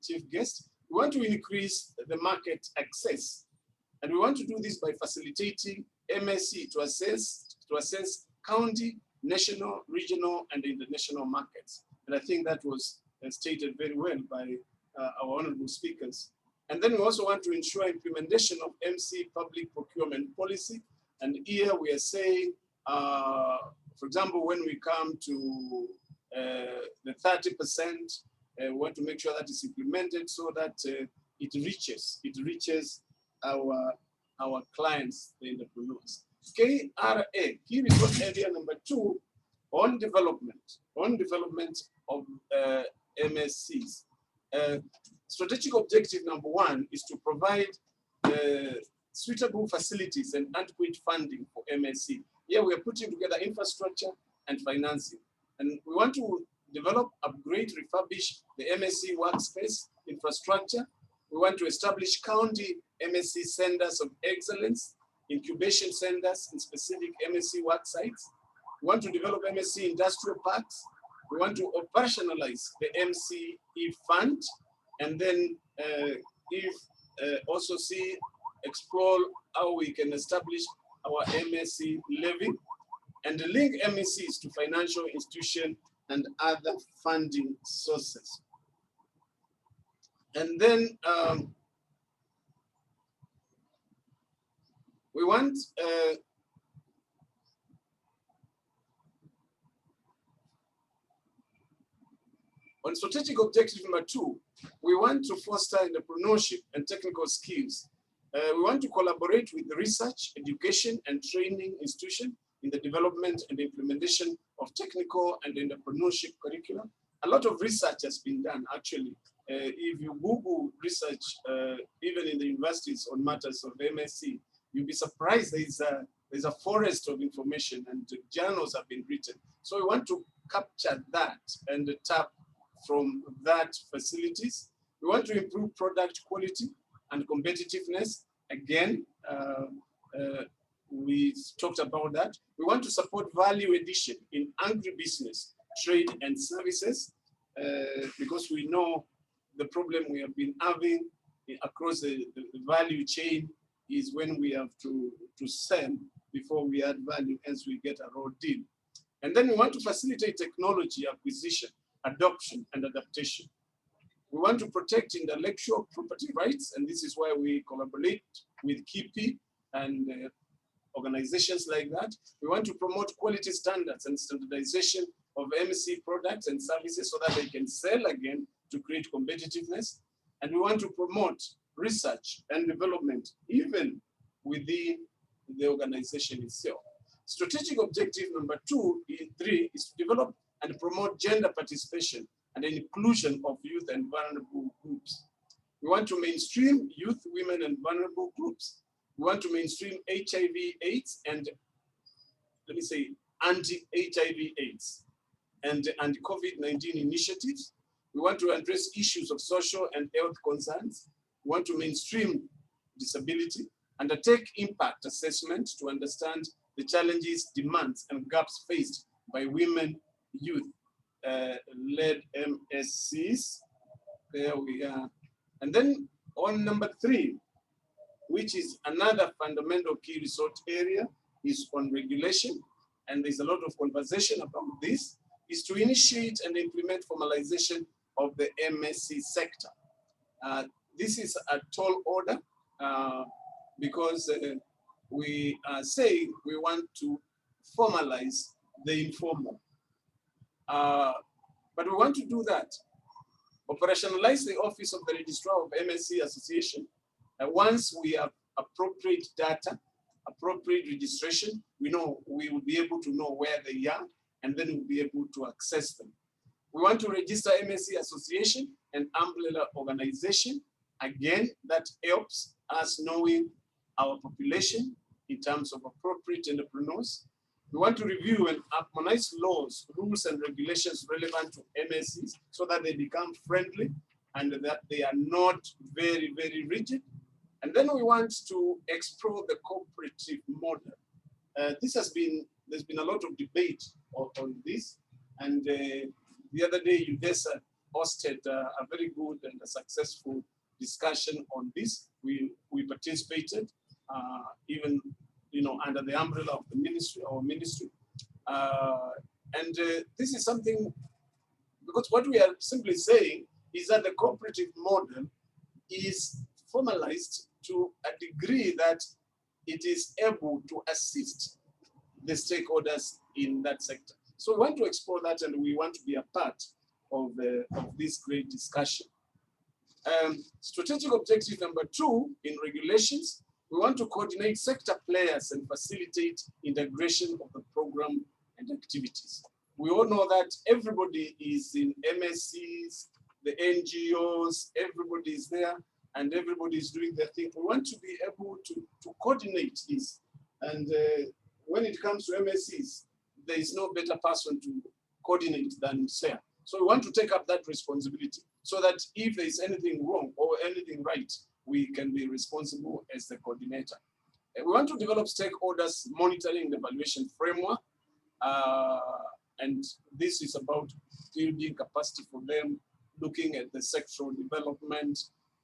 chief guest, we want to increase the market access. And we want to do this by facilitating MSE to assess county, national, regional, and international markets. And I think that was stated very well by our honorable speakers. And then we also want to ensure implementation of MC public procurement policy. And here we are saying, for example, when we come to the 30%, we want to make sure that it's implemented so that it reaches our clients, the entrepreneurs. KRA, key resource area number 2, on development of MSCs. Strategic objective number 1 is to provide suitable facilities and adequate funding for MSC. Here we are putting together infrastructure and financing. And we want to develop, upgrade, refurbish the MSC workspace infrastructure. We want to establish county MSC centers of excellence, incubation centers in specific MSC work sites. We want to develop MSC industrial parks. We want to operationalize the MCE fund, and then also explore how we can establish our MSC levy and link MSCs to financial institutions and other funding sources. And then we want on strategic objective number 2, we want to foster entrepreneurship and technical skills. We want to collaborate with the research, education, and training institution in the development and implementation of technical and entrepreneurship curriculum. A lot of research has been done, actually. If you Google research, even in the universities on matters of MSc, you'll be surprised there's a forest of information and journals have been written. So we want to capture that and tap from that facilities. We want to improve product quality and competitiveness. Again, we talked about that. We want to support value addition in agribusiness, trade, and services, because we know the problem we have been having across the value chain is when we have to sell before we add value as we get a raw deal. And then we want to facilitate technology acquisition, adoption, and adaptation. We want to protect intellectual property rights, and this is why we collaborate with KIPI and organizations like that. We want to promote quality standards and standardization of MC products and services so that they can sell again to create competitiveness. And we want to promote research and development even within the organization itself. Strategic objective number 3 is to develop and promote gender participation and the inclusion of youth and vulnerable groups. We want to mainstream youth, women, and vulnerable groups. We want to mainstream HIV/AIDS and, let me say, anti-HIV/AIDS and COVID-19 initiatives. We want to address issues of social and health concerns. We want to mainstream disability, undertake impact assessment to understand the challenges, demands, and gaps faced by women, youth, led MSCs. There we are. And then on number 3, which is another fundamental key resource area, is on regulation. And there's a lot of conversation about this, is to initiate and implement formalization of the MSC sector. This is a tall order because we say we want to formalize the informal. But we want to do that, operationalize the office of the registrar of MSC association. Once we have appropriate data, appropriate registration, we will be able to know where they are, and then we'll be able to access them. We want to register MSC association and umbrella organization. Again, that helps us knowing our population in terms of appropriate entrepreneurs. We want to review and harmonize laws, rules, and regulations relevant to MSCs so that they become friendly and that they are not very, very rigid. And then we want to explore the cooperative model. This has been there's been a lot of debate on this. And the other day, UDESA hosted a very good and a successful discussion on this. We participated, even under the umbrella of the ministry, our ministry. And this is something, because what we are simply saying is that the cooperative model is formalized to a degree that it is able to assist the stakeholders in that sector. So we want to explore that, and we want to be a part of this great discussion. Strategic objective number 2 in regulations, we want to coordinate sector players and facilitate integration of the program and activities. We all know that everybody is in MSEs, the NGOs, everybody is there, and everybody is doing their thing. We want to be able to coordinate this. And when it comes to MSEs, there is no better person to coordinate than MSEA. So we want to take up that responsibility so that if there is anything wrong or anything right, we can be responsible as the coordinator. And we want to develop stakeholders monitoring and evaluation framework. And this is about building capacity for them, looking at the sectoral development,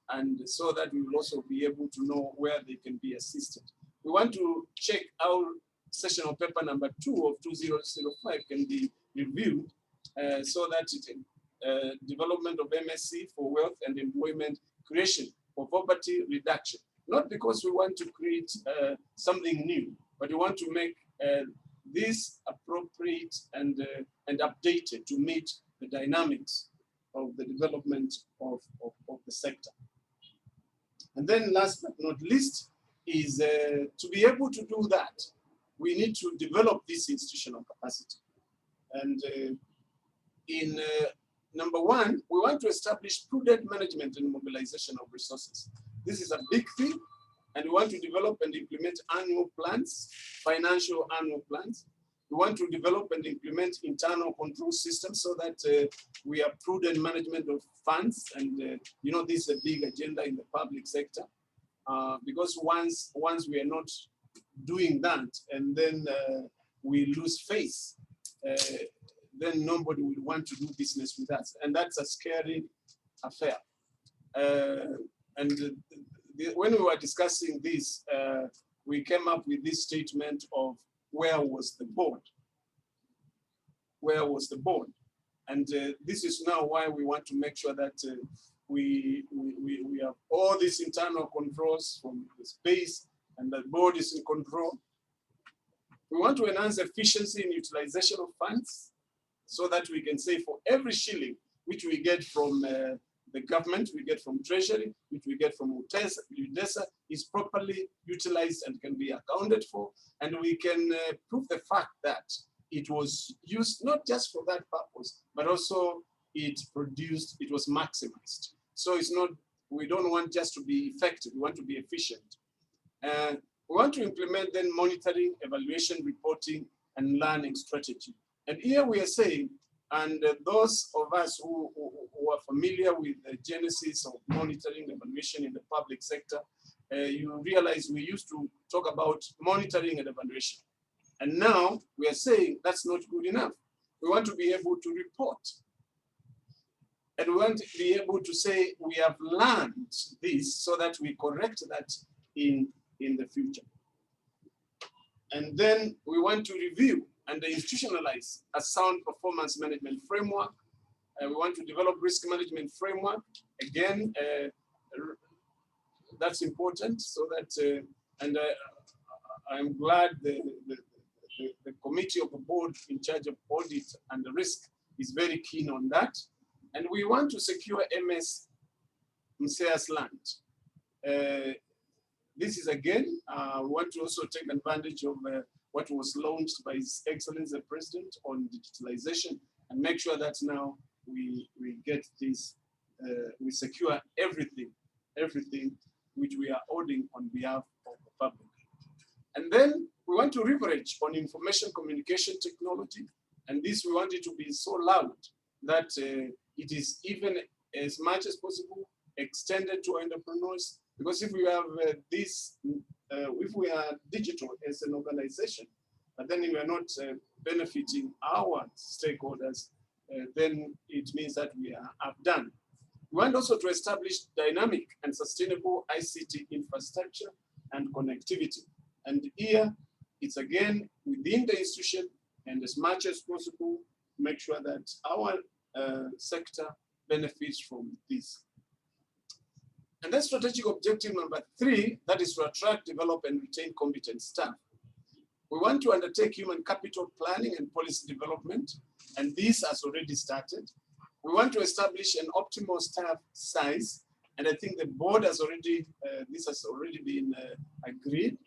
and so that we will also be able to know where they can be assisted. We want to check our sessional paper number 2 of 2005 can be reviewed so that development of MSC for wealth and employment creation for poverty reduction. Not because we want to create something new, but we want to make this appropriate and updated to meet the dynamics of the development of the sector. And then last but not least is to be able to do that, we need to develop this institutional capacity. And in number 1, we want to establish prudent management and mobilization of resources. This is a big thing, and we want to develop and implement annual plans, financial annual plans. We want to develop and implement internal control systems so that we have prudent management of funds. And this is a big agenda in the public sector, because once we are not doing that, and then we lose face, then nobody will want to do business with us. And that's a scary affair. When we were discussing this, we came up with this statement of where was the board? Where was the board? And this is now why we want to make sure that we have all these internal controls from the space, and the board is in control. We want to enhance efficiency in utilization of funds so that we can say for every shilling which we get from the government, we get from Treasury, which we get from UDESA, is properly utilized and can be accounted for. And we can prove the fact that it was used not just for that purpose, but also it was maximized. So it's not, we don't want just to be effective, we want to be efficient. We want to implement then monitoring, evaluation, reporting, and learning strategy. And here we are saying, and those of us who are familiar with the genesis of monitoring evaluation in the public sector, you realize we used to talk about monitoring and evaluation. And now we are saying that's not good enough. We want to be able to report. And we want to be able to say we have learned this so that we correct that in the future. And then we want to review and institutionalize a sound performance management framework. We want to develop risk management framework. Again, that's important so that, and I'm glad the committee of the board in charge of audit and the risk is very keen on that. And we want to secure Msmes land. This is again, we want to also take advantage of what was launched by His Excellency the President on digitalization and make sure that now we get this, we secure everything which we are auditing on behalf of the public. And then we want to leverage on information communication technology. And this we want it to be so loud that it is even as much as possible extended to entrepreneurs. Because if we have if we are digital as an organization, but then we are not benefiting our stakeholders, then it means that we have done. We want also to establish dynamic and sustainable ICT infrastructure and connectivity. And here, it's again within the institution and as much as possible, make sure that our sector benefits from this. And then strategic objective number 3, that is to attract, develop, and retain competent staff. We want to undertake human capital planning and policy development, and this has already started. We want to establish an optimal staff size, and I think the board has already, this has already been agreed.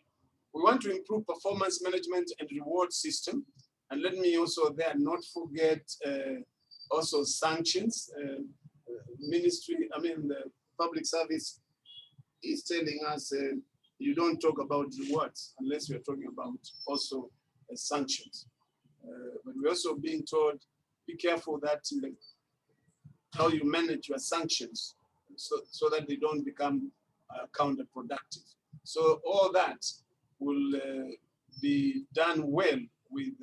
We want to improve performance management and reward system. And let me also there not forget also sanctions. The public service is telling us you don't talk about rewards unless you're talking about also sanctions. But we're also being told, be careful that how you manage your sanctions so that they don't become counterproductive. So all that will be done well with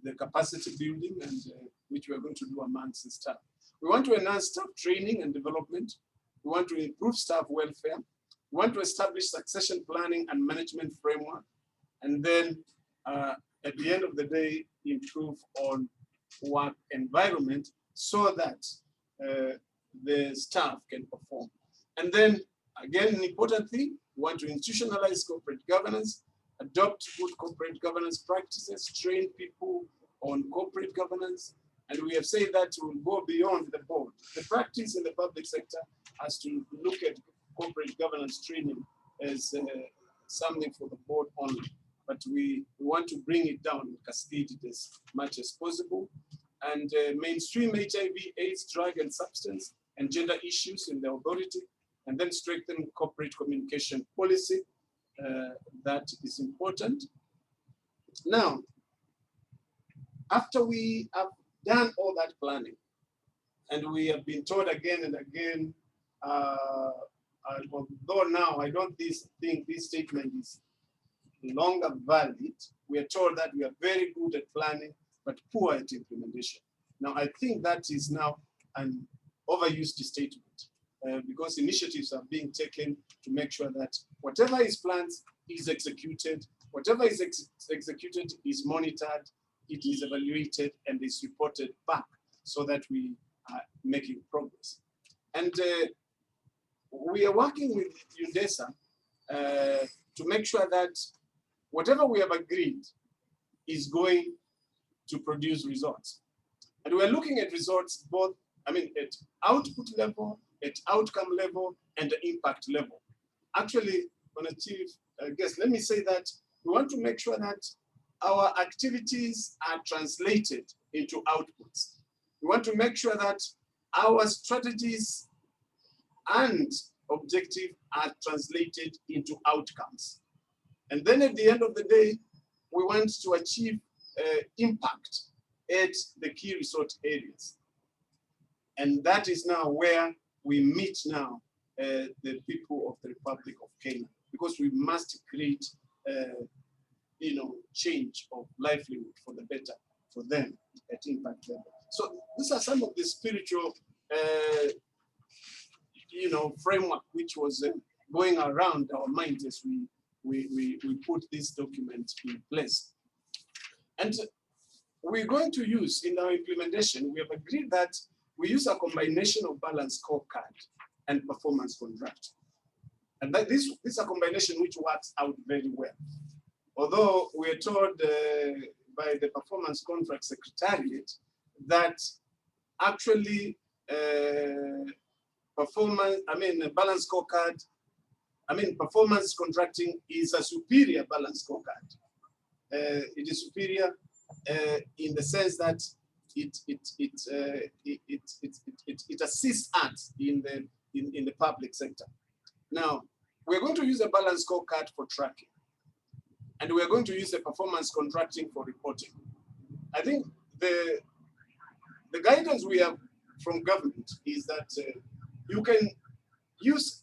the capacity building and which we are going to do amongst the staff. We want to enhance staff training and development. We want to improve staff welfare. We want to establish succession planning and management framework. And then at the end of the day, improve on work environment so that the staff can perform. And then again, an important thing, we want to institutionalize corporate governance, adopt good corporate governance practices, train people on corporate governance. And we have said that we'll go beyond the board. The practice in the public sector has to look at corporate governance training as something for the board only. But we want to bring it down and cascade it as much as possible. And mainstream HIV, AIDS, drug and substance and gender issues in the authority, and then strengthen corporate communication policy. That is important. Now, after we have done all that planning, and we have been told again and again, although now I don't think this statement is longer valid, we are told that we are very good at planning, but poor at implementation. Now, I think that is now an overused statement because initiatives are being taken to make sure that whatever is planned is executed, whatever is executed is monitored, it is evaluated and is reported back so that we are making progress. And we are working with UNDESA to make sure that whatever we have agreed is going to produce results. And we're looking at results both, at output level, at outcome level, and the impact level. Actually, on a chief guest, let me say that we want to make sure that our activities are translated into outputs. We want to make sure that our strategies and objectives are translated into outcomes. And then at the end of the day, we want to achieve impact at the key resort areas. And that is now where we meet now the people of the Republic of Kenya, because we must create change of livelihood for the better for them at impact level. So these are some of the spiritual framework which was going around our mind as we put this document in place. And we're going to use in our implementation, we have agreed that we use a combination of balanced scorecard and performance contract. And that this is a combination which works out very well. Although we are told by the performance contract secretariat that actually balanced scorecard, performance contracting is a superior balanced scorecard. It is superior in the sense that it assists us in the public sector. Now, we're going to use a balanced scorecard for tracking, and we're going to use the performance contracting for reporting. I think the guidance we have from government is that you can use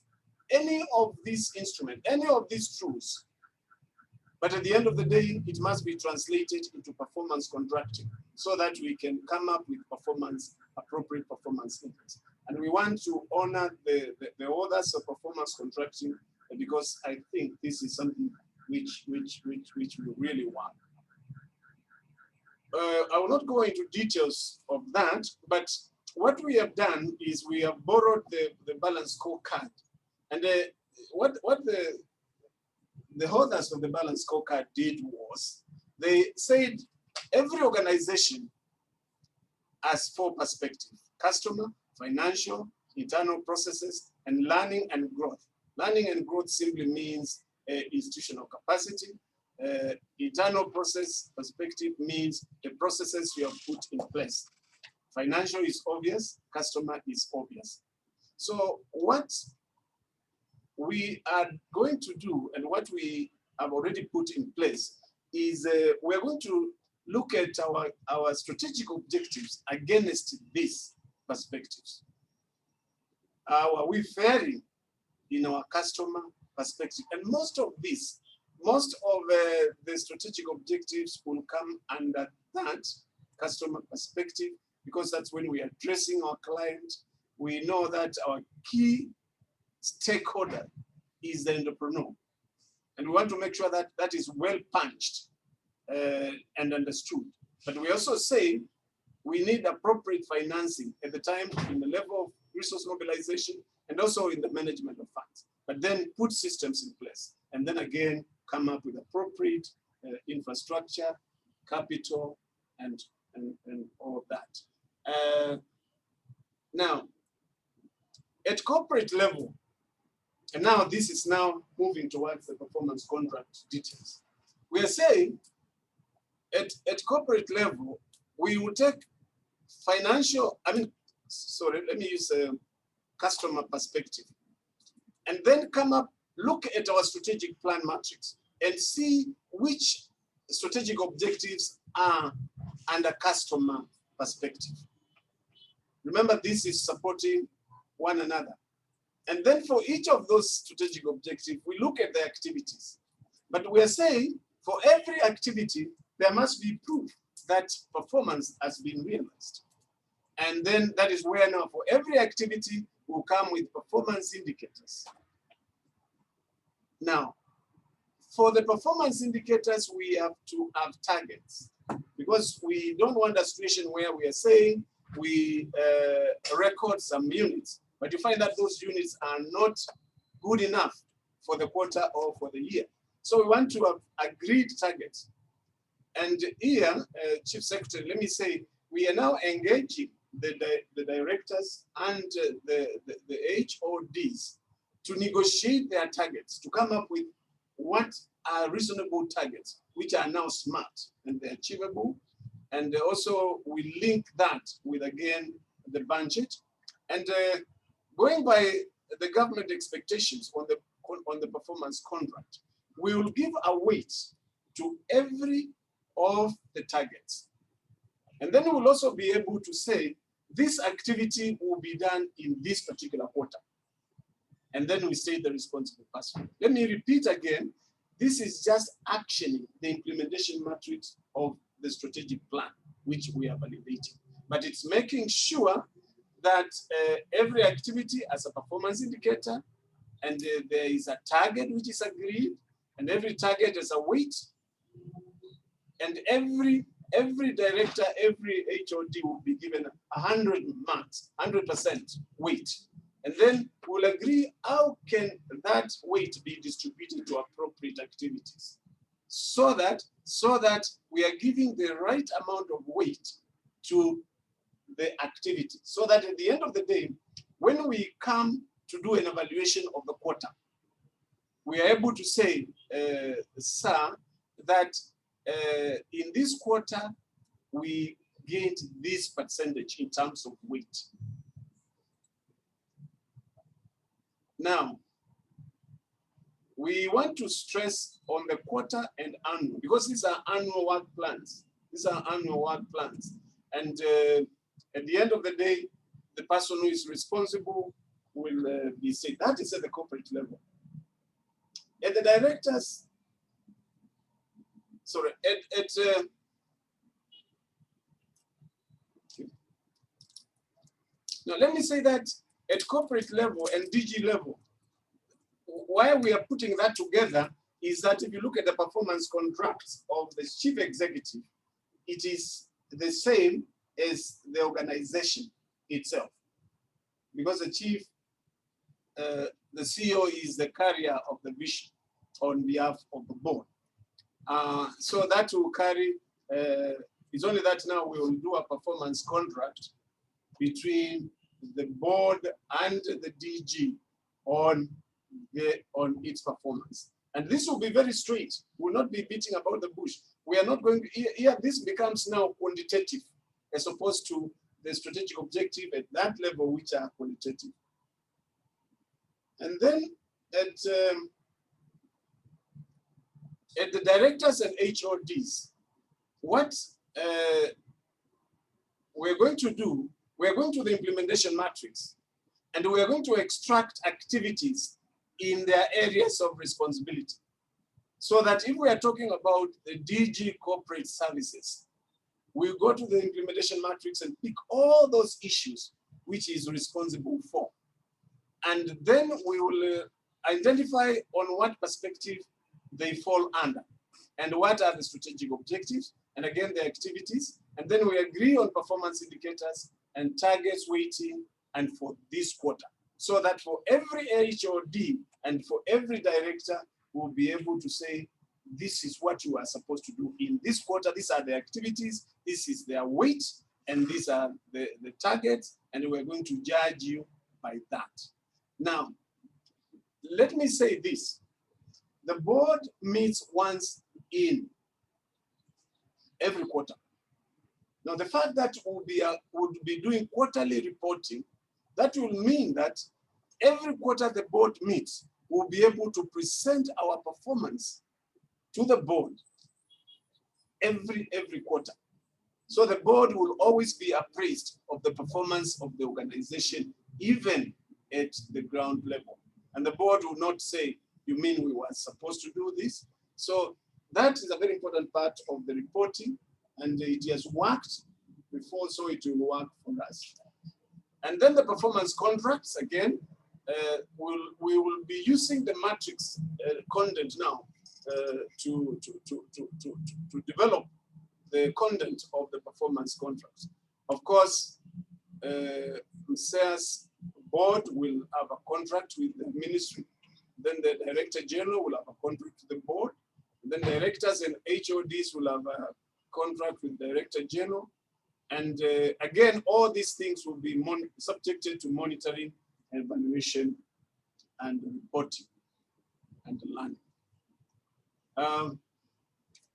any of these instruments, any of these tools But at the end of the day, it must be translated into performance contracting so that we can come up with appropriate performance index. And we want to honor the authors of performance contracting because I think this is something which we really want. I will not go into details of that, but what we have done is we have borrowed the balance scorecard. And what the authors of the balance scorecard did was they said every organization has 4 perspectives: customer, financial, internal processes, and learning and growth. Learning and growth simply means institutional capacity. Internal process perspective means the processes you have put in place. Financial is obvious, customer is obvious. So what we are going to do and what we have already put in place is we're going to look at our strategic objectives against these perspectives. Are we fairing in our customer perspective? And most of the strategic objectives will come under that customer perspective, because that's when we are addressing our client. We know that our key stakeholder is the entrepreneur. And we want to make sure that that is well punched and understood. But we also say we need appropriate financing at the time in the level of resource mobilization and also in the management of funds. But then put systems in place and then again come up with appropriate infrastructure, capital, and all of that. Now, at corporate level, and now this is now moving towards the performance contract details. We are saying at corporate level, we will take financial, let me use a customer perspective, and then come up, look at our strategic plan matrix and see which strategic objectives are under customer perspective. Remember, this is supporting one another. And then for each of those strategic objectives, we look at the activities. But we are saying for every activity, there must be proof that performance has been realized. And then that is where now for every activity, we'll come with performance indicators. Now, for the performance indicators, we have to have targets, because we don't want a situation where we are saying we record some units, but you find that those units are not good enough for the quarter or for the year. So we want to have agreed targets. And here, Chief Secretary, let me say, we are now engaging the directors and the HODs to negotiate their targets, to come up with what are reasonable targets, which are now smart and they're achievable. And also we link that with, again, the budget. And going by the government expectations on the performance contract, we will give a weight to every of the targets. And then we'll also be able to say, this activity will be done in this particular quarter. And then we say the responsible person. Let me repeat again, this is just actioning the implementation matrix of the strategic plan, which we are validating. But it's making sure that every activity has a performance indicator, and there is a target which is agreed, and every target has a weight, and every director, every HOD will be given 100 marks, 100% weight. And then we'll agree how can that weight be distributed to appropriate activities, so that we are giving the right amount of weight to the activity, so that at the end of the day, when we come to do an evaluation of the quarter, we are able to say, sir, that in this quarter, we gained this percentage in terms of weight. Now, we want to stress on the quarter and annual, because these are annual work plans. These are annual work plans. And at the end of the day, the person who is responsible will be said. That is at the corporate level. At the directors, sorry, now let me say that at corporate level and DG level, why we are putting that together is that if you look at the performance contracts of the chief executive, it is the same as the organization itself, because the chief, the CEO is the carrier of the vision on behalf of the board. So that will carry, it's only that now we will do a performance contract between the board and the DG on its performance. And this will be very straight. We'll not be beating about the bush. We are not going to, here this becomes now quantitative as opposed to the strategic objective at that level, which are qualitative. And then at the directors and HODs, what we're going to do, we're going to the implementation matrix, and we are going to extract activities in their areas of responsibility. So that if we are talking about the DG corporate services, we go to the implementation matrix and pick all those issues which is responsible for. And then we will identify on what perspective they fall under and what are the strategic objectives, and again, the activities. And then we agree on performance indicators and targets weighting and for this quarter. So that for every HOD and for every director, we'll be able to say, this is what you are supposed to do in this quarter. These are the activities, this is their weight, and these are the targets, and we're going to judge you by that. Now, let me say this. The board meets once in every quarter. Now, the fact that we'll be doing quarterly reporting, that will mean that every quarter the board meets, we'll be able to present our performance to the board every quarter. So the board will always be appraised of the performance of the organization, even at the ground level. And the board will not say, you mean we were supposed to do this? So that is a very important part of the reporting, and it has worked before, so it will work for us. And then the performance contracts, again, we will be using the matrix content now to develop the content of the performance contracts. Of course, Msmes board will have a contract with the ministry. Then the director general will have a contract with the board. And then directors and HODs will have a contract with director general. And again, all these things will be subjected to monitoring, evaluation, and reporting and learning.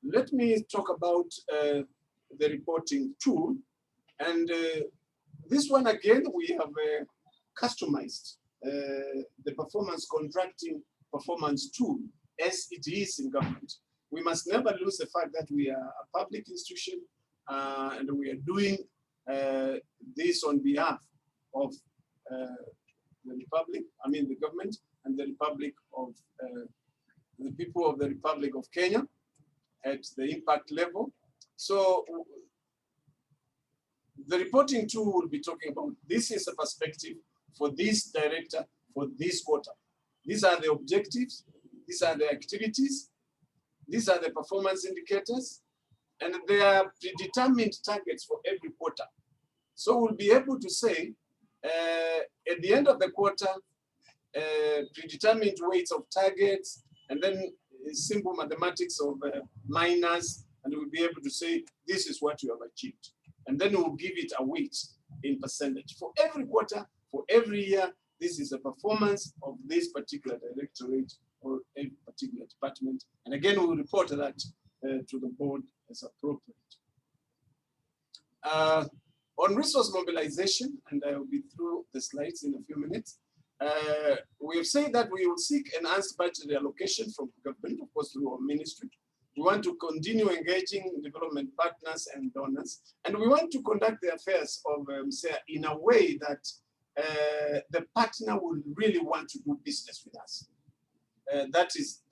Let me talk about the reporting tool. And this one, again, we have customized the performance contracting performance tool as it is in government. We must never lose the fact that we are a public institution and we are doing this on behalf of the Republic, I mean the government and the Republic of, the people of the Republic of Kenya at the impact level. So the reporting tool will be talking about, this is a perspective for this director for this quarter. These are the objectives, these are the activities, these are the performance indicators, and there are predetermined targets for every quarter. So we'll be able to say, at the end of the quarter, predetermined weights of targets, and then simple mathematics of minus, and we'll be able to say, this is what you have achieved. And then we'll give it a weight in percentage. For every quarter, for every year, this is a performance of this particular directorate or a particular department. And again, we'll report that to the board as appropriate. On resource mobilization, and I will be through the slides in a few minutes, we have said that we will seek enhanced budget allocation from government, of course, through our ministry. We want to continue engaging development partners and donors, and we want to conduct the affairs of MSEA in a way that the partner will really want to do business with us. That is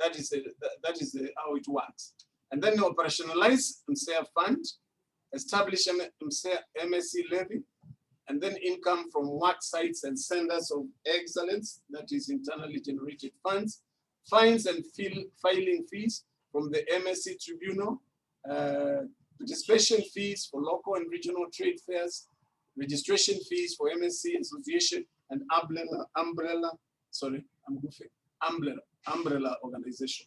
how it works. And then operationalize MSEA fund, establish MSE levy, and then income from work sites and centers of excellence, that is internally generated funds, fines and filing fees from the MSE tribunal, participation fees for local and regional trade fairs, registration fees for MSC association and umbrella organization.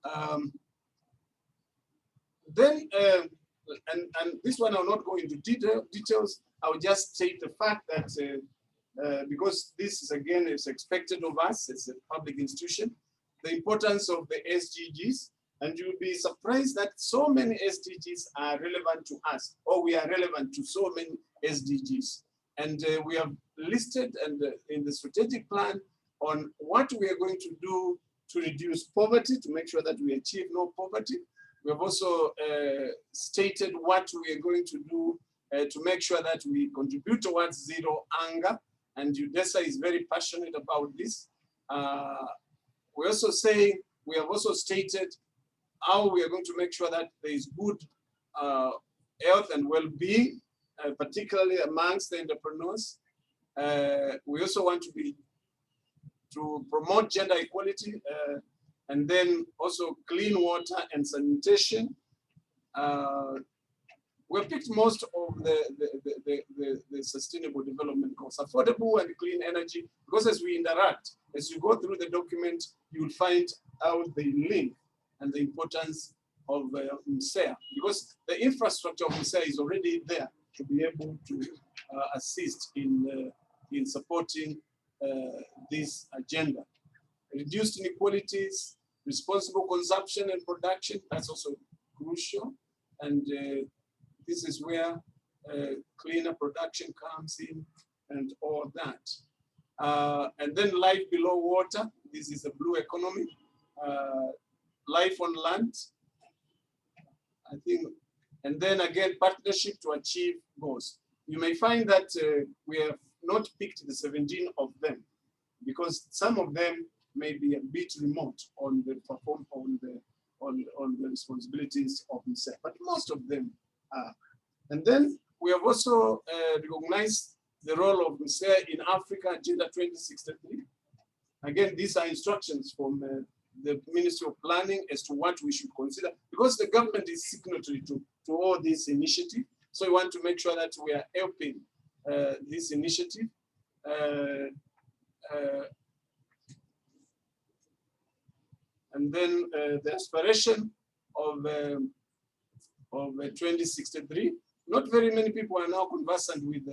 And this one I'll not go into details. I'll just state the fact that because this is again is expected of us as a public institution, the importance of the SDGs, and you'll be surprised that so many SDGs are relevant to us, or we are relevant to so many SDGs. And we have listed and in the strategic plan on what we are going to do to reduce poverty, to make sure that we achieve no poverty. We have also stated what we are going to do to make sure that we contribute towards zero hunger, and UDESA is very passionate about this. We also say, we have also stated how we are going to make sure that there is good health and well-being, particularly amongst the entrepreneurs. We also want to promote gender equality, and then also clean water and sanitation. We picked most of the sustainable development goals, affordable and clean energy, because as we interact, as you go through the document, you'll find out the link and the importance of MSEA, because the infrastructure of MSEA is already there to be able to assist in supporting this agenda. Reduced inequalities, responsible consumption and production, that's also crucial. And this is where cleaner production comes in and all that. And then life below water, this is the blue economy. Life on land, I think, and then again, partnership to achieve goals. You may find that we have not picked the 17 of them because some of them may be a bit remote on the on the responsibilities of MSEA, but most of them are. And then we have also recognized the role of MSEA in Africa Agenda 2063. Again, these are instructions from the Ministry of Planning as to what we should consider, because the government is signatory to all these initiatives. So we want to make sure that we are helping this initiative. And then the aspiration of 2063. Not very many people are now conversant with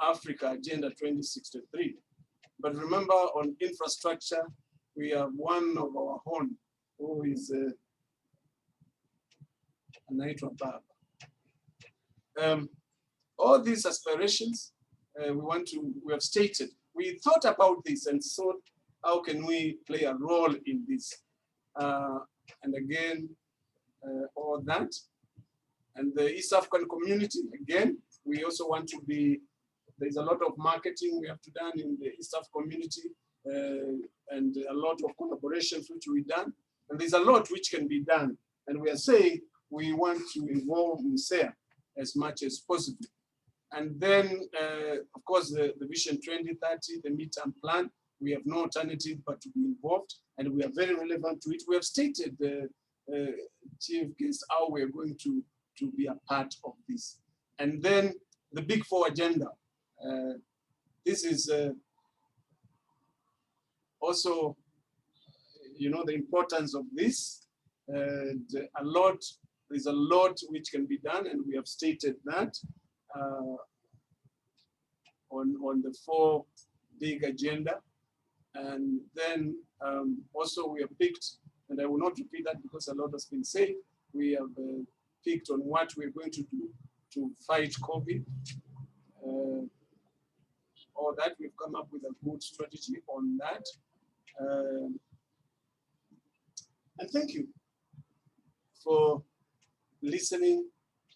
Africa Agenda 2063. But remember, on infrastructure, we have one of our own who is Anaitwa Baba. All these aspirations, we have stated. We thought about this and thought, how can we play a role in this? And again, all that. And the East African community, again, we also want to be, there's a lot of marketing we have to done in the East African community, and a lot of collaborations which we've done. And there's a lot which can be done. And we are saying we want to involve MSEA as much as possible. And then, of course, the Vision 2030, the midterm plan, we have no alternative but to be involved, and we are very relevant to it. We have stated, Chief Guest, how we are going to be a part of this. And then the Big Four agenda. This is also, the importance of this. There's a lot which can be done, and we have stated that on the 4 big agenda. And then also we have picked, and I will not repeat that because a lot has been said, we have picked on what we're going to do to fight COVID. All that, we've come up with a good strategy on that. And thank you for listening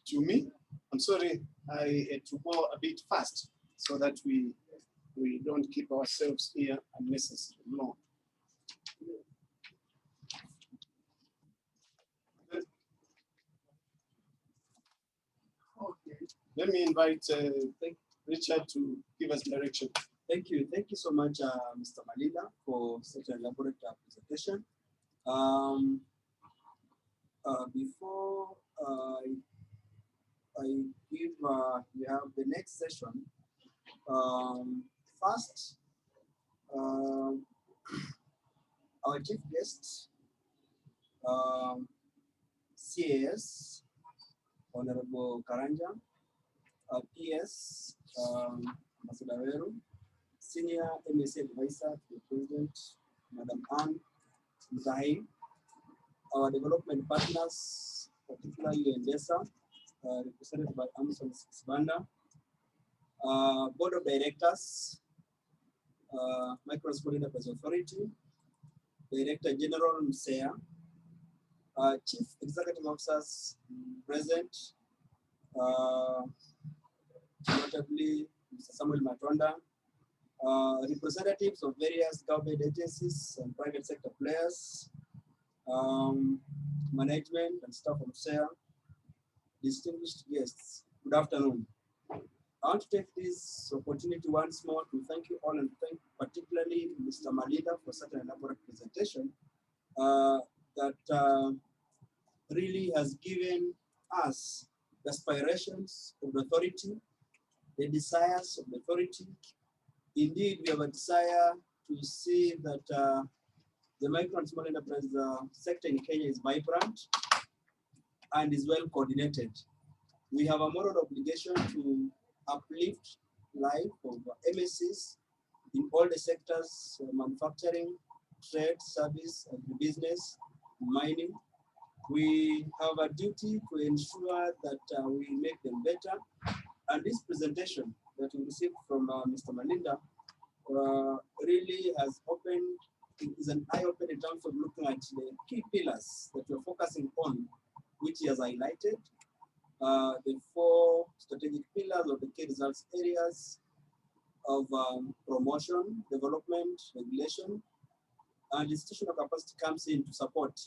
to me. I'm sorry I had to go a bit fast so that we don't keep ourselves here unnecessarily long. Let me invite Richard to give us direction. Thank you so much, Mr. Malinda, for such an elaborate presentation. Before I give we have the next session. First, our chief guest, CAS, Honorable Karanja, PS, Ambassador Senior MSEA Advisor to the President, Madam Anne Mzahi, our development partners, particularly UNDESA, represented by Smes, Board of Directors, Micro and Small Enterprise Authority, Director General MSEA, Chief Executive Officers present, notably Mr. Samuel Matonda, representatives of various government agencies and private sector players, management and staff of MSEA, distinguished guests, good afternoon. I want to take this opportunity once more to thank you all and thank particularly Mr. Malinda for such an elaborate presentation that really has given us the aspirations of the authority, the desires of the authority. Indeed, we have a desire to see that the micro and small enterprise sector in Kenya is vibrant and is well coordinated. We have a moral obligation to uplift life of MSCs in all the sectors, manufacturing, trade, service, agribusiness, mining. We have a duty to ensure that we make them better. And this presentation that we received from Mr. Malinda really has opened, is an eye-opener in terms of looking at the key pillars that we're focusing on, which he has highlighted. The 4 strategic pillars of the key results areas of promotion, development, regulation, and institutional capacity comes in to support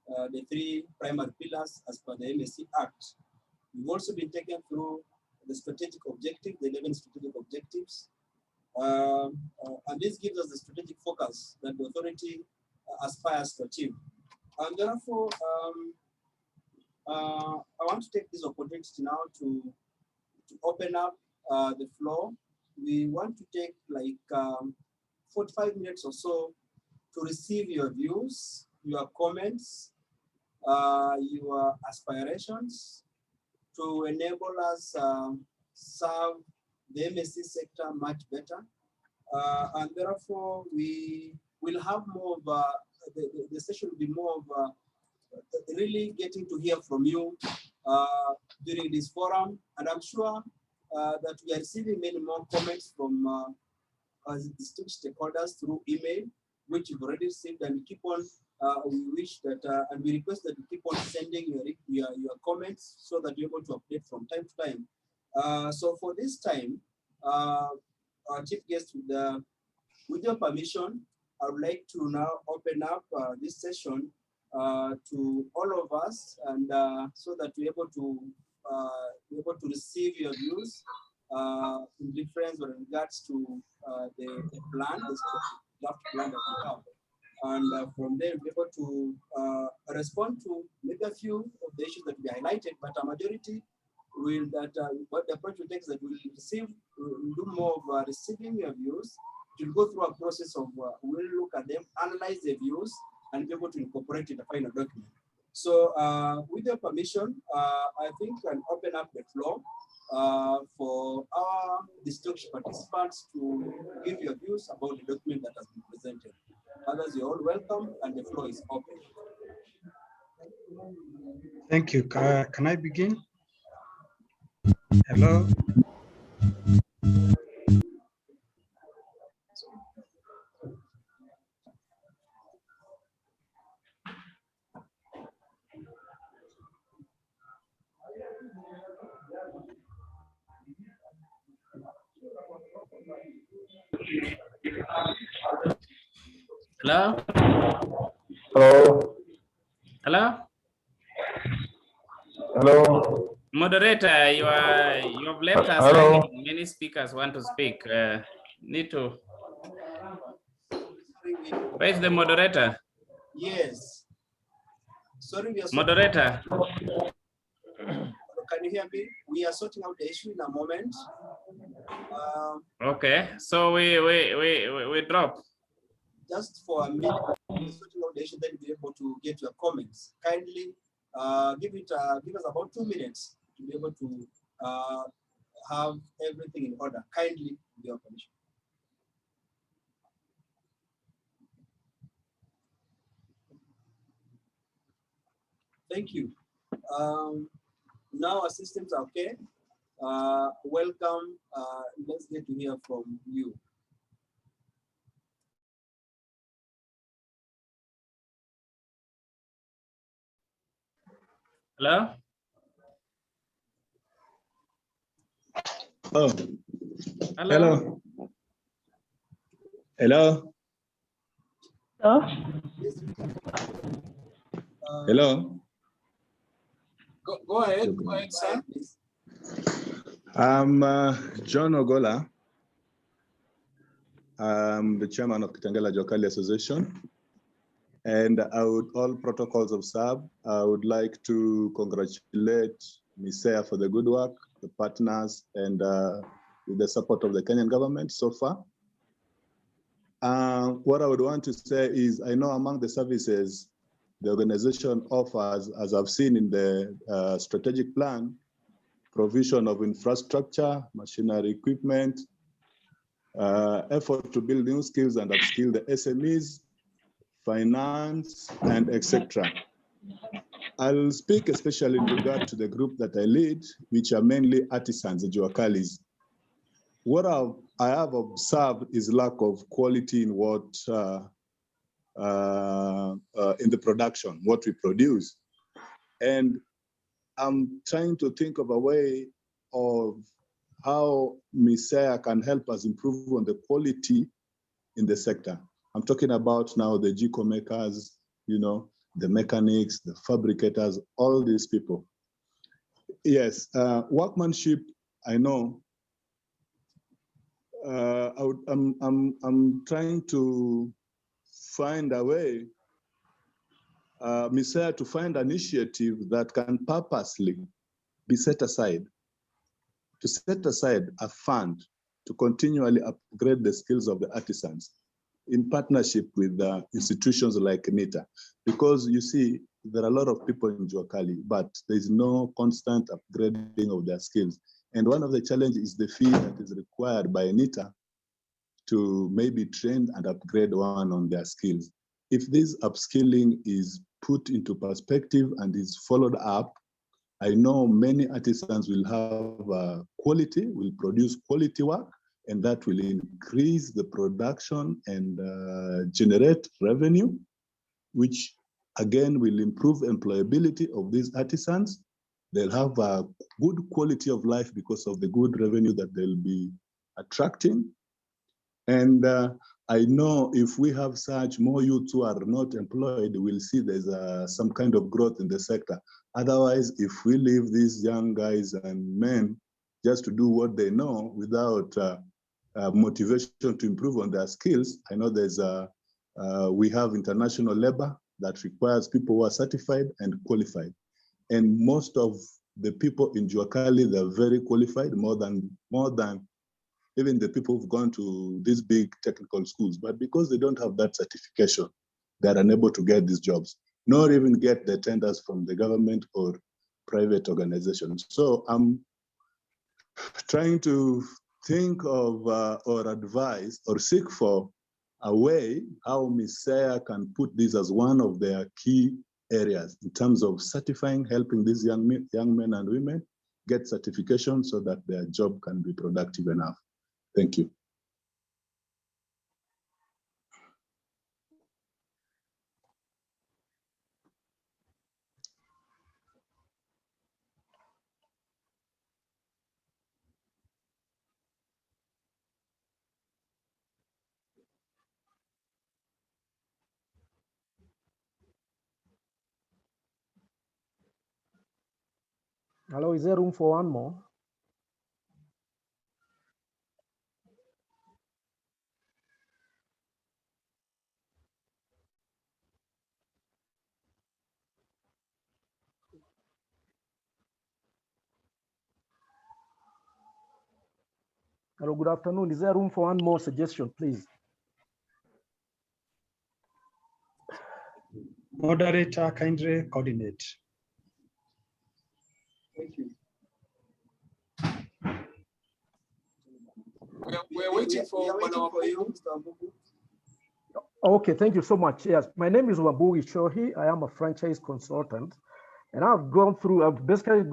the 3 primary pillars as per the MSEA Act. We've also been taken through the strategic objective, the 11 strategic objectives, and this gives us the strategic focus that the authority aspires to achieve. And therefore, I want to take this opportunity now to open up the floor. We want to take like 45 minutes or so to receive your views, your comments, your aspirations to enable us serve the MSC sector much better. And therefore, we will have more of the session will be more of really getting to hear from you during this forum. And I'm sure that we are receiving many more comments from distinguished stakeholders through email, which you've already received, and we keep on, we wish that, and we request that you keep on sending your comments so that you're able to update from time to time. So for this time, our chief guest, with your permission, I would like to now open up this session to all of us, and so that we're able to receive your views in difference with regards to the plan, the draft plan that we have. And from there, we'll be able to respond to maybe a few of the issues that we highlighted, but a majority will what the approach will take is that we'll do more of receiving your views. We'll go through a process of, we'll look at them, analyze the views, and be able to incorporate in the final document. So with your permission, I think I can open up the floor for our distinguished participants to give your views about the document that has been presented. Others, you're all welcome, and the floor is open. Thank you. Can I begin? Hello? Hello? Hello? Hello? Hello? Moderator, you have left us Hello. hanging. Many speakers want to speak. Need to. Where's the moderator? Yes. Sorry, we are Moderator. Can you hear me? We are sorting out the issue in a moment. Okay, so we drop. Just for a minute, sorting out the issue, then be able to get your comments. Kindly give us about 2 minutes to be able to have everything in order. Kindly, with your permission. Thank you. Now our systems are okay. Welcome. Let's get to hear from you. Hello? Oh, hello. Hello. Hello. Hello. Go ahead, sir. I'm John Ogola. I'm the chairman of Kitengela Jokali Association. And all protocols of SAB, I would like to congratulate MSEA for the good work, the partners, and with the support of the Kenyan government so far. What I would want to say is, I know among the services the organization offers, as I've seen in the strategic plan, provision of infrastructure, machinery, equipment, effort to build new skills and upskill the SMEs, finance, and etc. I'll speak especially in regard to the group that I lead, which are mainly artisans, the Juakalis. What I have observed is lack of quality in what in the production, what we produce. And I'm trying to think of a way of how MSEA can help us improve on the quality in the sector. I'm talking about now the GECO makers, you know, the mechanics, the fabricators, all these people. Yes, workmanship, I know. I'm trying to find a way, MSEA, to find an initiative that can purposely be set aside, to set aside a fund to continually upgrade the skills of the artisans in partnership with institutions like NITA. Because you see, there are a lot of people in Juakali, but there's no constant upgrading of their skills. And one of the challenges is the fee that is required by NITA to maybe train and upgrade one on their skills. If this upskilling is put into perspective and is followed up, I know many artisans will have quality, will produce quality work, and that will increase the production and generate revenue, which again will improve employability of these artisans. They'll have a good quality of life because of the good revenue that they'll be attracting. And I know if we have such more youths who are not employed, we'll see there's some kind of growth in the sector. Otherwise, if we leave these young guys and men just to do what they know without motivation to improve on their skills, I know we have international labor that requires people who are certified and qualified. And most of the people in Juakali, they're very qualified, more than even the people who've gone to these big technical schools. But because they don't have that certification, they're unable to get these jobs, nor even get the tenders from the government or private organizations. So I'm trying to think of or advise or seek for a way how MSEA can put this as one of their key areas in terms of certifying, helping these young men and women get certification so that their job can be productive enough. Thank you. Hello, is there room for one more? Hello, good afternoon. Is there room for one more suggestion, please? Moderator, kindly coordinate. Thank you. We're waiting for you, Mr. Abubu. Okay, thank you so much. Yes, my name is Wambui Shohi. I am a franchise consultant, and I've basically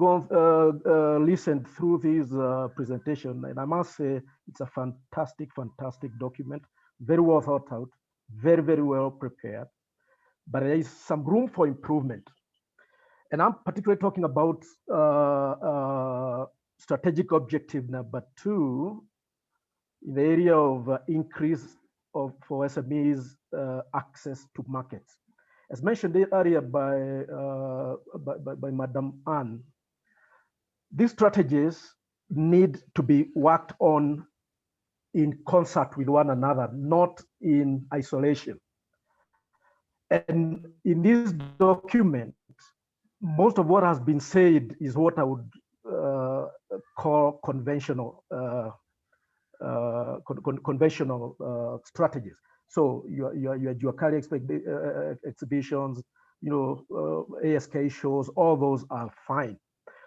listened through this presentation, and I must say it's a fantastic document, very well thought out, very, very well prepared, but there is some room for improvement. And I'm particularly talking about strategic objective number 2 in the area of increase for SMEs access to markets. As mentioned earlier by Madam Anne, these strategies need to be worked on in concert with one another, not in isolation. And in this document, most of what has been said is what I would call conventional strategies. So your career exhibitions, ASK shows, all those are fine.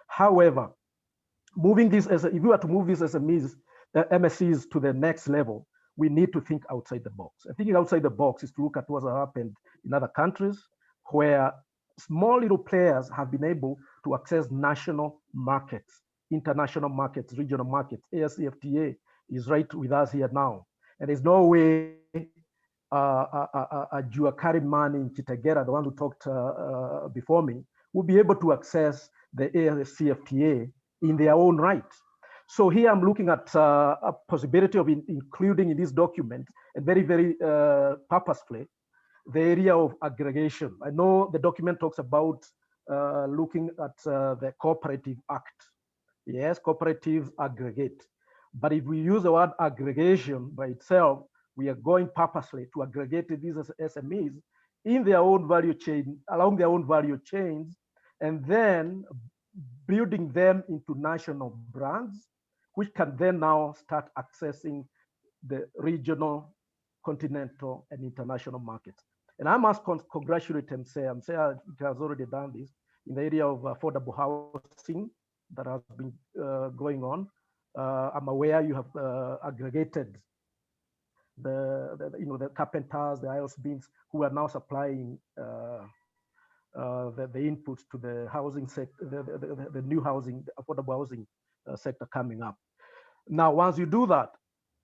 However, moving this if we were to move these MSCs to the next level, we need to think outside the box. And thinking outside the box is to look at what has happened in other countries where small little players have been able to access national markets, international markets, regional markets. ASEFTA is right with us here now. And there's no way a Juakari man in Kitagera, the one who talked before me, will be able to access the ASEFTA in their own right. So here I'm looking at a possibility of including in this document, and very, very purposefully, the area of aggregation. I know the document talks about looking at the Cooperative Act. Yes, cooperatives aggregate. But if we use the word aggregation by itself, we are going purposely to aggregate these SMEs in their own value chain, along their own value chains, and then building them into national brands, which can then now start accessing the regional, continental, and international markets. And I must congratulate MSEA. MSEA has already done this in the area of affordable housing that has been going on. I'm aware you have aggregated the carpenters, the IOS who are now supplying the inputs to the housing sector, the new housing, the affordable housing sector coming up. Now, once you do that,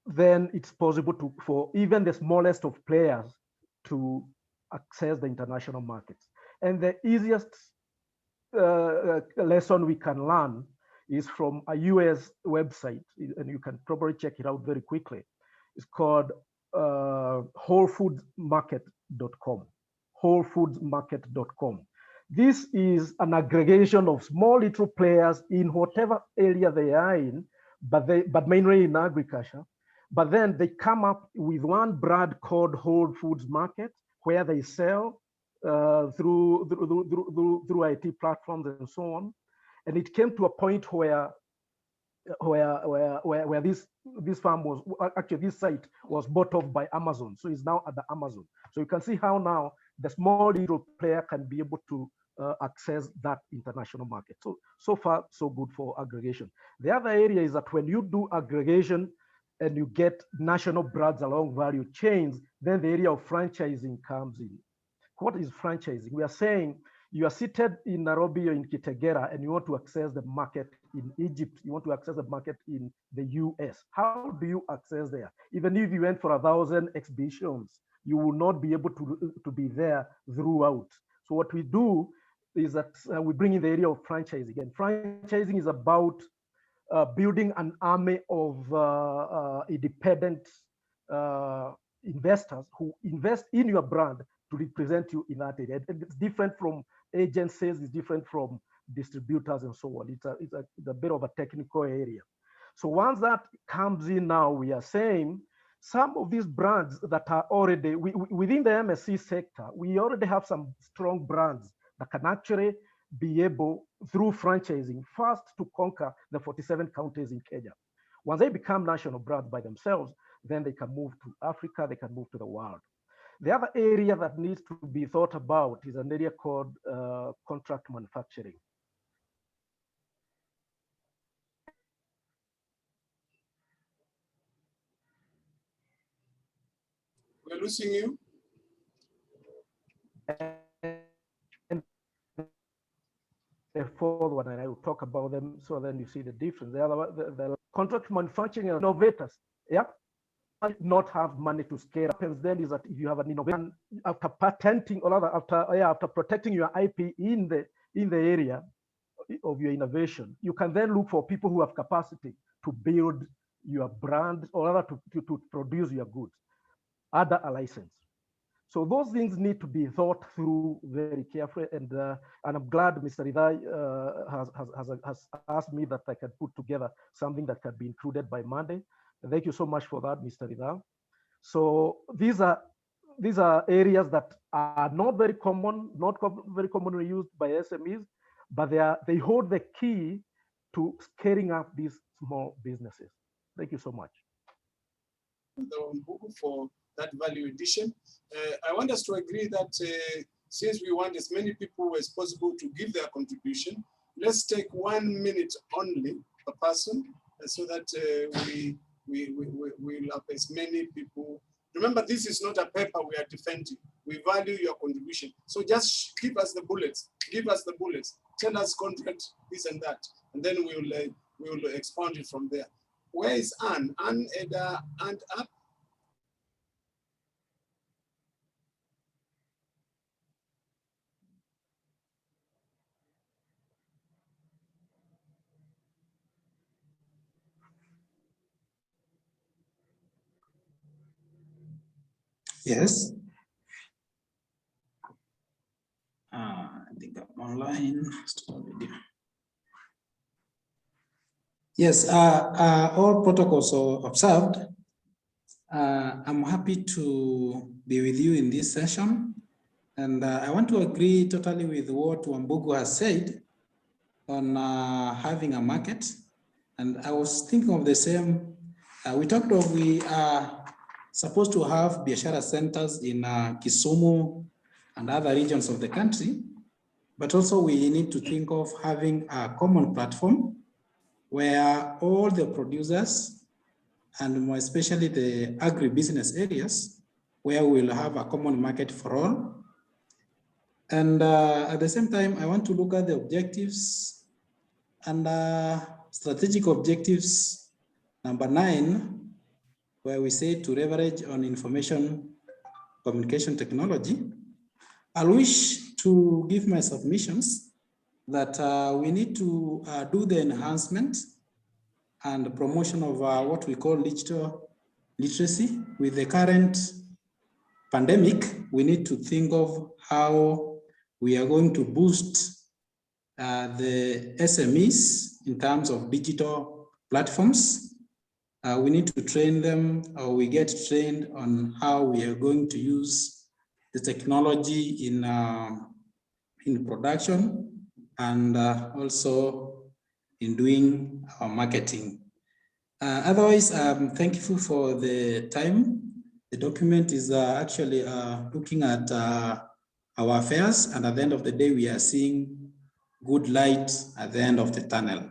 then it's possible for even the smallest of players to access the international markets. And the easiest lesson we can learn is from a US website, and you can probably check it out very quickly. It's called wholefoodsmarket.com. wholefoodsmarket.com. This is an aggregation of small little players in whatever area they are in, but mainly in agriculture. But then they come up with one brand called Whole Foods Market, where they sell through IT platforms and so on. And it came to a point where this farm was actually, this site was bought off by Amazon, so it's now at the Amazon. So you can see how now the small little player can be able to access that international market. So far so good for aggregation. The other area is that when you do aggregation and you get national brands along value chains, then the area of franchising comes in. What is franchising? We are saying you are seated in Nairobi or in Kitagera and you want to access the market in Egypt, you want to access the market in the US. How do you access there? Even if you went for 1,000 exhibitions, you will not be able to be there throughout. So what we do is that we bring in the area of franchising. And franchising is about building an army of independent investors who invest in your brand to represent you in that area. And it's different from agencies, it's different from distributors and so on. It's a bit of a technical area. So once that comes in now, we are saying some of these brands that are already within the MSC sector, we already have some strong brands that can actually be able, through franchising, first to conquer the 47 counties in Kenya. Once they become national brands by themselves, then they can move to Africa, they can move to the world. The other area that needs to be thought about is an area called contract manufacturing. We're losing you. And the fourth one, and I will talk about them so then you see the difference. The other one, the contract manufacturing and innovators, yeah, not have money to scale up. And then is that if you have an innovation, after patenting or rather after protecting your IP in the area of your innovation, you can then look for people who have capacity to build your brand or rather to produce your goods under a license. So those things need to be thought through very carefully, and I'm glad Mr. Ridhai has asked me that I can put together something that can be included by Monday. Thank you so much for that, Mr. Ridhai. So these are areas that are not very common, very commonly used by SMEs, but they hold the key to scaling up these small businesses. Thank you so much. For that value addition. I want us to agree that since we want as many people as possible to give their contribution, let's take 1 minute only per person so that we'll have as many people. Remember, this is not a paper we are defending. We value your contribution. So just give us the bullets. Give us the bullets. Tell us contract this and that, and then we will expand it from there. Where is Anne? Anne, Eda, and up. Yes. I think I'm online. Yes, all protocols are observed. I'm happy to be with you in this session. And I want to agree totally with what Wambugu has said on having a market. And I was thinking of the same. We talked of we are supposed to have biashara centers in Kisumu and other regions of the country, but also we need to think of having a common platform where all the producers and more especially the agribusiness areas, where we'll have a common market for all. And at the same time, I want to look at the objectives and strategic objectives, number 9, where we say to leverage on information communication technology. I wish to give my submissions that we need to do the enhancement and promotion of what we call digital literacy. With the current pandemic, we need to think of how we are going to boost the SMEs in terms of digital platforms. We need to train them, or we get trained on how we are going to use the technology in production and also in doing our marketing. Otherwise, I'm thankful for the time. The document is actually looking at our affairs, and at the end of the day, we are seeing good light at the end of the tunnel.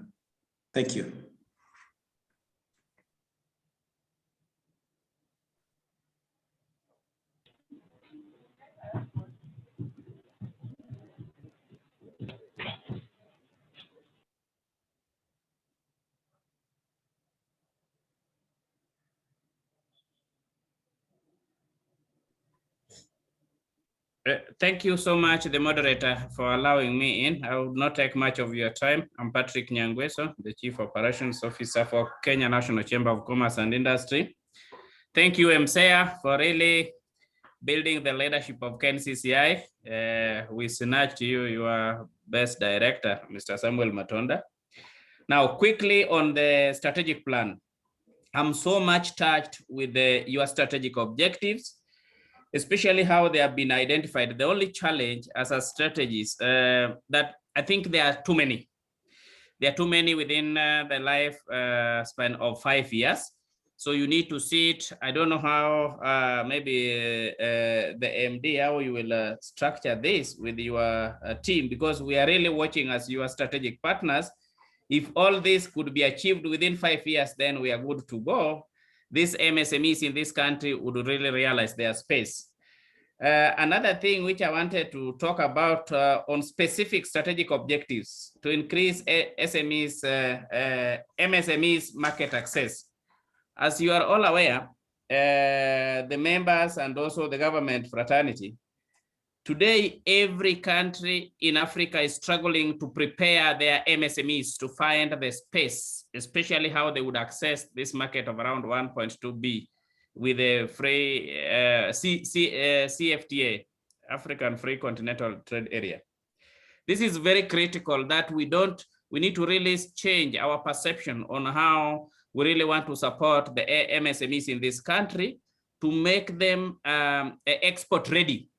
Thank you. Thank you so much, the moderator, for allowing me in. I will not take much of your time. I'm Patrick Nyangweso, the Chief Operations Officer for Kenya National Chamber of Commerce and Industry. Thank you, MSEA, for really building the leadership of KNCCI. We snatched you your best director, Mr. Samuel Matonda. Now, quickly on the strategic plan. I'm so much touched with your strategic objectives, especially how they have been identified. The only challenge as a strategist that I think there are too many. There are too many within the life span of 5 years. So you need to see it. I don't know how maybe the MD, how you will structure this with your team, because we are really watching as your strategic partners. If all this could be achieved within 5 years, then we are good to go. These MSMEs in this country would really realize their space. Another thing which I wanted to talk about on specific strategic objectives to increase MSMEs market access. As you are all aware, the members and also the government fraternity, today, every country in Africa is struggling to prepare their MSMEs to find the space, especially how they would access this market of around 1.2 B with a free CFTA, African Free Continental Trade Area. This is very critical that we need to really change our perception on how we really want to support the MSMEs in this country to make them export ready.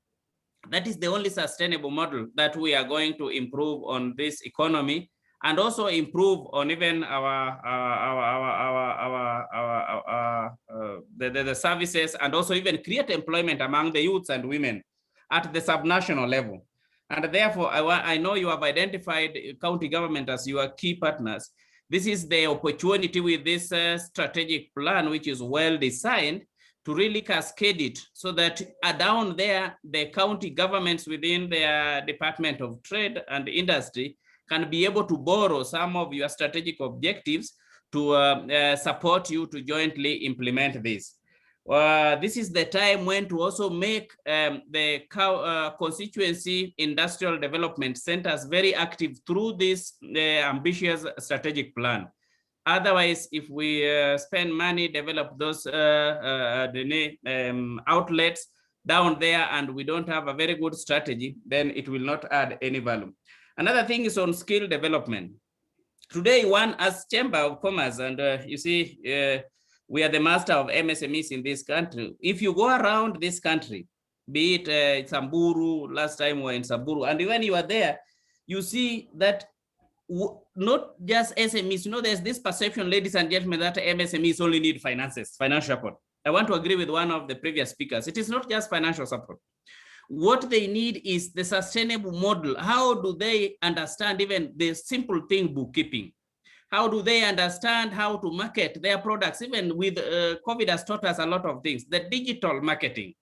That is the only sustainable model that we are going to improve on this economy, and also improve on even the services, and also even create employment among the youths and women at the subnational level. And therefore, I know you have identified county government as your key partners. This is the opportunity with this strategic plan, which is well designed, to really cascade it so that down there, the county governments within their Department of Trade and Industry can be able to borrow some of your strategic objectives to support you to jointly implement this. This is the time when to also make the constituency industrial development centers very active through this ambitious strategic plan. Otherwise, if we spend money, develop those outlets down there, and we don't have a very good strategy, then it will not add any value. Another thing is on skill development. Today, one as Chamber of Commerce, and you see, we are the master of MSMEs in this country. If you go around this country, be it Samburu, last time we were in Samburu, and when you are there, you see that not just SMEs, you know, there's this perception, ladies and gentlemen, that MSMEs only need finances, financial support. I want to agree with one of the previous speakers. It is not just financial support. What they need is the sustainable model. How do they understand even the simple thing, bookkeeping? How do they understand how to market their products? Even with COVID has taught us a lot of things, the digital marketing.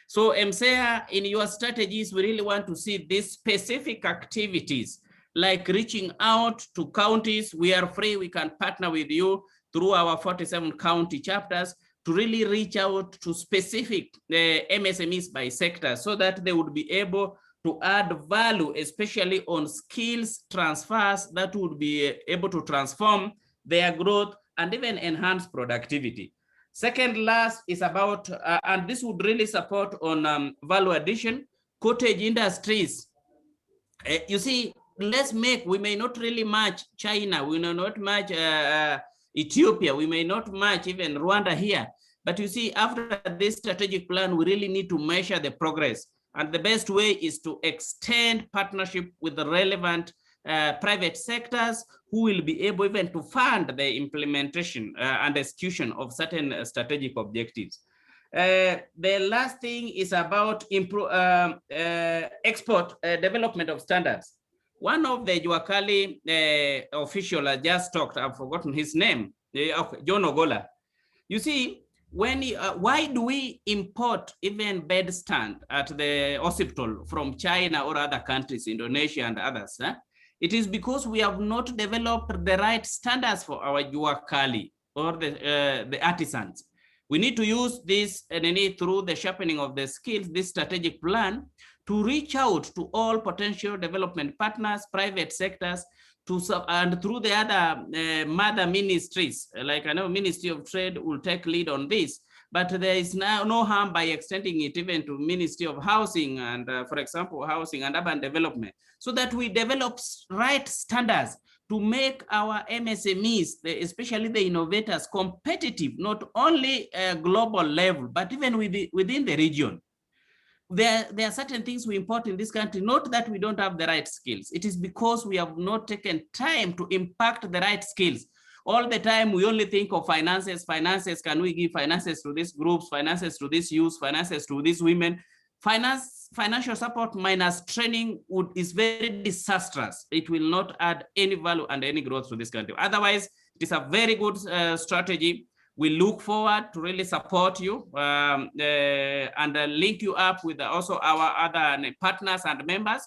So MSEA, in your strategies, we really want to see these specific activities, like reaching out to counties. We are free, we can partner with you through our 47 county chapters to really reach out to specific MSMEs by sector, so that they would be able to add value, especially on skills transfers that would be able to transform their growth and even enhance productivity. Second last is about, and this would really support on value addition, cottage industries. You see, we may not really match China, we may not match Ethiopia, we may not match even Rwanda here, but you see, after this strategic plan, we really need to measure the progress. And the best way is to extend partnership with the relevant private sectors who will be able even to fund the implementation and execution of certain strategic objectives. The last thing is about export development of standards. One of the Juakali official I just talked, I've forgotten his name, John Ogola. You see, when why do we import even bed stand at the hospital from China or other countries, Indonesia and others? Huh? It is because we have not developed the right standards for our Juakali or the artisans. We need to use this through the sharpening of the skills, this strategic plan, to reach out to all potential development partners, private sectors, and through the other mother ministries, like I know Ministry of Trade will take lead on this, but there is now no harm by extending it even to Ministry of Housing and, for example, Housing and Urban Development, so that we develop right standards to make our MSMEs, especially the innovators, competitive, not only a global level, but even within the region. There are certain things we import in this country, not that we don't have the right skills. It is because we have not taken time to impact the right skills. All the time, we only think of finances. Finances, can we give finances to these groups, finances to these youth, finances to these women? Financial support minus training is very disastrous. It will not add any value and any growth to this country. Otherwise, it is a very good strategy. We look forward to really support you and link you up with also our other partners and members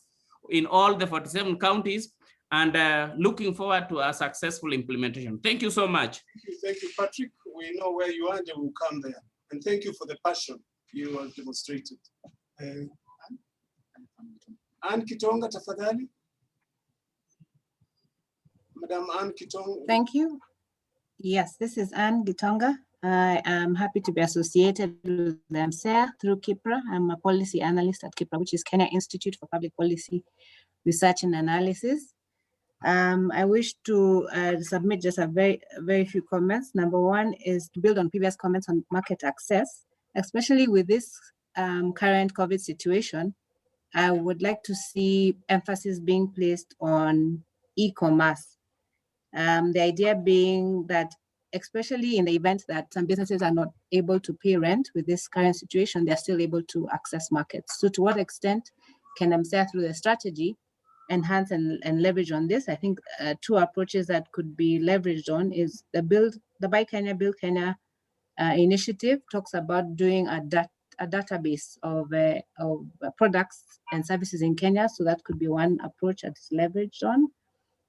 in all the 47 counties, and looking forward to a successful implementation. Thank you so much. Thank you, Patrick. We know where you are and we'll come there. And thank you for the passion you have demonstrated. Anne Kitonga, tafadhali. Madam Anne Kitonga. Thank you. Yes, this is Anne Gitonga. I am happy to be associated with the MSEA through KIPRA. I'm a policy analyst at KIPRA, which is Kenya Institute for Public Policy Research and Analysis. I wish to submit just a very few comments. Number one is to build on previous comments on market access, especially with this current COVID situation. I would like to see emphasis being placed on e-commerce. The idea being that, especially in the event that some businesses are not able to pay rent with this current situation, they're still able to access markets. So to what extent can MSEA, through the strategy, enhance and leverage on this? I think two approaches that could be leveraged on is the Buy Kenya, Build Kenya initiative talks about doing a database of products and services in Kenya. So that could be one approach that's leveraged on.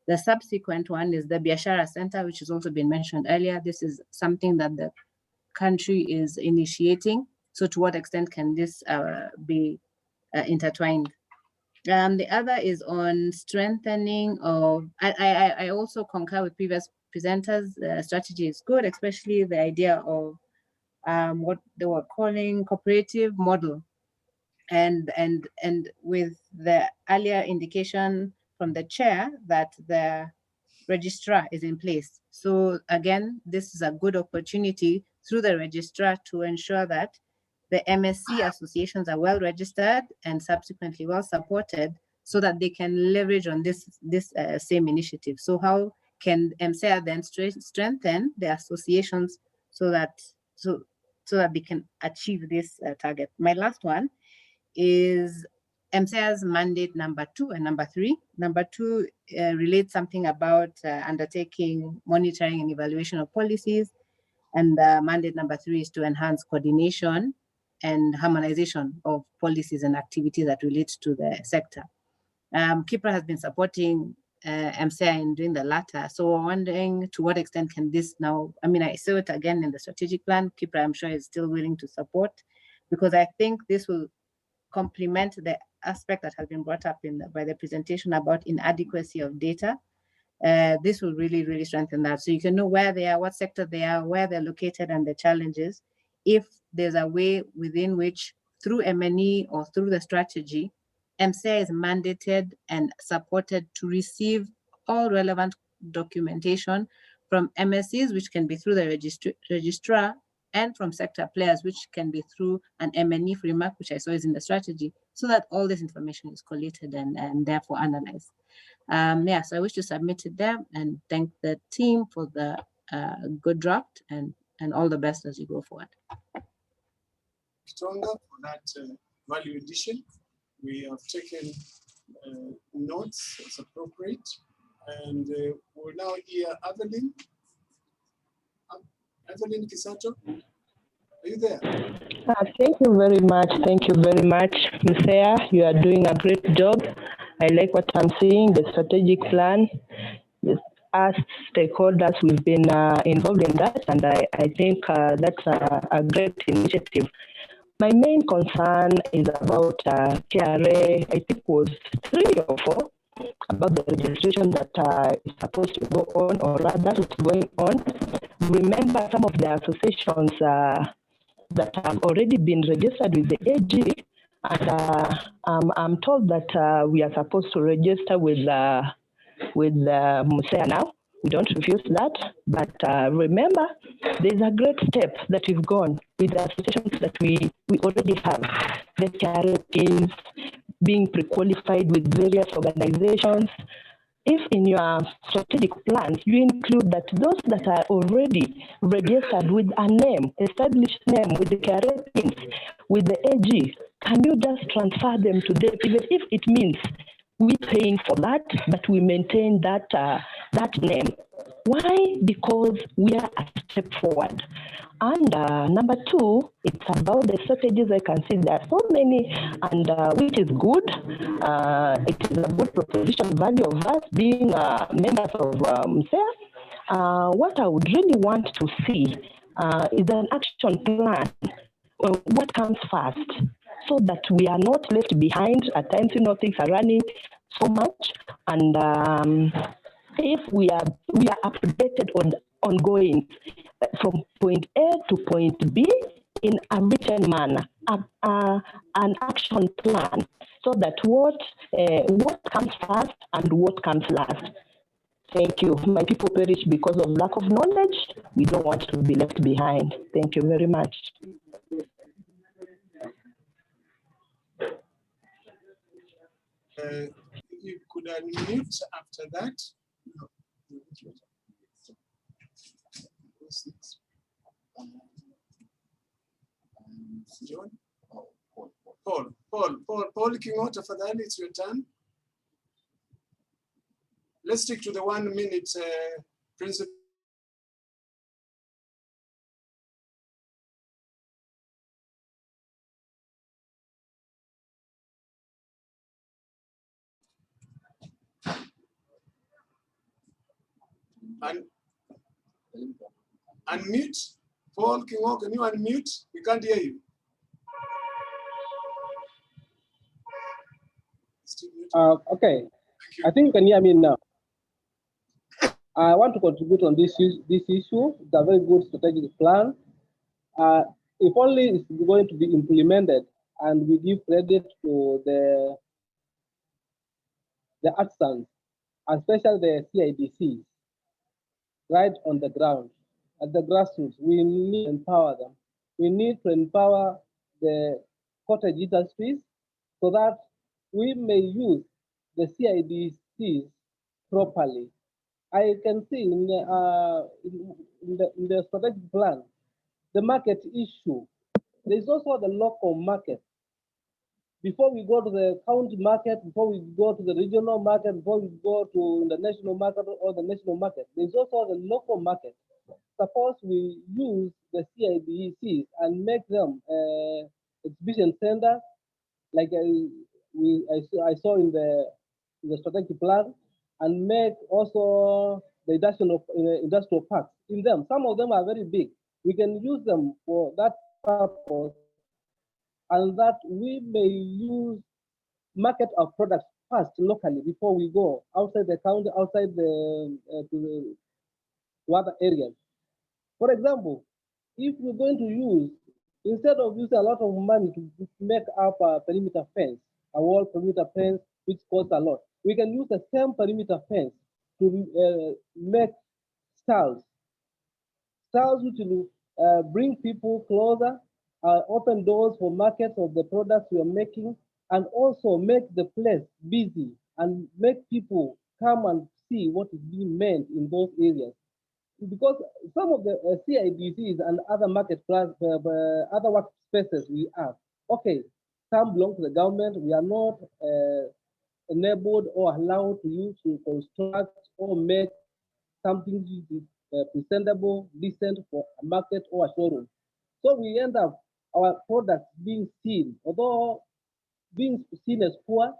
The subsequent one is the Biashara Center, which has also been mentioned earlier. This is something that the country is initiating. So to what extent can this be intertwined? The other is on strengthening of, I also concur with previous presenters. Strategy is good, especially the idea of what they were calling cooperative model. And with the earlier indication from the chair that the registrar is in place. So again, this is a good opportunity through the registrar to ensure that the MSC associations are well registered and subsequently well supported, so that they can leverage on this same initiative. So how can MSEA then strengthen the associations so that they can achieve this target? My last one is MSEA's mandate number 2 and number 3. Number 2 relates something about undertaking monitoring and evaluation of policies. And mandate number 3 is to enhance coordination and harmonization of policies and activities that relate to the sector. KIPRA has been supporting MSEA in doing the latter. So we're wondering to what extent can this now, I mean, I saw it again in the strategic plan. KIPRA, I'm sure, is still willing to support, because I think this will complement the aspect that has been brought up by the presentation about inadequacy of data. This will really strengthen that. So you can know where they are, what sector they are, where they're located, and the challenges. If there's a way within which, through MNE or through the strategy, MSEA is mandated and supported to receive all relevant documentation from MSCs, which can be through the registrar, and from sector players, which can be through an MNE framework, which I saw is in the strategy, so that all this information is collated and therefore analyzed. So I wish to submit it there and thank the team for the good draft and all the best as you go forward. Kitonga, for that value addition. We have taken notes as appropriate, and we'll now hear Evelyn. Evelyn Kisato, are you there? Thank you very much. Thank you very much, MSEA. You are doing a great job. I like what I'm seeing, the strategic plan. As stakeholders, we've been involved in that, and I think that's a great initiative. My main concern is about KRA, I think was 3 or 4, about the registration that is supposed to go on, or rather is going on. Remember, some of the associations that have already been registered with the AG, and I'm told that we are supposed to register with MSEA now. We don't refuse that, but remember, there's a great step that we've gone with the associations that we already have, the KRA teams, being pre-qualified with various organizations. If in your strategic plans, you include that those that are already registered with a name, established name, with the KRA teams, with the AG, can you just transfer them to them, even if it means we paying for that, but we maintain that that name? Why? Because we are a step forward. And number two, it's about the strategies. I can see there are so many, and which is good. It is a good proposition value of us being members of MSEA. What I would really want to see is an action plan. What comes first, so that we are not left behind. At times, things are running so much, and if we are updated on ongoing from point A to point B in a written manner, an action plan, so that what comes first and what comes last. Thank you. My people perish because of lack of knowledge. We don't want to be left behind. Thank you very much. You could unmute after that. No. John? Paul Kingot, tafadhali, it's your turn. Let's stick to the 1 minute principle. Unmute. Paul Kingo, can you unmute? We can't hear you. Okay. I think you can hear me now. I want to contribute on this issue. It's a very good strategic plan. If only it's going to be implemented, and we give credit to the artisans, especially the CIDCs, right on the ground, at the grassroots. We need to empower them. We need to empower the cottage industries so that we may use the CIDCs properly. I can see in the strategic plan, the market issue. There is also the local market. Before we go to the county market, before we go to the regional market, before we go to the national market or the national market, there's also the local market. Suppose we use the CIDCs and make them exhibition center, like I saw in the strategic plan, and make also the industrial parks in them. Some of them are very big. We can use them for that purpose, and that we may use market our products first locally before we go outside the county, outside to other areas. For example, if we're going to use, instead of using a lot of money to make up a perimeter fence, a wall perimeter fence, which costs a lot, we can use the same perimeter fence to make stalls which will bring people closer, open doors for markets of the products we are making, and also make the place busy and make people come and see what is being made in those areas. Because some of the CIDCs and other marketplaces, other workspaces we have, okay, some belong to the government. We are not enabled or allowed to use to construct or make something presentable, decent for a market or a showroom. So we end up our products being seen, although being seen as poor,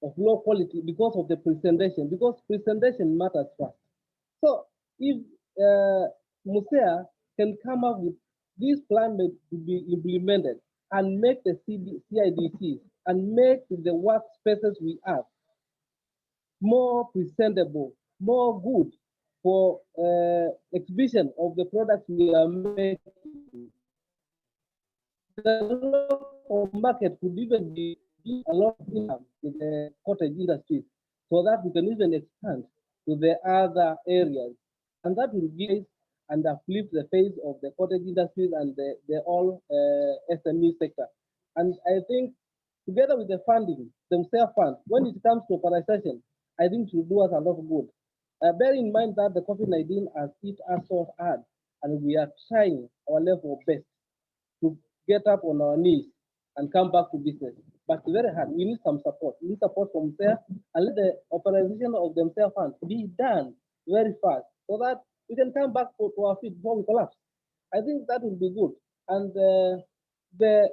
of low quality because of the presentation, because presentation matters first. So if MSEA can come up with this plan to be implemented and make the CIDCs and make the workspaces we have more presentable, more good for exhibition of the products we are making, the local market could even be a lot of income in the cottage industries, so that we can even expand to the other areas. And that will give and uplift the face of the cottage industries and the all SME sector. And I think together with the funding, the MSEA fund, when it comes to authorization, I think it will do us a lot of good. Bear in mind that the COVID-19 has hit us so hard, and we are trying our level best to get up on our knees and come back to business. But it's very hard. We need some support. We need support from MSEA, and let the authorization of the MSEA fund be done very fast so that we can come back to our feet before we collapse. I think that will be good. And the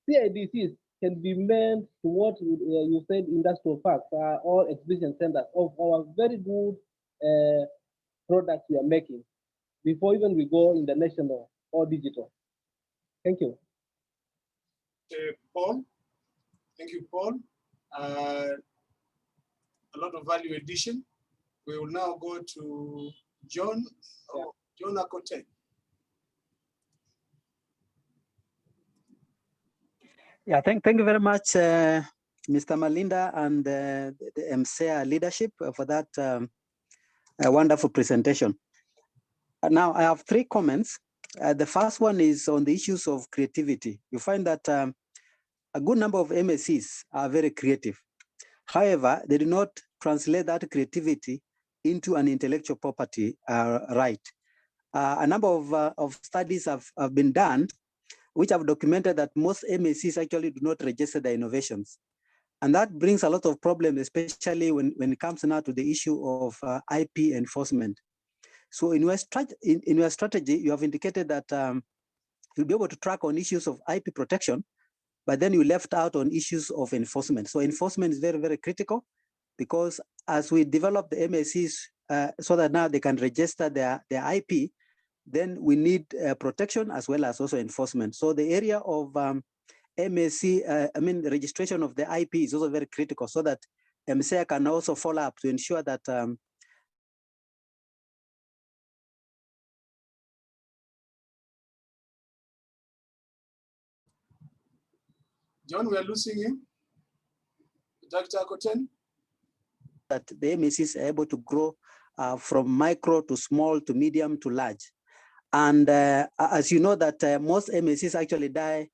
CIDCs can be meant to what you said, industrial parks or exhibition centers of our very good products we are making before even we go international or digital. Thank you. Paul, thank you, Paul. A lot of value addition. We will now go to John, John Akote. Yeah, thank you very much, Mr. Malinda and the MSEA leadership for that wonderful presentation. Now, I have 3 comments. The first one is on the issues of creativity. You find that a good number of MSCs are very creative. However, they do not translate that creativity into an intellectual property right. A number of studies have been done which have documented that most MSCs actually do not register their innovations. And that brings a lot of problems, especially when it comes now to the issue of IP enforcement. So in your strategy, you have indicated that you'll be able to track on issues of IP protection, but then you left out on issues of enforcement. So enforcement is very, very critical, because as we develop the MSCs so that now they can register their IP, then we need protection as well as also enforcement. So the area of MSC, registration of the IP is also very critical, so that MSEA can also follow up to ensure that John, we are losing you. Dr. Akoten? That the MSCs are able to grow from micro to small to medium to large. And as you know that most MSCs actually die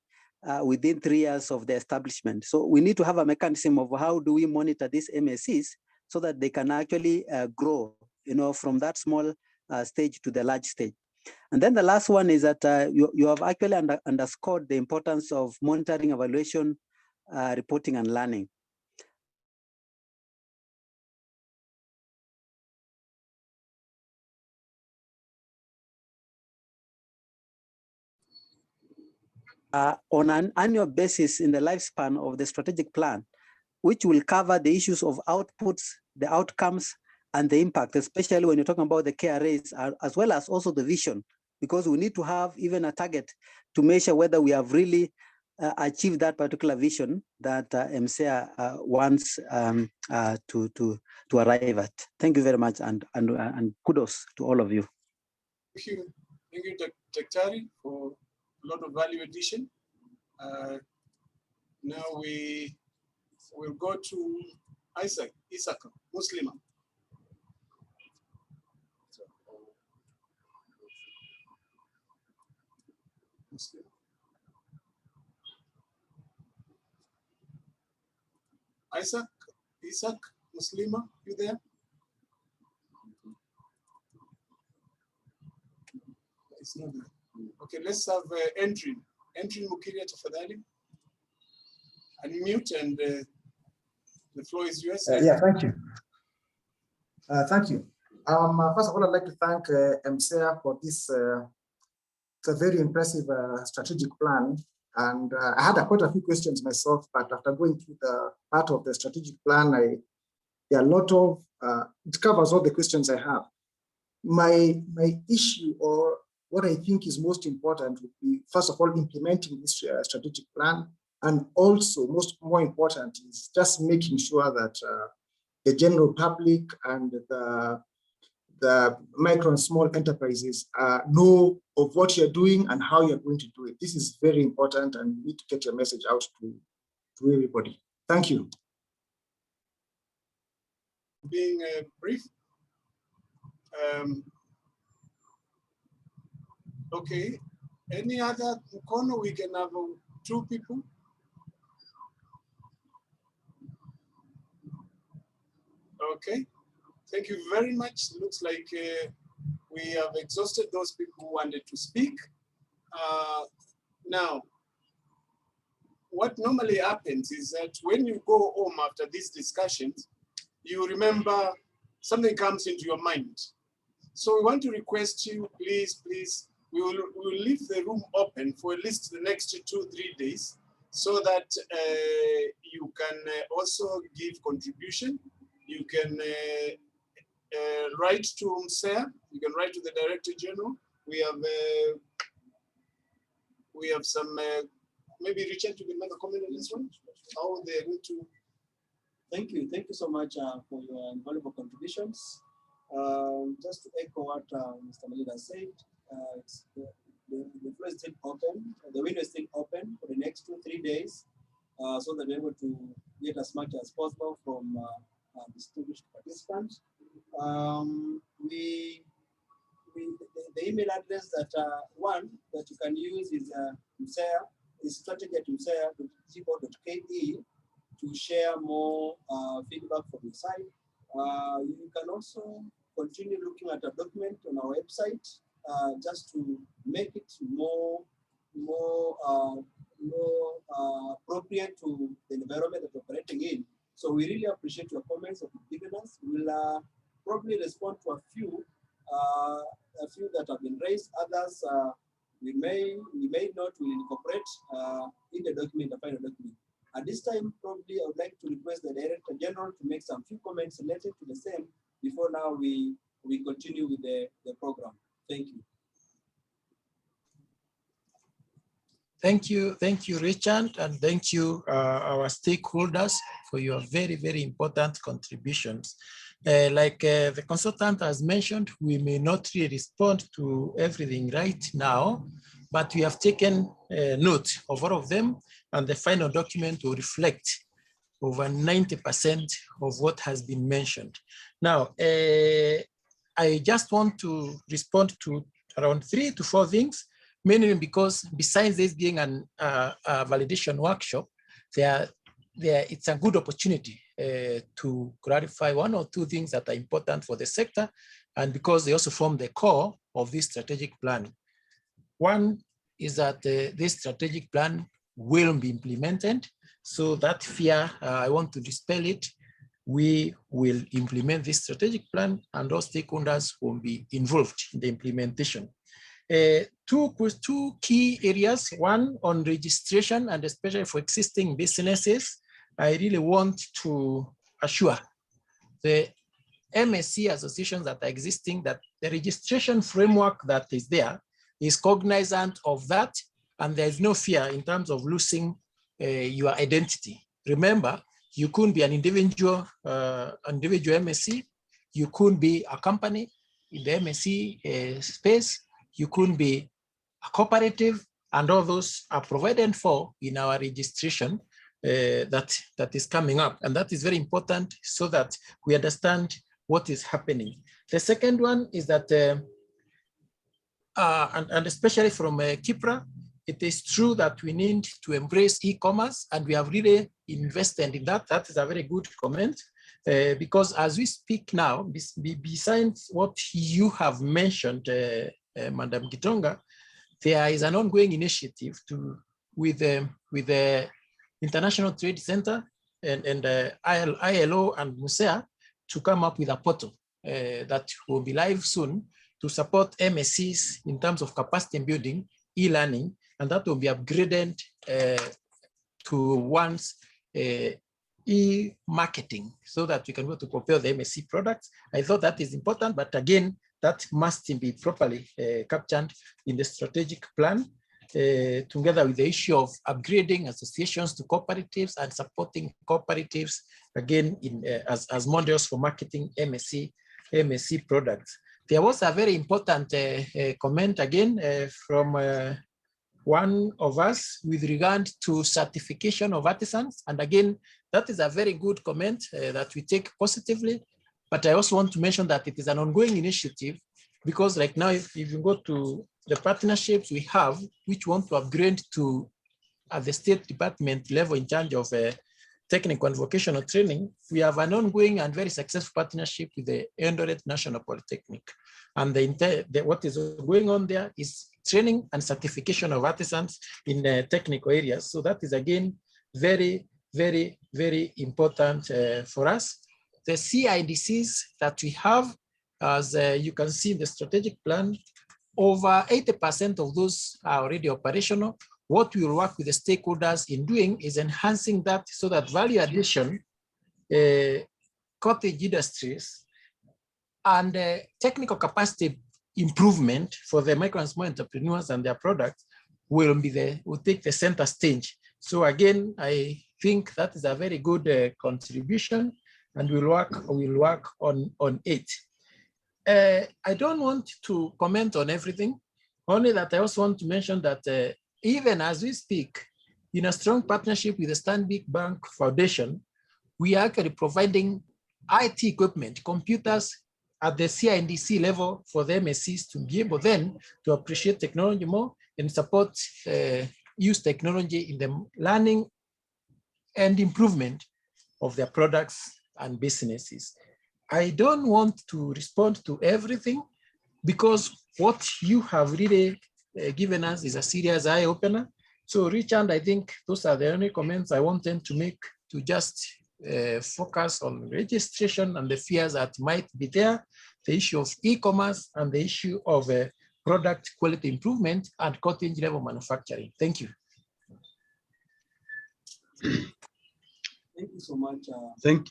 within 3 years of the establishment. So we need to have a mechanism of how do we monitor these MSCs so that they can actually grow, from that small stage to the large stage. And then the last one is that you have actually underscored the importance of monitoring, evaluation, reporting, and learning. On an annual basis in the lifespan of the strategic plan, which will cover the issues of outputs, the outcomes, and the impact, especially when you're talking about the KRAs, as well as also the vision, because we need to have even a target to measure whether we have really achieved that particular vision that MSEA wants to arrive at. Thank you very much, and kudos to all of you. Thank you, Dr. for a lot of value addition. Now we will go to Isaac Muslima. Isaac Muslima, you there? It's not there. Okay, let's have Entry Mukiria Tafadhali. Unmute and the floor is yours. Yeah, thank you. Thank you. First of all, I'd like to thank MSEA for this it's a very impressive strategic plan. And I had quite a few questions myself, but after going through the part of the strategic plan, there are a lot of, it covers all the questions I have. My issue, or what I think is most important, would be, first of all, implementing this strategic plan. And also, more important, is just making sure that the general public and the micro and small enterprises know of what you're doing and how you're going to do it. This is very important, and you need to get your message out to everybody. Thank you. Being brief. Okay, any other corner? We can have 2 people. Okay, thank you very much. Looks like we have exhausted those people who wanted to speak. Now, what normally happens is that when you go home after these discussions, you remember something comes into your mind. So we want to request you, please, we will leave the room open for at least the next 2-3 days so that you can also give contribution. You can write to MSEA, you can write to the Director General. We have some, maybe Richard, you can make a comment on this one, how they're going to. Thank you so much for your invaluable contributions. Just to echo what Mr. Malida said, the floor is still open, the window is still open for the next 2-3 days, so that we're able to get as much as possible from distinguished participants. The email address that one that you can use is MSEA, is strategy@msea.go.ke to share more feedback from your side. You can also continue looking at a document on our website just to make it more appropriate to the environment that we're operating in. So we really appreciate your comments that you've given us. We'll probably respond to a few that have been raised. Others we may not will incorporate in the document, the final document. At this time, probably I would like to request the Director General to make some few comments related to the same before now we continue with the program. Thank you. Thank you, Richard, and thank you, our stakeholders, for your very, very important contributions. Like the consultant has mentioned, we may not really respond to everything right now, but we have taken note of all of them, and the final document will reflect over 90% of what has been mentioned. Now, I just want to respond to around 3 to 4 things, mainly because besides this being a validation workshop, it's a good opportunity to clarify 1 or 2 things that are important for the sector, and because they also form the core of this strategic plan. One is that this strategic plan will be implemented. So that fear, I want to dispel it. We will implement this strategic plan, and all stakeholders will be involved in the implementation. 2 key areas, one on registration, and especially for existing businesses. I really want to assure the MSC associations that are existing that the registration framework that is there is cognizant of that, and there's no fear in terms of losing your identity. Remember, you couldn't be an individual MSC, you couldn't be a company in the MSC space, you couldn't be a cooperative, and all those are provided for in our registration that is coming up. And that is very important so that we understand what is happening. The second one is that, and especially from Kipra, it is true that we need to embrace e-commerce, and we have really invested in that. That is a very good comment, because as we speak now, besides what you have mentioned, Madam Gitonga, there is an ongoing initiative with the International Trade Center and ILO and MSEA to come up with a portal that will be live soon to support MSCs in terms of capacity building, e-learning, and that will be upgraded to one's e-marketing so that we can go to compare the MSC products. I thought that is important, but again, that must be properly captured in the strategic plan, together with the issue of upgrading associations to cooperatives and supporting cooperatives, again, as models for marketing MSC products. There was a very important comment again from one of us with regard to certification of artisans. And again, that is a very good comment that we take positively. But I also want to mention that it is an ongoing initiative, because like now, if you go to the partnerships we have, which want to upgrade to at the State Department level in charge of technical and vocational training, we have an ongoing and very successful partnership with the Eldoret National Polytechnic. And what is going on there is training and certification of artisans in technical areas. So that is again, very, very, very important for us. The CIDCs that we have, as you can see in the strategic plan, over 80% of those are already operational. What we will work with the stakeholders in doing is enhancing that so that value addition, cottage industries, and technical capacity improvement for the micro and small entrepreneurs and their products will take the center stage. So again, I think that is a very good contribution, and we'll work on it. I don't want to comment on everything, only that I also want to mention that even as we speak, in a strong partnership with the Stanbic Bank Foundation, we are actually providing IT equipment, computers at the CIDC level for the MSCs to be able then to appreciate technology more and support use technology in the learning and improvement of their products and businesses. I don't want to respond to everything, because what you have really given us is a serious eye-opener. So Richard, I think those are the only comments I wanted to make, to just focus on registration and the fears that might be there, the issue of e-commerce, and the issue of product quality improvement and cottage level manufacturing. Thank you. Thank you so much. Thank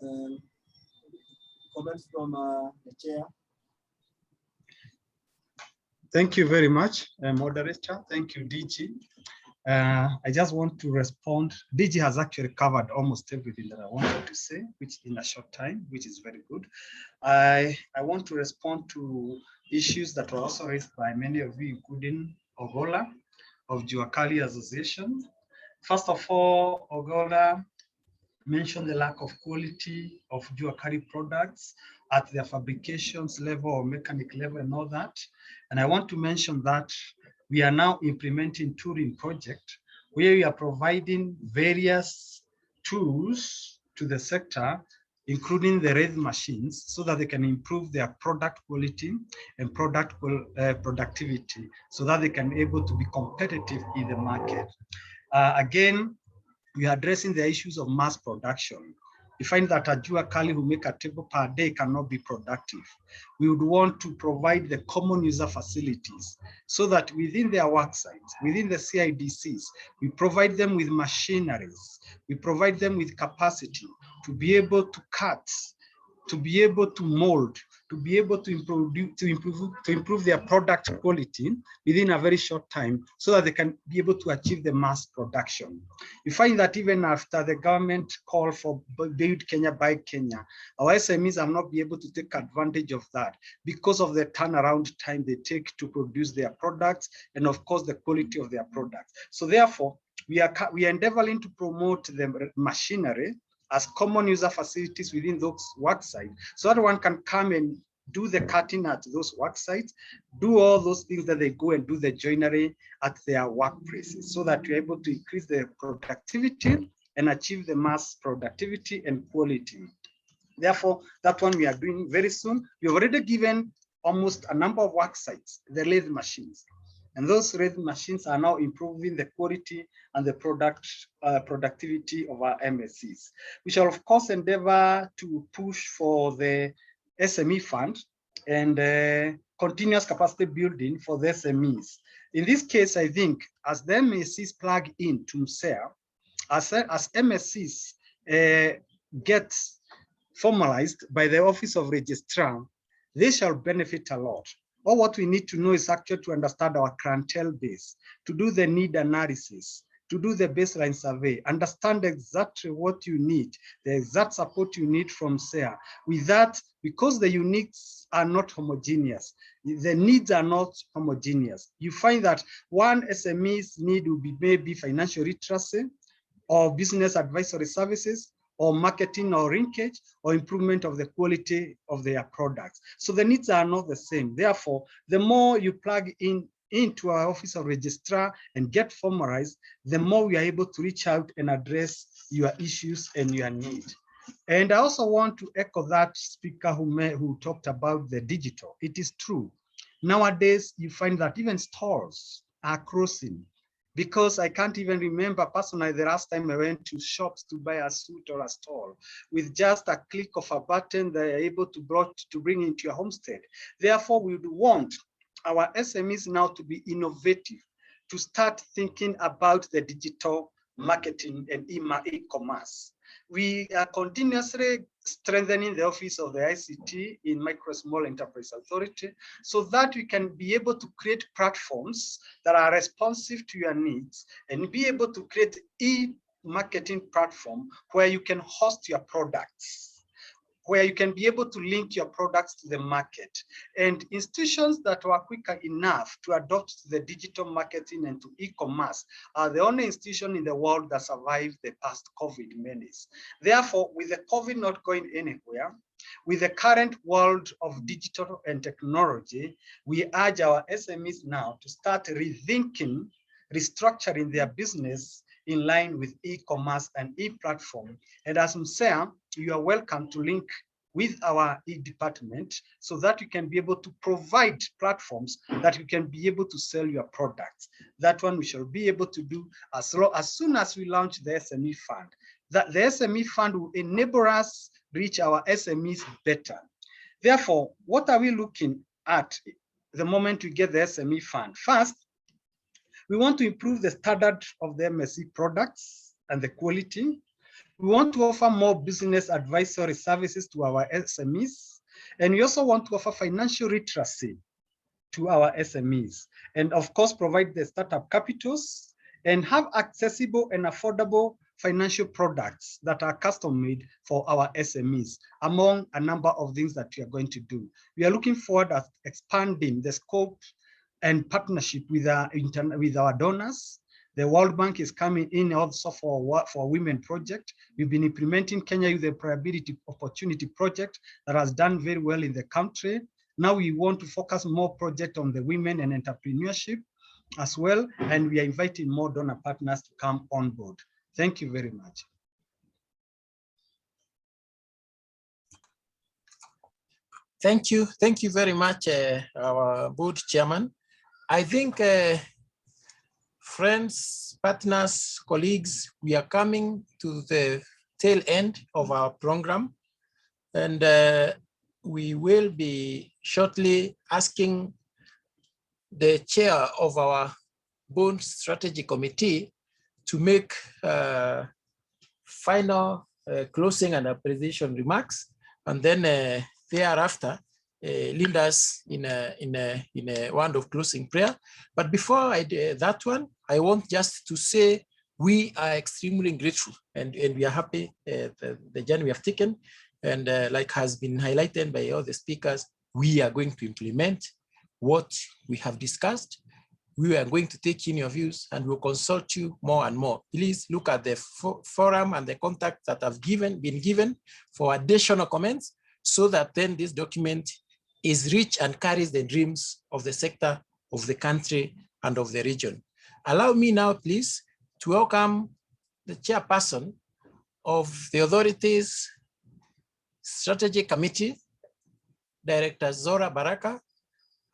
you. Comments from the chair. Thank you very much, moderator. Thank you, DG. I just want to respond. DG has actually covered almost everything that I wanted to say, which in a short time, which is very good. I want to respond to issues that were also raised by many of you, including Ogola of Juakali Association. First of all, Ogola mentioned the lack of quality of Juakali products at their fabrications level or mechanic level and all that. And I want to mention that we are now implementing tooling project where we are providing various tools to the sector, including the lathe machines, so that they can improve their product quality and product productivity, so that they can be able to be competitive in the market. Again, we are addressing the issues of mass production. You find that a Juakali who make a table per day cannot be productive. We would want to provide the common user facilities so that within their work sites, within the CIDCs, we provide them with machineries, we provide them with capacity to be able to cut, to be able to mold, to be able to improve their product quality within a very short time, so that they can be able to achieve the mass production. You find that even after the government call for Build Kenya, Buy Kenya, our SMEs have not been able to take advantage of that because of the turnaround time they take to produce their products, and of course the quality of their products. So therefore, we are endeavoring to promote the machinery as common user facilities within those work sites, so that one can come and do the cutting at those work sites, do all those things that they go and do the joinery at their workplaces, so that you're able to increase the productivity and achieve the mass productivity and quality. Therefore, that one we are doing very soon. We've already given almost a number of work sites the lathe machines. And those lathe machines are now improving the quality and the productivity of our MSCs. We shall, of course, endeavor to push for the SME fund and continuous capacity building for the SMEs. In this case, I think as the MSCs plug into MSEA, as MSCs get formalized by the Office of Registrar, they shall benefit a lot. All what we need to know is actually to understand our clientele base, to do the need analysis, to do the baseline survey, understand exactly what you need, the exact support you need from MSEA. With that, because the uniques are not homogeneous, the needs are not homogeneous. You find that one SME's need will be maybe financial literacy, or business advisory services, or marketing or linkage, or improvement of the quality of their products. So the needs are not the same. Therefore, the more you plug into our Office of Registrar and get formalized, the more we are able to reach out and address your issues and your need. And I also want to echo that speaker who talked about the digital. It is true. Nowadays, you find that even stores are crossing, because I can't even remember personally the last time I went to shops to buy a suit or a stole. With just a click of a button, they are able to bring into your homestead. Therefore, we would want our SMEs now to be innovative, to start thinking about the digital marketing and e-commerce. We are continuously strengthening the office of the ICT in Micro Small Enterprise Authority, so that we can be able to create platforms that are responsive to your needs and be able to create e-marketing platform where you can host your products, where you can be able to link your products to the market. And institutions that were quicker enough to adopt the digital marketing and to e-commerce are the only institution in the world that survived the past COVID menace. Therefore, with the COVID not going anywhere, with the current world of digital and technology, we urge our SMEs now to start rethinking, restructuring their business in line with e-commerce and e-platform. And as MSEA, you are welcome to link with our e-department so that you can be able to provide platforms that you can be able to sell your products. That one we shall be able to do as soon as we launch the SME fund. That the SME fund will enable us reach our SMEs better. Therefore, what are we looking at the moment we get the SME fund? First, we want to improve the standard of the MSE products and the quality. We want to offer more business advisory services to our SMEs. And we also want to offer financial literacy to our SMEs. And of course, provide the startup capitals and have accessible and affordable financial products that are custom-made for our SMEs, among a number of things that we are going to do. We are looking forward at expanding the scope and partnership with our donors. The World Bank is coming in also for Women Project. We've been implementing Kenya Youth Employability Opportunity Project that has done very well in the country. Now we want to focus more project on the women and entrepreneurship as well, and we are inviting more donor partners to come on board. Thank you very much. Thank you very much, our board chairman. I think friends, partners, colleagues, we are coming to the tail end of our program, and we will be shortly asking the chair of our Bond Strategy Committee to make final closing and appreciation remarks, and then thereafter lead us in a word of closing prayer. But before I do that one, I want just to say we are extremely grateful and we are happy the journey we have taken. And like has been highlighted by all the speakers, we are going to implement what we have discussed. We are going to take in your views and we'll consult you more and more. Please look at the forum and the contacts that have been given for additional comments, so that then this document is rich and carries the dreams of the sector, of the country, and of the region. Allow me now, please, to welcome the chairperson of the authorities Strategy Committee, Director Zora Baraka,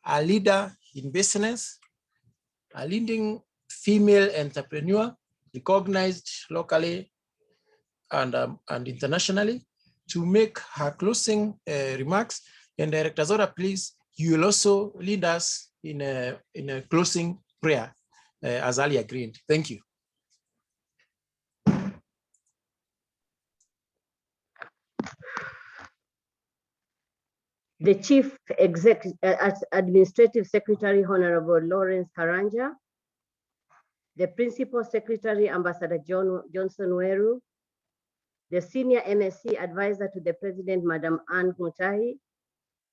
a leader in business, a leading female entrepreneur, recognized locally and internationally, to make her closing remarks. And Director Zora, please, you will also lead us in a closing prayer as earlier agreed. Thank you. The Chief Administrative Secretary, Honorable Lawrence Karanja, the Principal Secretary, Ambassador Johnson Weru, the Senior MSc Advisor to the President, Madam Anne Mutahi,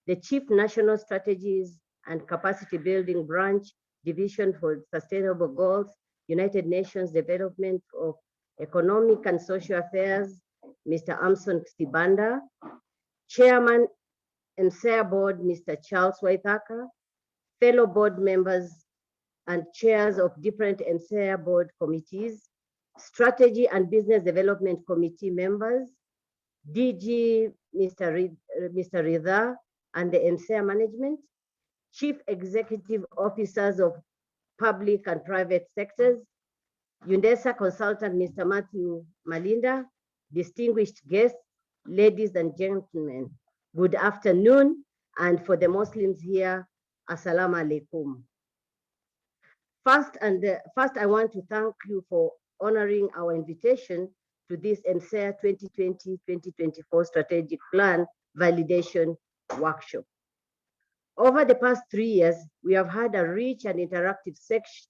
the Chief National Strategies and Capacity Building Branch, Division for Sustainable Goals, United Nations Development of Economic and Social Affairs, Mr. Amson Sibanda, Chairman, MSEA Board, Mr. Charles Waithaka, fellow board members and chairs of different MSEA board committees, Strategy and Business Development Committee members, DG Mr. Ridha and the MSEA management, Chief Executive Officers of public and private sectors, UNDESA consultant Mr. Matthew Malinda, distinguished guests, ladies and gentlemen, good afternoon, and for the Muslims here, Assalamu alaikum. First, I want to thank you for honoring our invitation to this MSEA 2020-2024 Strategic Plan Validation Workshop. Over the past 3 years, we have had a rich and interactive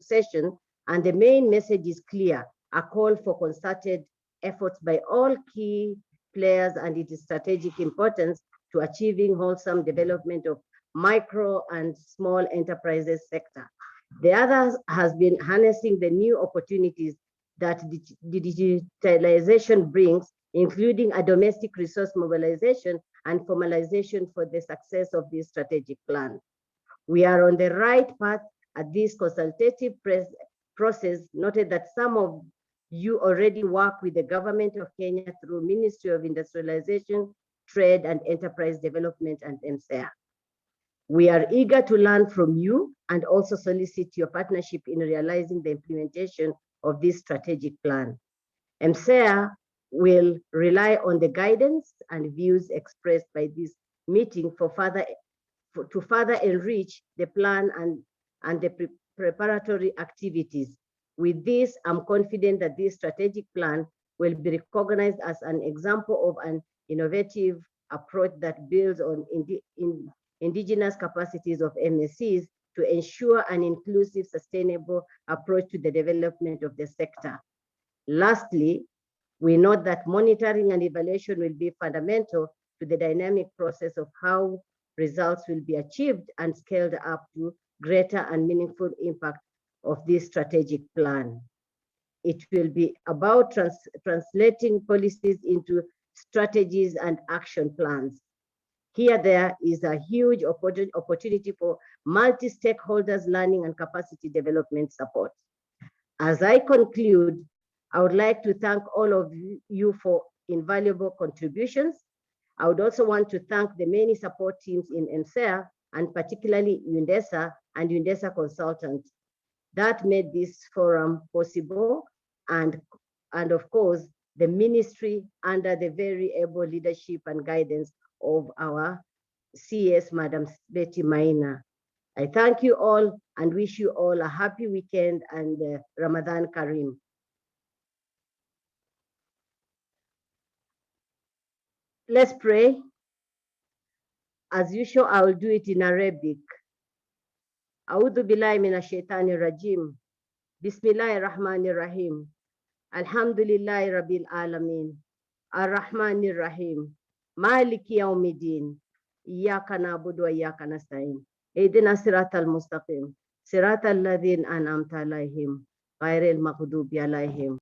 session, and the main message is clear, a call for concerted efforts by all key players and its strategic importance to achieving wholesome development of micro and small enterprises sector. The other has been harnessing the new opportunities that digitalization brings, including a domestic resource mobilization and formalization for the success of this strategic plan. We are on the right path at this consultative process, noted that some of you already work with the government of Kenya through Ministry of Industrialization, Trade and Enterprise Development and MSEA. We are eager to learn from you and also solicit your partnership in realizing the implementation of this strategic plan. MSEA will rely on the guidance and views expressed by this meeting to further enrich the plan and the preparatory activities. With this, I'm confident that this strategic plan will be recognized as an example of an innovative approach that builds on indigenous capacities of MSCs to ensure an inclusive, sustainable approach to the development of the sector. Lastly, we note that monitoring and evaluation will be fundamental to the dynamic process of how results will be achieved and scaled up to greater and meaningful impact of this strategic plan. It will be about translating policies into strategies and action plans. Here, there is a huge opportunity for multi-stakeholders learning and capacity development support. As I conclude, I would like to thank all of you for invaluable contributions. I would also want to thank the many support teams in MSEA, and particularly UNDESA and UNDESA consultants that made this forum possible, and of course, the ministry under the very able leadership and guidance of our CS, Madam Betty Maina. I thank you all and wish you all a happy weekend and Ramadan Kareem. Let's pray. As usual, I will do it in Arabic. A'udhu billahi minash shaitani rajim. Bismillahir rahmanir rahim. Alhamdulillahi rabbil alamin. Ar-Rahmanir Rahim. Maliki yawmiddin. Iyyaka na'budu wa iyyaka nasta'in. Ihdina siratal mustaqim. Siratal ladzina an'amta alaihim. Ghairil maghdubi alaihim.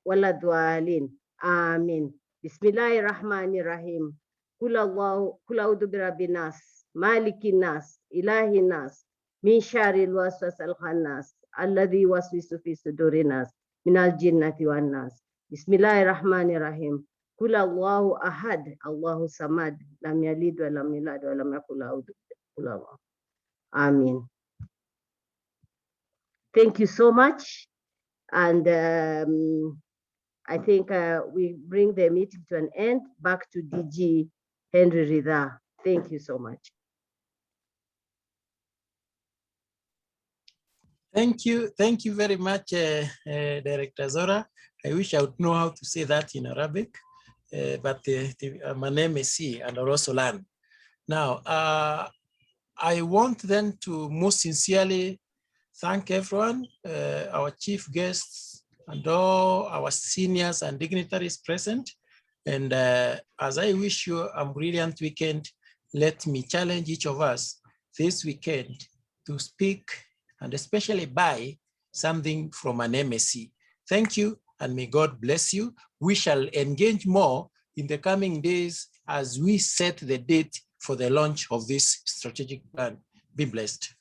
Waladwalin. Amin. Bismillahir rahmanir rahim. Kul a'udhu birabbin nas. Malikin nas. Ilahin nas. Min sharril waswasil khannas. Alladhi waswisu fi sudurin nas. Minal jinnati wan nas. Bismillahirrahmanirrahim. Kul Allahu ahad, Allahu samad, lam yalid wa lam yulad wa lam yakul lahu kufuwan ahad. Amen. Thank you so much. And I think we bring the meeting to an end. Back to DG Henry Ridha. Thank you so much. Thank you very much, Director Zora. I wish I would know how to say that in Arabic, but my name is MSE and I'll also learn. Now, I want then to most sincerely thank everyone, our chief guests and all our seniors and dignitaries present. And as I wish you a brilliant weekend, let me challenge each of us this weekend to speak and especially buy something from an MSE. Thank you and may God bless you. We shall engage more in the coming days as we set the date for the launch of this strategic plan. Be blessed.